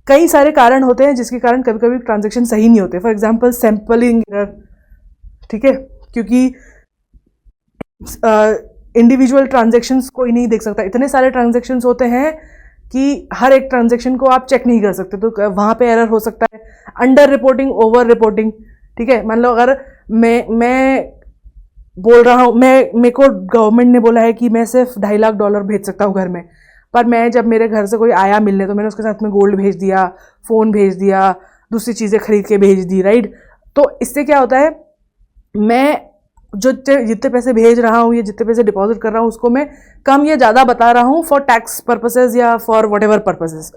कई सारे कारण होते हैं जिसके कारण कभी कभी ट्रांजैक्शन सही नहीं होते। फॉर एग्जांपल सैम्पलिंग एरर, ठीक है, क्योंकि इंडिविजुअल ट्रांजैक्शंस कोई नहीं देख सकता, इतने सारे ट्रांजैक्शंस होते हैं कि हर एक ट्रांजैक्शन को आप चेक नहीं कर सकते, तो वहाँ पे एरर हो सकता है। अंडर रिपोर्टिंग, ओवर रिपोर्टिंग, ठीक है, मान लो अगर मैं बोल रहा हूँ, मेरे को गवर्नमेंट ने बोला है कि मैं सिर्फ $2.5 लाख भेज सकता हूँ घर में, पर मैं जब मेरे घर से कोई आया मिलने तो मैंने उसके साथ में गोल्ड भेज दिया, फ़ोन भेज दिया, दूसरी चीज़ें खरीद के भेज दी, राइट। तो इससे क्या होता है, मैं जो जितने पैसे भेज रहा हूँ या जितने पैसे डिपॉजिट कर रहा हूँ उसको मैं कम या ज़्यादा बता रहा हूँ फॉर टैक्स पर्पसेस या फॉर वट एवर पर्पसेस,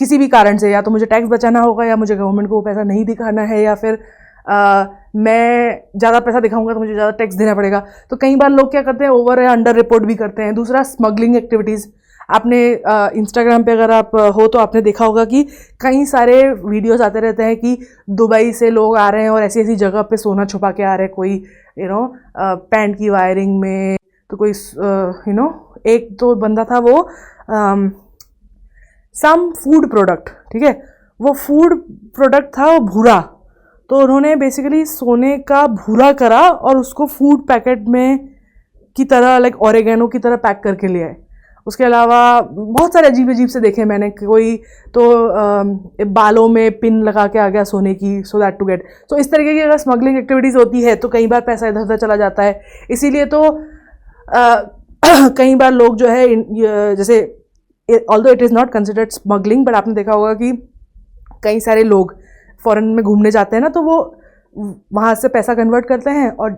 किसी भी कारण से, या तो मुझे टैक्स बचाना होगा, या मुझे गवर्नमेंट को वो पैसा नहीं दिखाना है, या फिर मैं ज़्यादा पैसा दिखाऊंगा तो मुझे ज़्यादा टैक्स देना पड़ेगा। तो कई बार लोग क्या करते हैं, ओवर या अंडर रिपोर्ट भी करते हैं। दूसरा, स्मगलिंग एक्टिविटीज़। आपने इंस्टाग्राम पे अगर आप हो तो आपने देखा होगा कि कई सारे वीडियोस आते रहते हैं कि दुबई से लोग आ रहे हैं और ऐसी ऐसी जगह पे सोना छुपा के आ रहे हैं, कोई पैंट की वायरिंग में, तो कोई एक तो बंदा था वो सम फूड प्रोडक्ट, ठीक है, वो फूड प्रोडक्ट था वो भूरा, तो उन्होंने बेसिकली सोने का भूरा करा और उसको फूड पैकेट में की तरह, लाइक ऑरेगेनो की तरह पैक करके ले आए। उसके अलावा बहुत सारे अजीब अजीब से देखे मैंने। कोई तो बालों में पिन लगा के आ गया सोने की, सो दैट टू गेट। तो इस तरीके की अगर स्मगलिंग एक्टिविटीज़ होती है तो कई बार पैसा इधर उधर चला जाता है। इसीलिए तो कई बार लोग जो है जैसे, although it is not considered smuggling, but आपने देखा होगा कि कई सारे लोग फॉरेन में घूमने जाते हैं ना, तो वो वहाँ से पैसा कन्वर्ट करते हैं और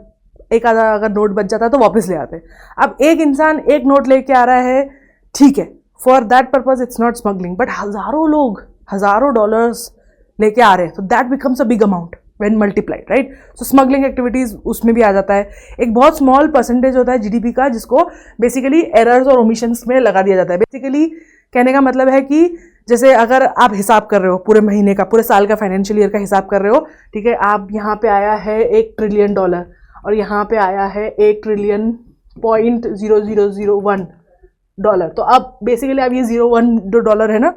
एक आधा अगर नोट बच जाता है तो वापस ले आते हैं। अब एक इंसान एक नोट लेके आ रहा है, ठीक है, for that purpose it's not smuggling, but हज़ारों लोग हज़ारों डॉलर्स लेके आ रहे हैं, तो that becomes a big amount when multiplied, right. So smuggling activities उसमें भी आ जाता है। एक बहुत स्मॉल परसेंटेज होता है जीडीपी का, जिसको बेसिकली एरर्स और ओमिशंस में लगा दिया जाता है। बेसिकली कहने का मतलब है कि जैसे अगर आप हिसाब कर रहे हो पूरे महीने का, पूरे साल का, फाइनेंशियल ईयर का हिसाब कर रहे हो, ठीक है, आप यहाँ पे आया है $1 ट्रिलियन और यहाँ पे आया है $1 ट्रिलियन $0.0001। तो अब बेसिकली अब ये $0.1 है ना,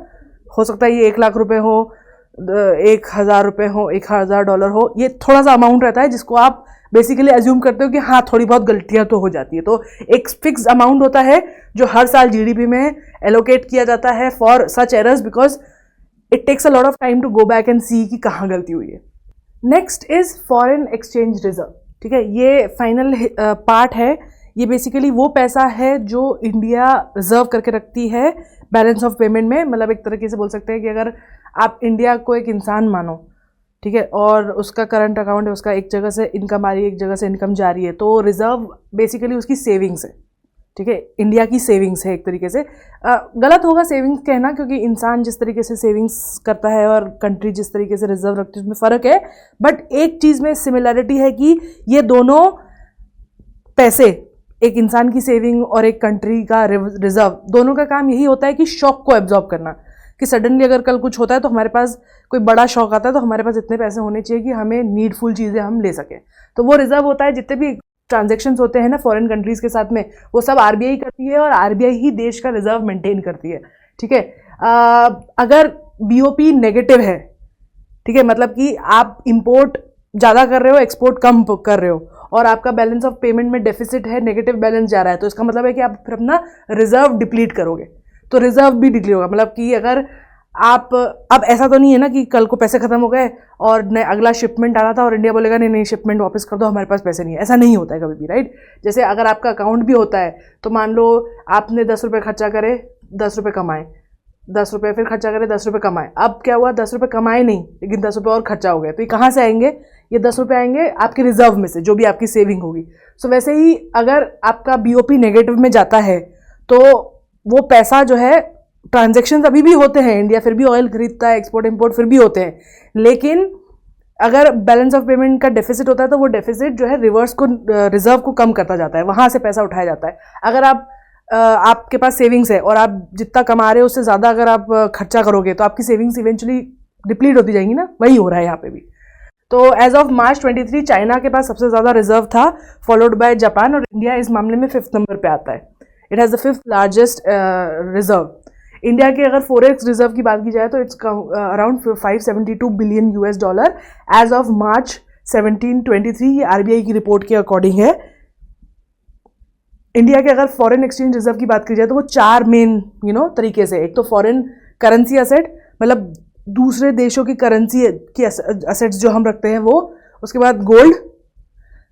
हो सकता है ये 1 लाख रुपए हो, 1,000 रुपये हो, $1,000 हो, ये थोड़ा सा अमाउंट रहता है जिसको आप बेसिकली अज्यूम करते हो कि हाँ थोड़ी बहुत गलतियाँ तो हो जाती है। तो एक फिक्स अमाउंट होता है जो हर साल जीडीपी में एलोकेट किया जाता है for such errors, because it takes a lot of time to go back and see कि कहाँ गलती हुई है। Next is foreign exchange reserve, ठीक है, ये फाइनल पार्ट है। ये बेसिकली वो पैसा है जो इंडिया रिजर्व करके रखती है बैलेंस ऑफ पेमेंट में। मतलब एक तरीके से बोल सकते हैं कि अगर आप इंडिया को एक इंसान मानो, ठीक है, और उसका करंट अकाउंट है, उसका एक जगह से इनकम आ रही है, एक जगह से इनकम जा रही है, तो रिजर्व बेसिकली उसकी सेविंग्स है, ठीक है, इंडिया की सेविंग्स है एक तरीके से। गलत होगा सेविंग्स कहना, क्योंकि इंसान जिस तरीके से सेविंग्स करता है और कंट्री जिस तरीके से रिजर्व रखती है उसमें फ़र्क है। बट एक चीज़ में सिमिलैरिटी है कि ये दोनों पैसे, एक इंसान की सेविंग और एक कंट्री का रिजर्व, दोनों का काम यही होता है कि शॉक को एब्जॉर्ब करना, कि सडनली अगर कल कुछ होता है तो हमारे पास कोई बड़ा शॉक आता है तो हमारे पास इतने पैसे होने चाहिए कि हमें नीडफुल चीज़ें हम ले सकें। तो वो रिजर्व होता है। जितने भी ट्रांजेक्शन्स होते हैं ना फॉरेन कंट्रीज़ के साथ में, वो सब आरबीआई करती है और आरबीआई ही देश का रिजर्व मेंटेन करती है, ठीक है। अगर बीओपी नेगेटिव है, ठीक है, मतलब कि आप इंपोर्ट ज़्यादा कर रहे हो, एक्सपोर्ट कम कर रहे हो, और आपका बैलेंस ऑफ पेमेंट में डेफिसिट है, नेगेटिव बैलेंस जा रहा है, तो इसका मतलब है कि आप फिर अपना रिजर्व डिप्लीट करोगे, तो रिजर्व भी डिप्लीट होगा। मतलब कि अगर आप, अब ऐसा तो नहीं है ना कि कल को पैसे खत्म हो गए और अगला शिपमेंट आना था और इंडिया बोलेगा नहीं नहीं शिपमेंट वापस कर दो, हमारे पास पैसे नहीं है, ऐसा नहीं होता है कभी भी, राइट। जैसे अगर आपका अकाउंट भी होता है तो मान लो आपने 10 रुपये खर्चा करे, 10 रुपये कमाए, 10 रुपये फिर खर्चा करे, 10 रुपये कमाए, अब क्या हुआ, 10 रुपये कमाए नहीं लेकिन 10 रुपये और खर्चा हो गया, तो ये कहाँ से आएंगे, ये 10 रुपये आएंगे आपके रिजर्व में से, जो भी आपकी सेविंग होगी। सो वैसे ही अगर आपका बीओपी नेगेटिव में जाता है तो वो पैसा जो है, ट्रांजेक्शन अभी भी होते हैं, इंडिया फिर भी ऑयल खरीदता है, एक्सपोर्ट इंपोर्ट फिर भी होते हैं, लेकिन अगर बैलेंस ऑफ पेमेंट का डेफिसिट होता है तो वो डेफिसिट जो है रिवर्स को, रिजर्व को कम करता जाता है, वहाँ से पैसा उठाया जाता है। अगर आपके पास सेविंग्स है और आप जितना कमा रहे हो उससे ज़्यादा अगर आप खर्चा करोगे तो आपकी सेविंग्स इवेंचुअली डिप्लीट होती जाएंगी ना, वही हो रहा है यहाँ पे भी। तो एज ऑफ मार्च 23 चाइना के पास सबसे ज़्यादा रिजर्व था, फॉलोड बाय जापान, और इंडिया इस मामले में 5th नंबर पे आता है। It has the 5th largest reserve. India के अगर फॉरेक्स रिजर्व की बात की जाए तो it's around $572 billion as of March 1723, ये आरबीआई की रिपोर्ट के अकॉर्डिंग है। इंडिया के अगर फॉरेन एक्सचेंज रिजर्व की बात की जाए तो वो 4 मेन तरीके से, एक तो फॉरेन करेंसी असेट, मतलब दूसरे देशों की करेंसी की असेट्स जो हम रखते हैं वो, उसके बाद gold,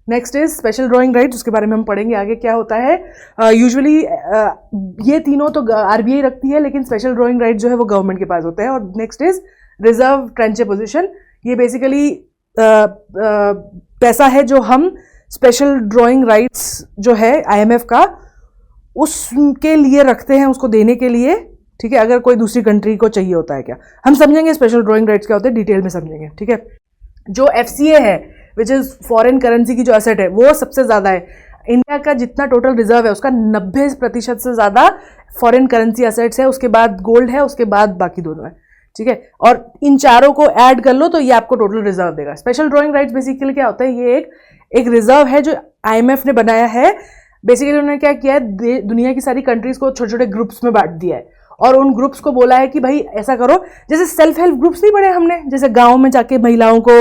next is special drawing rights, उसके बारे में हम पढ़ेंगे आगे क्या होता है। यूजुअली ये तीनों तो आरबीआई रखती है, लेकिन स्पेशल ड्राइंग राइट जो है वो गवर्नमेंट के पास होते हैं। और नेक्स्ट इज रिजर्व ट्रेंचे पोजीशन, ये बेसिकली पैसा है जो हम स्पेशल ड्राइंग राइट्स जो है आईएमएफ का, उसके लिए रखते हैं, उसको देने के लिए, ठीक है। अगर कोई दूसरी कंट्री को चाहिए होता है क्या, हम समझेंगे स्पेशल ड्राइंग राइट्स क्या होते हैं, डिटेल में समझेंगे, ठीक है। जो FCA है विच इज़ फॉरेन करेंसी की जो एसेट है वो सबसे ज़्यादा है। इंडिया का जितना टोटल रिजर्व है उसका 90% से ज़्यादा फॉरेन करेंसी एसेट्स है, उसके बाद गोल्ड है, उसके बाद बाकी दोनों है, ठीक है। और इन चारों को ऐड कर लो तो ये आपको टोटल रिजर्व देगा। स्पेशल ड्रॉइंग राइट्स बेसिकली क्या होता है, ये एक रिजर्व है जो IMF ने बनाया है। बेसिकली उन्होंने क्या किया है, दुनिया की सारी कंट्रीज को छोटे छोटे ग्रुप्स में बांट दिया है और उन ग्रुप्स को बोला है कि भाई ऐसा करो, जैसे सेल्फ हेल्प ग्रुप्स नहीं बने हमने, जैसे गांव में जाके महिलाओं को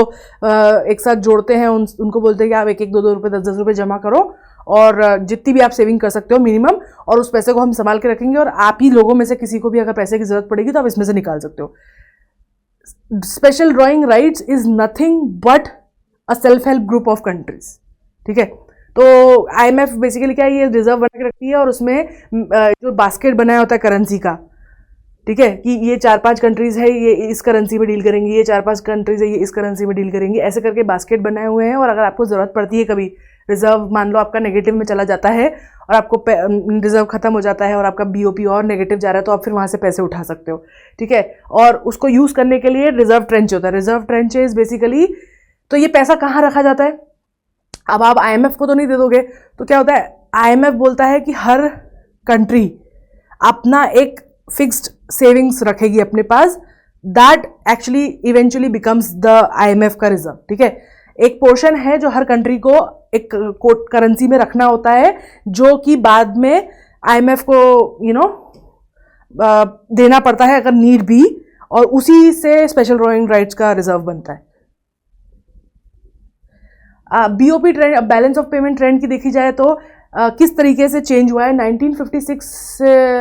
एक साथ जोड़ते हैं, उनको बोलते हैं कि आप 1-1, 2-2 रुपये, 10-10 रुपये जमा करो और जितनी भी आप सेविंग कर सकते हो मिनिमम, और उस पैसे को हम संभाल के रखेंगे और आप ही लोगों में से किसी को भी अगर पैसे की जरूरत पड़ेगी तो आप इसमें से निकाल सकते हो। Special drawing rights is nothing but a self help group of countries, ठीक है। तो IMF बेसिकली क्या है, ये रिजर्व बना के रखती है और उसमें जो बास्केट बनाया होता है करेंसी का, ठीक है, कि ये 4-5 कंट्रीज है, ये इस करेंसी में डील करेंगी, ये 4-5 कंट्रीज है, ये इस करेंसी में डील करेंगी, ऐसे करके बास्केट बनाए हुए हैं। और अगर आपको ज़रूरत पड़ती है कभी, रिजर्व मान लो आपका नेगेटिव में चला जाता है और आपको रिजर्व खत्म हो जाता है और आपका BOP और नेगेटिव जा रहा है, तो आप फिर वहाँ से पैसे उठा सकते हो, ठीक है। और उसको यूज़ करने के लिए रिजर्व ट्रेंच होता है। रिजर्व ट्रेंच इज बेसिकली, तो ये पैसा कहाँ रखा जाता है, अब आप IMF को तो नहीं दे दोगे, तो क्या होता है, IMF बोलता है कि हर कंट्री अपना एक फिक्स्ड सेविंग्स रखेगी अपने पास, that actually eventually becomes the IMF का रिजर्व, ठीक है। एक पोर्शन है जो हर कंट्री को एक करेंसी में रखना होता है, जो कि बाद में IMF को देना पड़ता है अगर नीड भी, और उसी से स्पेशल ड्रॉइंग राइट्स का रिजर्व बनता है। BOP trend, balance of payment trend की देखी जाए तो किस तरीके से चेंज हुआ है 1956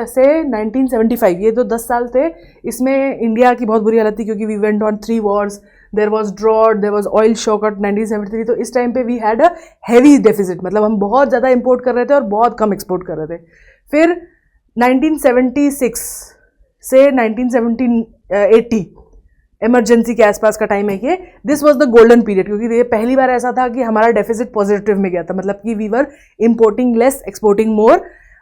से 1975, ये तो 10 साल थे। इसमें इंडिया की बहुत बुरी हालत थी क्योंकि we went on 3 wars, there was drought, there was oil shock at 1973। तो इस टाइम पे we had a heavy deficit, मतलब हम बहुत ज़्यादा इंपोर्ट कर रहे थे और बहुत कम एक्सपोर्ट कर रहे थे। फिर 1976 से 1980 इमरजेंसी के आसपास का टाइम है ये, this was the golden period, क्योंकि ये पहली बार ऐसा था कि हमारा डेफिसिट पॉजिटिव में गया था, मतलब कि we were importing less, exporting more,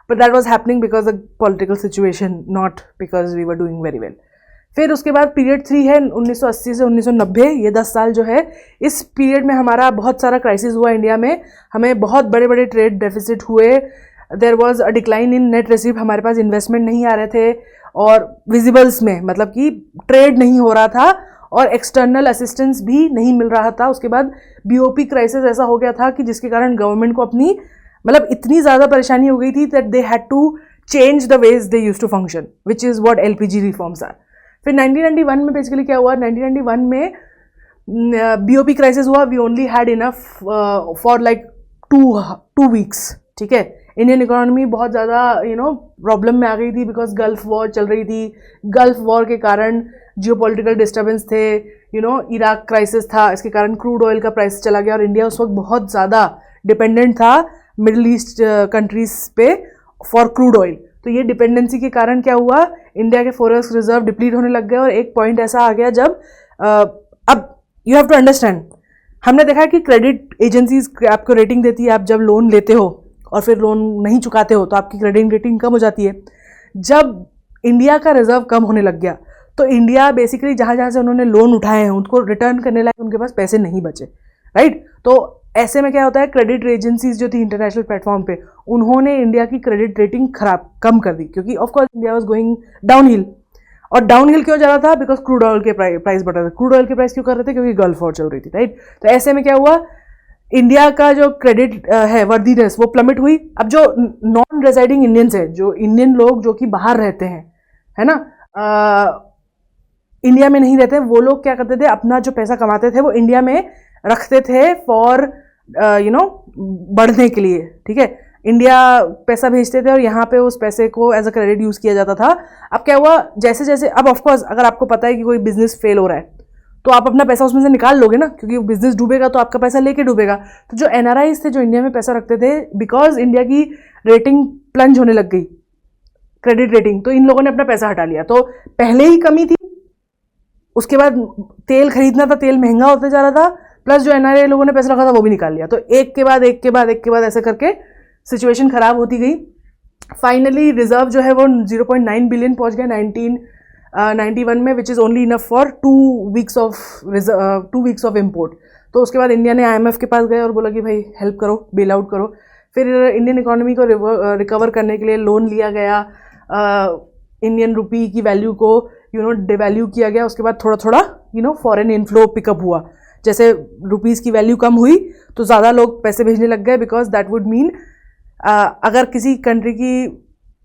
but that was happening because the political situation, not because we were doing very well. फिर उसके बाद पीरियड 3 है 1980 से 1990, ये 10 साल जो है, इस पीरियड में हमारा बहुत सारा क्राइसिस हुआ इंडिया में, हमें बहुत बड़े बड़े ट्रेड डेफिसिट हुए, there was a decline in net receive, हमारे पास इन्वेस्टमेंट नहीं आ रहे थे और विजिबल्स में मतलब कि ट्रेड नहीं हो रहा था और एक्सटर्नल असिस्टेंस भी नहीं मिल रहा था। उसके बाद BOP क्राइसिस ऐसा हो गया था कि जिसके कारण गवर्नमेंट को अपनी मतलब इतनी ज़्यादा परेशानी हो गई थी that they had to change the ways they use to function, which is what LPG reforms are. फिर 1991 में बेसिकली क्या हुआ, 1991 में BOP क्राइसिस हुआ, we only had enough for like 2 weeks, ठीक है। इंडियन इकोनॉमी बहुत ज़्यादा प्रॉब्लम में आ गई थी बिकॉज गल्फ वॉर चल रही थी, गल्फ वॉर के कारण जियोपॉलिटिकल डिस्टर्बेंस थे, इराक क्राइसिस था, इसके कारण क्रूड ऑयल का प्राइस चला गया और इंडिया उस वक्त बहुत ज़्यादा डिपेंडेंट था मिडिल ईस्ट कंट्रीज पे फॉर क्रूड ऑयल। तो ये डिपेंडेंसी के कारण क्या हुआ, इंडिया के फॉरेक्स रिजर्व डिप्लीट होने लग गए और एक पॉइंट ऐसा आ गया जब अब यू हैव टू अंडरस्टैंड, हमने देखा कि क्रेडिट एजेंसीज आपको रेटिंग देती है, आप जब लोन लेते हो और फिर लोन नहीं चुकाते हो तो आपकी क्रेडिट रेटिंग कम हो जाती है। जब इंडिया का रिजर्व कम होने लग गया तो इंडिया बेसिकली जहाँ जहाँ से उन्होंने लोन उठाए हैं उनको रिटर्न करने लायक उनके पास पैसे नहीं बचे, राइट। तो ऐसे में क्या होता है, क्रेडिट एजेंसीज जो थी इंटरनेशनल प्लेटफॉर्म पे, उन्होंने इंडिया की क्रेडिट रेटिंग कम कर दी, क्योंकि of course India was going downhill. और डाउनहिल क्यों जा रहा था, बिकॉज क्रूड ऑयल के प्राइस बढ़ रहे थे। क्रूड ऑयल के प्राइस क्यों कर रहे थे, क्योंकि गल्फ वॉर चल रही थी, राइट। तो ऐसे में क्या हुआ, इंडिया का जो क्रेडिट है वर्दीनेस वो प्लमिट हुई। अब जो नॉन रेजिडिंग इंडियंस है, जो इंडियन लोग जो कि बाहर रहते हैं, है ना, इंडिया में नहीं रहते, वो लोग क्या करते थे, अपना जो पैसा कमाते थे वो इंडिया में रखते थे फॉर बढ़ने के लिए, ठीक है। इंडिया पैसा भेजते थे और यहाँ पे उस पैसे को एज अ क्रेडिट यूज़ किया जाता था। अब क्या हुआ, जैसे जैसे अब ऑफकोर्स अगर आपको पता है कि कोई बिजनेस फेल हो रहा है तो आप अपना पैसा उसमें से निकाल लोगे ना, क्योंकि बिजनेस डूबेगा तो आपका पैसा लेके डूबेगा। तो जो NRIs थे जो इंडिया में पैसा रखते थे, बिकॉज इंडिया की रेटिंग प्लंज होने लग गई, क्रेडिट रेटिंग, तो इन लोगों ने अपना पैसा हटा लिया। तो पहले ही कमी थी, उसके बाद तेल खरीदना था, तेल महंगा होता जा रहा था, प्लस जो NRI लोगों ने पैसा रखा था वो भी निकाल लिया। तो एक के बाद एक के बाद एक के बाद ऐसे करके सिचुएशन खराब होती गई। फाइनली रिजर्व जो है वो 0.9 बिलियन पहुंच गया 91 में, which is only enough for 2 weeks of import. तो उसके बाद इंडिया ने IMF के पास गए और बोला कि भाई हेल्प करो, बेल आउट करो। फिर इंडियन इकोनॉमी को रिकवर करने के लिए लोन लिया गया, इंडियन रुपी की वैल्यू को डिवैल्यू किया गया। उसके बाद थोड़ा थोड़ा फॉरेन इनफ्लो पिकअप हुआ। जैसे रुपीज़ की वैल्यू कम हुई तो ज़्यादा लोग पैसे भेजने लग गए, बिकॉज दैट वुड मीन अगर किसी कंट्री की,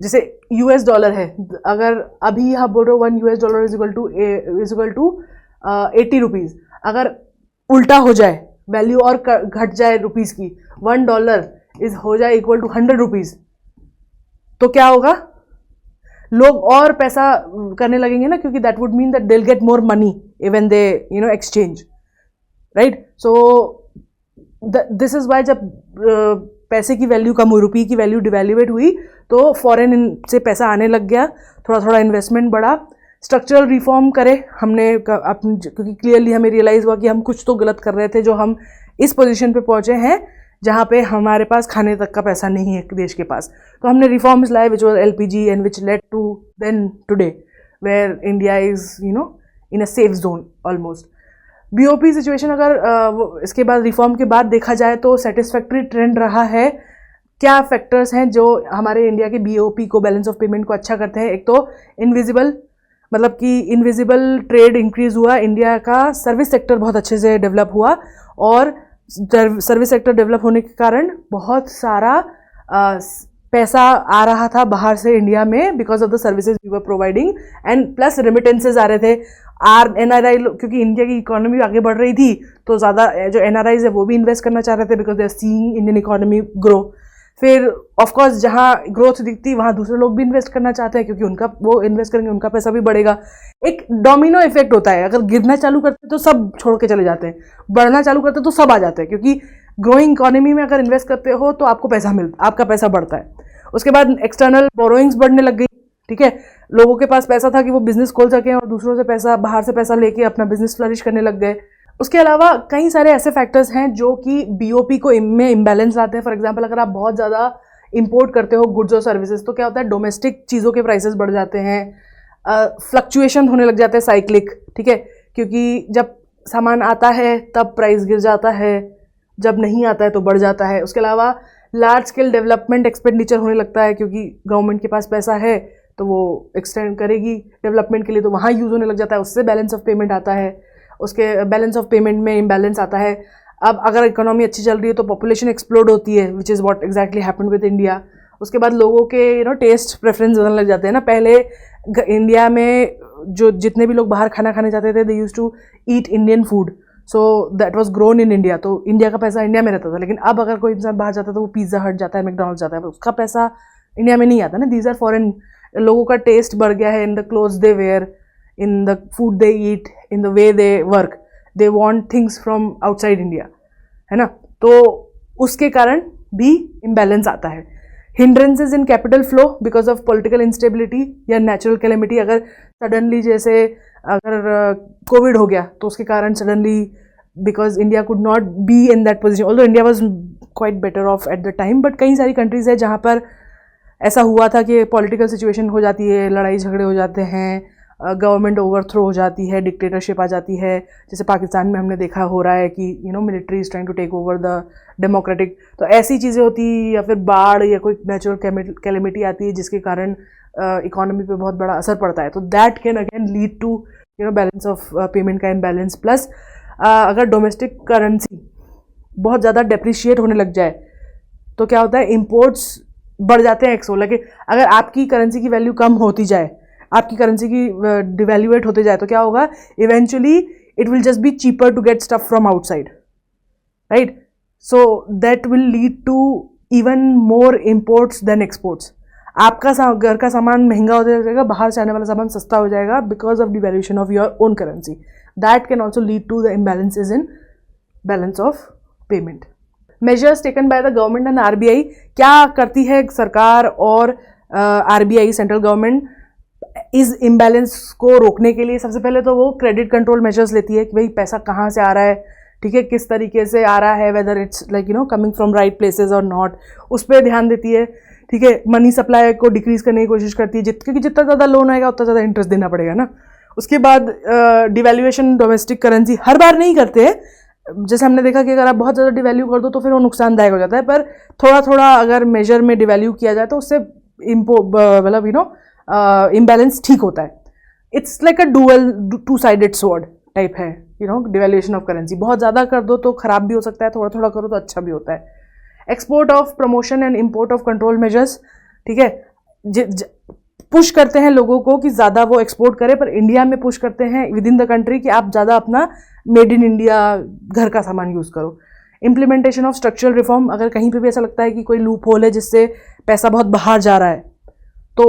जैसे US डॉलर है, अगर अभी आप बोल रहे हो $1 इज इक्वल टू 80 रुपीज़, अगर उल्टा हो जाए वैल्यू और घट जाए रुपीज़ की, $1 हो जाए इक्वल टू 100 रुपीज़, तो क्या होगा? लोग और पैसा करने लगेंगे ना, क्योंकि that would mean that they will get more money even they exchange, right? So this is why जब पैसे की वैल्यू कम हुई, रुपये की वैल्यू डिवैल्यूएट हुई, तो फॉरेन से पैसा आने लग गया, थोड़ा थोड़ा इन्वेस्टमेंट बढ़ा। स्ट्रक्चरल रिफॉर्म करे हमने क्योंकि क्लियरली हमें रियलाइज़ हुआ कि हम कुछ तो गलत कर रहे थे, जो हम इस पोजीशन पे पहुंचे हैं जहाँ पे हमारे पास खाने तक का पैसा नहीं है देश के पास। तो हमने रिफॉर्म्स लाए which was LPG and which led to then today where India is in a safe zone almost. BOP situation अगर इसके बाद रिफॉर्म के बाद देखा जाए तो सेटिस्फैक्ट्री ट्रेंड रहा है। क्या फैक्टर्स हैं जो हमारे इंडिया के BOP को, बैलेंस ऑफ पेमेंट को अच्छा करते हैं? एक तो इनविजिबल, मतलब कि इनविजिबल ट्रेड इंक्रीज हुआ, इंडिया का सर्विस सेक्टर बहुत अच्छे से डेवलप हुआ, और सर्विस सेक्टर डेवलप होने के कारण बहुत सारा पैसा आ रहा था बाहर से इंडिया में, because of the services we were providing, and plus remittances आ रहे थे। NRI, क्योंकि इंडिया की इकोनॉमी आगे बढ़ रही थी, तो ज़्यादा जो NRIs है वो भी इन्वेस्ट करना चाह रहे थे, because they are seeing Indian economy grow. फिर ऑफकोर्स जहाँ ग्रोथ दिखती वहाँ दूसरे लोग भी इन्वेस्ट करना चाहते हैं, क्योंकि वो इन्वेस्ट करेंगे, उनका पैसा भी बढ़ेगा। एक डोमिनो इफेक्ट होता है, अगर गिरना चालू करते तो सब छोड़ के चले जाते हैं, बढ़ना चालू करते तो सब आ जाते हैं, क्योंकि ग्रोइंग इकोनॉमी में अगर इन्वेस्ट करते हो तो आपको पैसा आपका पैसा बढ़ता है। उसके बाद एक्सटर्नल बोरोइंग्स बढ़ने लग गई, ठीक है, लोगों के पास पैसा था कि वो बिजनेस खोल सकें और दूसरों से पैसा, बाहर से पैसा लेके अपना बिजनेस फ्लरिश करने लग गए। उसके अलावा कई सारे ऐसे फैक्टर्स हैं जो कि BOP को में इम्बैलेंस लाते हैं। फॉर एग्जांपल, अगर आप बहुत ज़्यादा इंपोर्ट करते हो गुड्स और सर्विसेज, तो क्या होता है, डोमेस्टिक चीज़ों के प्राइसेस बढ़ जाते हैं, फ्लक्चुएशन होने लग जाते हैं, साइक्लिक, ठीक है, क्योंकि जब सामान आता है तब प्राइस गिर जाता है, जब नहीं आता है तो बढ़ जाता है। उसके अलावा लार्ज स्केल डेवलपमेंट एक्सपेंडिचर होने लगता है, क्योंकि गवर्नमेंट के पास पैसा है तो वो एक्सटेंड करेगी डेवलपमेंट के लिए, तो वहाँ यूज़ होने लग जाता है, उससे बैलेंस ऑफ पेमेंट आता है, उसके बैलेंस ऑफ पेमेंट में इम्बैलेंस आता है। अब अगर इकोनॉमी अच्छी चल रही है तो पॉपुलेशन एक्सप्लोड होती है, विच is what exactly happened with India. उसके बाद लोगों के टेस्ट प्रेफरेंस बदलने लग जाते हैं ना। पहले इंडिया में जो जितने भी लोग बाहर खाना खाने जाते थे, they used to eat Indian food, so that was grown in India, तो इंडिया का पैसा इंडिया में रहता था। लेकिन अब अगर कोई इंसान बाहर जाता है तो वो पिज़्ज़ा हट जाता है, मैकडॉनल्ड्स जाता है, उसका पैसा इंडिया में नहीं आता ना। These are foreign. लोगों का टेस्ट बढ़ गया है in the clothes they wear, in the food they eat, in the way they work, they want things from outside India, है ना। तो उसके कारण भी इम्बैलेंस आता है। Hindrances in capital flow because of political instability या नेचुरल कैलेमिटी। अगर सडनली, जैसे अगर कोविड हो गया तो उसके कारण suddenly, because India could not be in that position, although India was quite better of at the time, but कई सारी कंट्रीज है जहाँ पर ऐसा हुआ था कि पॉलिटिकल सिचुएशन हो जाती है, लड़ाई झगड़े हो जाते हैं, गवर्नमेंट ओवरथ्रो हो जाती है, डिक्टेटरशिप आ जाती है। जैसे पाकिस्तान में हमने देखा हो रहा है कि military is trying to take over the democratic. तो ऐसी चीज़ें होती, या फिर बाढ़ या कोई नेचुरल कैलेमिटी आती है जिसके कारण इकोनॉमी पे बहुत बड़ा असर पड़ता है। तो that can again lead to balance of payment का इम्बैलेंस। प्लस अगर डोमेस्टिक करेंसी बहुत ज़्यादा डेप्रिशिएट होने लग जाए तो क्या होता है, इम्पोर्ट्स बढ़ जाते हैं एक्सपोर्ट। लेकिन अगर आपकी करेंसी की वैल्यू कम होती जाए, आपकी करेंसी की डिवैल्यूएट होते जाए, तो क्या होगा, eventually it will just be cheaper to get stuff from outside, right. So that will lead to even more imports than exports. आपका घर का सामान महंगा होता जाएगा, बाहर से आने वाला सामान सस्ता हो जाएगा because of devaluation of your own currency. That can also lead to the imbalances in balance of payment. Measures taken by the government and RBI। क्या करती है सरकार और RBI, सेंट्रल गवर्नमेंट, इस इम्बैलेंस को रोकने के लिए? सबसे पहले तो वो क्रेडिट कंट्रोल मेजर्स लेती है कि भाई पैसा कहाँ से आ रहा है, ठीक है, किस तरीके से आ रहा है, whether it's like coming from right places और नॉट, उस पर ध्यान देती है। ठीक है, मनी सप्लाई को डिक्रीज करने की कोशिश करती है, क्योंकि जितना ज़्यादा लोन आएगा उतना ज़्यादा इंटरेस्ट देना पड़ेगा ना। उसके बाद डिवैल्यूएशन डोमेस्टिक करेंसी हर बार नहीं करते हैं, जैसे हमने देखा कि अगर आप बहुत ज़्यादा डिवैल्यू कर दो तो फिर वो नुकसानदायक हो जाता है, पर थोड़ा थोड़ा अगर मेजर में डिवैल्यू किया जाए तो उससे मतलब इम्बैलेंस ठीक होता है। It's like a dual two sided sword type है, डिवैल्यूएशन ऑफ करेंसी। बहुत ज़्यादा कर दो तो खराब भी हो सकता है, थोड़ा थोड़ा करो तो अच्छा भी होता है। Export of promotion and import of control measures, ठीक है, पुश करते हैं लोगों को कि ज़्यादा वो एक्सपोर्ट करें, पर इंडिया में पुश करते हैं विद इन द कंट्री कि आप ज़्यादा अपना मेड इन इंडिया घर का सामान यूज़ करो। इम्प्लीमेंटेशन ऑफ स्ट्रक्चरल रिफॉर्म, अगर कहीं पे भी ऐसा लगता है कि कोई लूप होल है जिससे पैसा बहुत बाहर जा रहा है तो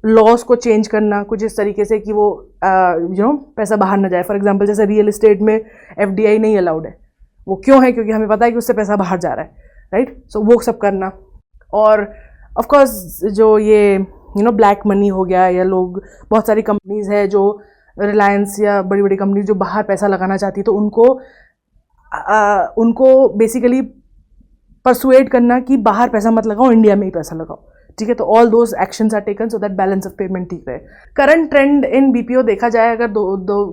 लॉस को चेंज करना कुछ इस तरीके से कि वो पैसा बाहर ना जाए। फॉर एग्जांपल जैसे रियल एस्टेट में FDI नहीं अलाउड है, वो क्यों है? क्योंकि हमें पता है कि उससे पैसा बाहर जा रहा है, राइट। सो वो सब करना। और ऑफ कोर्स जो ये ब्लैक मनी हो गया, या लोग, बहुत सारी कंपनीज है जो रिलायंस या बड़ी बड़ी कंपनीज जो बाहर पैसा लगाना चाहती है, तो उनको बेसिकली परसुएड करना कि बाहर पैसा मत लगाओ, इंडिया में ही पैसा लगाओ, ठीक है। तो all those actions are taken so that balance of payment ठीक रहे। करंट ट्रेंड इन BPO देखा जाए, अगर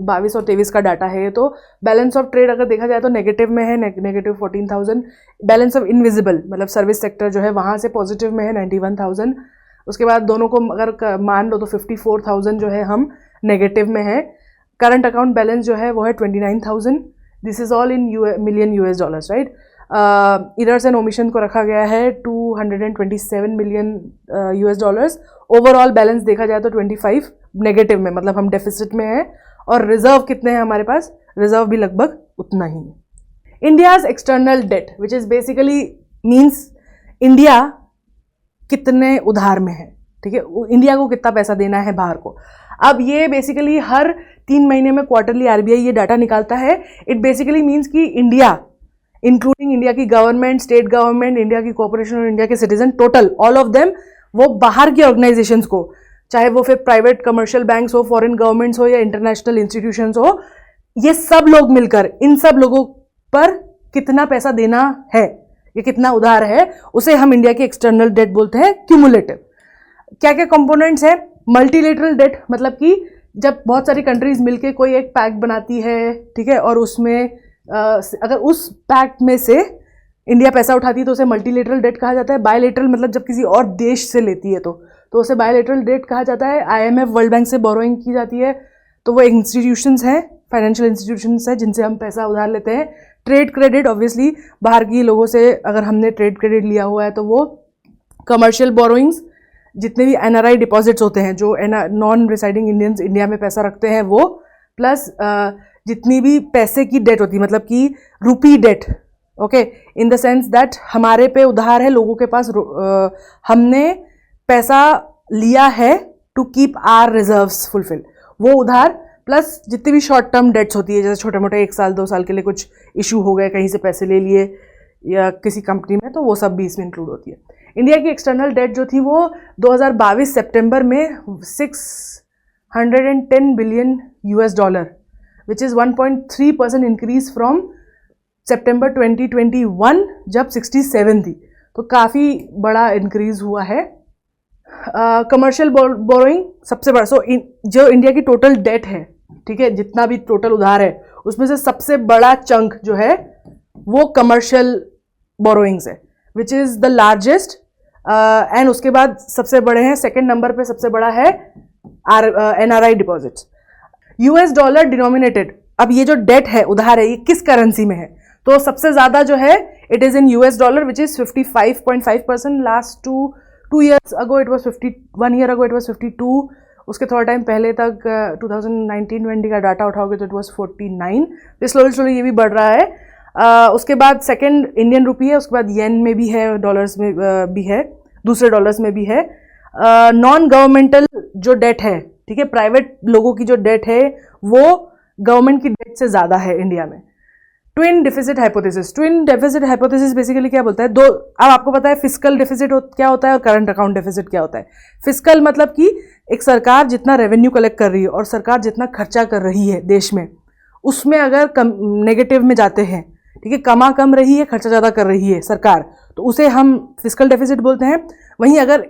22 और 23 का डाटा है, तो बैलेंस ऑफ ट्रेड अगर देखा जाए तो नेगेटिव में है, नेगेटिव 14,000। बैलेंस ऑफ इनविजिबल मतलब सर्विस सेक्टर जो है वहाँ से पॉजिटिव में है 91,000। उसके बाद दोनों को अगर मान लो तो 54,000 जो है हम नेगेटिव में है। करंट अकाउंट बैलेंस जो है वो है 29,000। This is all in million US dollars, right. Errors and omission को रखा गया है 227 million US dollars. Overall balance देखा जाए तो 25 नेगेटिव में, मतलब हम डेफिसिट में हैं। और रिजर्व कितने हैं हमारे पास? रिजर्व भी लगभग उतना ही है। India's external debt which is basically means India कितने उधार में है, ठीक है, इंडिया को कितना पैसा देना है बाहर को। अब ये बेसिकली हर 3 महीने में क्वार्टरली RBI ये डाटा निकालता है। इट बेसिकली मीन्स कि इंडिया इंक्लूडिंग इंडिया की गवर्नमेंट, स्टेट गवर्नमेंट, इंडिया की कॉर्पोरेशन और इंडिया के citizen, total all of them, वो बाहर की ऑर्गेनाइजेशंस को, चाहे वो फिर प्राइवेट कमर्शियल बैंक्स हो, फॉरेन गवर्नमेंट्स हो या इंटरनेशनल इंस्टीट्यूशंस हो, ये सब लोग मिलकर इन सब लोगों पर कितना पैसा देना है, ये कितना उधार है, उसे हम इंडिया की एक्सटर्नल डेट बोलते हैं क्यूमुलेटिव। क्या क्या कंपोनेंट्स है? मल्टीलेटरल डेट, मतलब कि जब बहुत सारी कंट्रीज मिलके कोई एक पैक्ट बनाती है, ठीक है, और उसमें अगर उस पैक्ट में से इंडिया पैसा उठाती है तो उसे मल्टीलेटरल डेट कहा जाता है। बायलेटरल मतलब जब किसी और देश से लेती है तो उसे बायलेटरल डेट कहा जाता है। IMF वर्ल्ड बैंक से बोरोइंग की जाती है, तो वो इंस्टीट्यूशंस हैं, फाइनेंशियल इंस्टीट्यूशंस हैं जिनसे हम पैसा उधार लेते हैं। ट्रेड क्रेडिट, ऑब्वियसली बाहर की लोगों से अगर हमने ट्रेड क्रेडिट लिया हुआ है तो वो। कमर्शियल बोरोइंग्स, जितने भी NRI डिपॉजिट्स होते हैं, जो नॉन रिसाइडिंग इंडियंस इंडिया में पैसा रखते हैं वो, प्लस जितनी भी पैसे की डेट होती है, मतलब कि rupee debt, okay, in the sense that हमारे पे उधार है, लोगों के पास हमने पैसा लिया है to keep our reserves fulfil, वो उधार, प्लस जितनी भी शॉर्ट टर्म डेट्स होती है, जैसे छोटे मोटे 1 साल 2 साल के लिए कुछ इशू हो गए, कहीं से पैसे ले लिए या किसी कंपनी में, तो वो सब भी इसमें इंक्लूड होती है। इंडिया की एक्सटर्नल डेट जो थी वो 2022 सितंबर में 610 billion US dollar, which is 1.3% increase from September 2021 जब 67 थी, तो काफ़ी बड़ा इंक्रीज हुआ है। कमर्शियल बोरोइंग सबसे बड़ा, जो इंडिया की टोटल डेट है, ठीक है, जितना भी टोटल उधार है उसमें से सबसे बड़ा चंक जो है वो कमर्शियल बोरोइंग्स है, which is the largest. And उसके बाद सबसे बड़े हैं, सेकेंड नंबर पे सबसे बड़ा है NRI deposits. US dollar denominated, अब ये जो डेट है, उधार है, ये किस करेंसी में है? तो सबसे ज़्यादा जो है it is in US dollar, which is 55.5%। Last two years ago it was 1 year ago it was 52। उसके थोड़ा टाइम पहले तक 2019-20 का डाटा उठाओगे तो इट वॉज 49। तो स्लोली ये भी बढ़ रहा है। उसके बाद सेकेंड इंडियन रुपी है, उसके बाद येन में भी है, डॉलर्स में भी है, दूसरे डॉलर्स में भी है। नॉन गवर्नमेंटल जो डेट है, ठीक है, प्राइवेट लोगों की जो डेट है वो गवर्नमेंट की डेट से ज़्यादा है इंडिया में। Twin deficit hypothesis, twin deficit hypothesis basically क्या बोलता है? दो, अब आपको पता है फिस्कल डेफिसिट क्या होता है और करंट अकाउंट डेफिसिट क्या होता है। फिस्कल मतलब कि एक सरकार जितना रेवेन्यू कलेक्ट कर रही है और सरकार जितना खर्चा कर रही है देश में, उसमें अगर नेगेटिव में जाते हैं, ठीक है, कमा कम रही है, खर्चा ज़्यादा कर रही है सरकार, तो उसे हम फिस्कल डेफिसिट बोलते हैं। वहीं अगर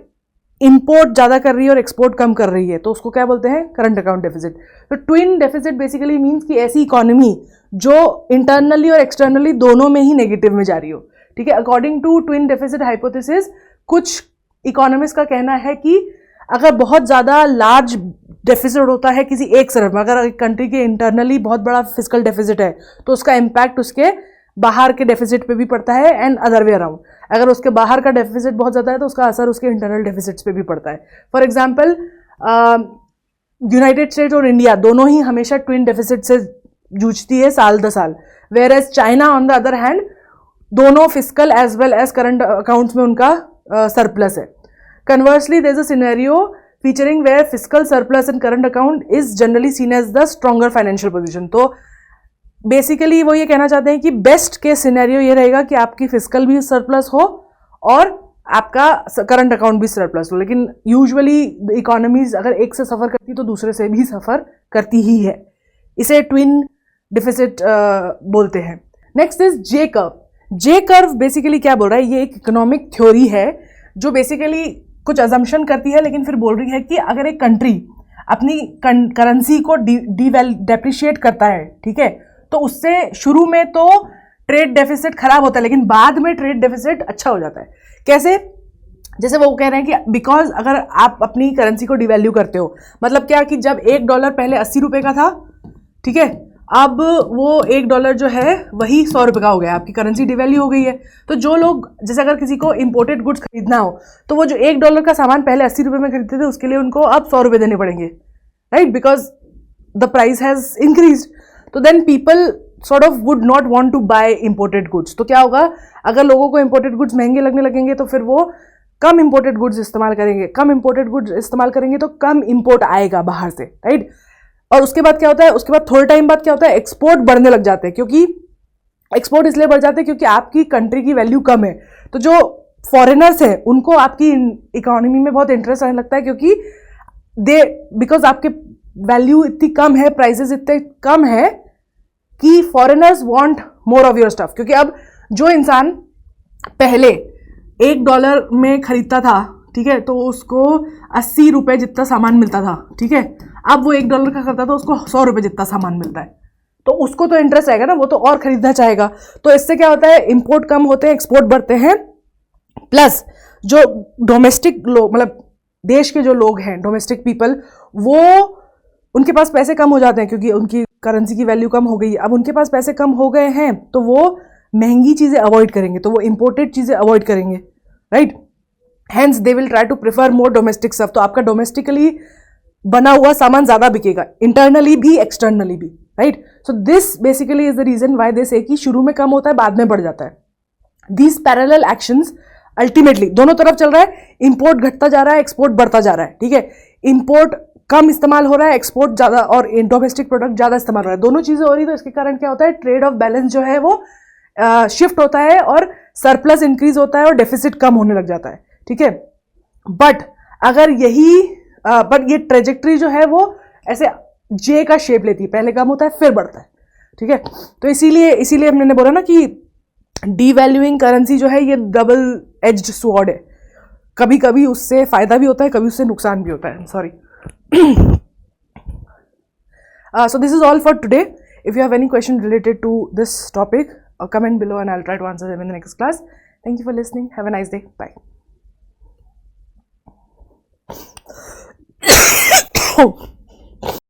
इंपोर्ट ज़्यादा कर रही है और एक्सपोर्ट कम कर रही है तो उसको क्या बोलते हैं, करंट अकाउंट डेफिसिट। तो ट्विन डेफिसिट बेसिकली मीन्स कि ऐसी इकोनॉमी जो इंटरनली और एक्सटर्नली दोनों में ही नेगेटिव में जा रही हो, ठीक है। According to twin deficit hypothesis, कुछ इकोनॉमिस्ट का कहना है कि अगर बहुत ज़्यादा लार्ज डेफिसिट होता है किसी एक तरफ में, अगर एक कंट्री के इंटरनली बहुत बड़ा फिस्कल डेफिसिट है तो उसका इम्पैक्ट उसके बाहर के डेफिसिट पे भी पड़ता है एंड अदर वे अराउंड। अगर उसके बाहर का डेफिसिट बहुत ज़्यादा है तो उसका असर उसके इंटरनल डेफिसिट्स पे भी पड़ता है। फॉर एग्जांपल यूनाइटेड स्टेट्स और इंडिया दोनों ही हमेशा ट्विन डेफिसिट से जूझती है साल दर साल, whereas China on the other hand दोनों fiscal as well as current accounts में उनका सरप्लस है। Conversely there is a scenario featuring where fiscal surplus in current account is generally seen as the stronger financial position. तो basically वो ये कहना चाहते हैं कि बेस्ट केस सिनेरियो ये रहेगा कि आपकी फिस्कल भी सरप्लस हो और आपका करंट अकाउंट भी सरप्लस हो, लेकिन यूजुअली इकोनॉमीज अगर एक से सफ़र करती तो दूसरे से भी सफ़र करती ही है। इसे ट्विन डिफिसिट बोलते हैं। Next is J curve. J curve basically क्या बोल रहा है, ये एक इकोनॉमिक थ्योरी है जो बेसिकली कुछ अजम्पशन करती है लेकिन फिर बोल रही है कि अगर एक कंट्री अपनी करेंसी को डेप्रिशिएट करता है, ठीक है, तो उससे शुरू में तो ट्रेड डेफिसिट खराब होता है लेकिन बाद में ट्रेड डेफिसिट अच्छा हो जाता है। कैसे? जैसे वो कह रहे हैं कि बिकॉज अगर आप अपनी करेंसी को डिवैल्यू करते हो, मतलब क्या कि जब $1 पहले 80 रुपये का था, ठीक है, अब वो $1 जो है वही 100 रुपये का हो गया, आपकी करेंसी डिवैल्यू हो गई है। तो जो लोग, जैसे अगर किसी को इंपोर्टेड गुड्स खरीदना हो तो वो जो $1 का सामान पहले 80 रुपये में खरीदते थे उसके लिए उनको अब 100 रुपये देने पड़ेंगे, right, because the price has increase. तो then people sort of would not want to buy imported goods. तो क्या होगा, अगर लोगों को इंपोर्टेड गुड्स महंगे लगने लगेंगे तो फिर वो कम इंपोर्टेड गुड्स इस्तेमाल करेंगे, कम इंपोर्टेड गुड्स इस्तेमाल करेंगे तो कम इंपोर्ट आएगा बाहर से, राइट। और उसके बाद क्या होता है, उसके बाद थोड़े टाइम बाद क्या होता है, एक्सपोर्ट बढ़ने लग जाते हैं, क्योंकि एक्सपोर्ट इसलिए बढ़ जाते हैं क्योंकि आपकी कंट्री की वैल्यू कम है। तो जो फॉरेनर्स हैं उनको आपकी इकोनॉमी में बहुत इंटरेस्ट आने लगता है, क्योंकि बिकॉज आपके वैल्यू इतनी कम है, प्राइसेस इतने कम है कि foreigners want more of your stuff. क्योंकि अब जो इंसान पहले $1 में खरीदता था, ठीक है, तो उसको 80 रुपये जितना सामान मिलता था, ठीक है, अब वो $1 का करता था उसको 100 रुपये जितना सामान मिलता है, तो उसको तो इंटरेस्ट आएगा ना, वो तो और खरीदना चाहेगा। तो इससे क्या होता है, इंपोर्ट कम होते हैं, एक्सपोर्ट बढ़ते हैं, प्लस जो डोमेस्टिक लोग, मतलब देश के जो लोग हैं, डोमेस्टिक पीपल, वो उनके पास पैसे कम हो जाते हैं क्योंकि उनकी करेंसी की वैल्यू कम हो गई है। अब उनके पास पैसे कम हो गए हैं तो वो महंगी चीज़ें अवॉइड करेंगे, तो वो इंपोर्टेड चीज़ें अवॉइड करेंगे, right. Hence they will try to prefer more domestic stuff. तो आपका डोमेस्टिकली बना हुआ सामान ज़्यादा बिकेगा, इंटरनली भी एक्सटर्नली भी, right. So this basically is the reason why they say कि शुरू में कम होता है बाद में बढ़ जाता है। दीज पैरेलल एक्शंस अल्टीमेटली दोनों तरफ चल रहा है, इंपोर्ट घटता जा रहा है, एक्सपोर्ट बढ़ता जा रहा है, ठीक है, इंपोर्ट कम इस्तेमाल हो रहा है, एक्सपोर्ट ज़्यादा, और डोमेस्टिक प्रोडक्ट ज़्यादा इस्तेमाल हो रहा है, दोनों चीज़ें हो रही है। तो इसके कारण क्या होता है, ट्रेड ऑफ बैलेंस जो है वो शिफ्ट होता है और सरप्लस इंक्रीज होता है और डेफिसिट कम होने लग जाता है, ठीक है। बट अगर बट ये ट्रेजेक्ट्री जो है वो ऐसे जे का शेप लेती है, पहले कम होता है फिर बढ़ता है, ठीक है। तो इसीलिए मैंने बोला ना कि डीवैल्यूइंग करेंसी जो है ये डबल एज्ड स्वॉर्ड है, कभी कभी उससे फायदा भी होता है, कभी उससे नुकसान भी होता है, sorry. So this is all for today. If you have any question related to this topic, comment below and I'll try to answer them in the next class. Thank you for listening. Have a nice day. Bye.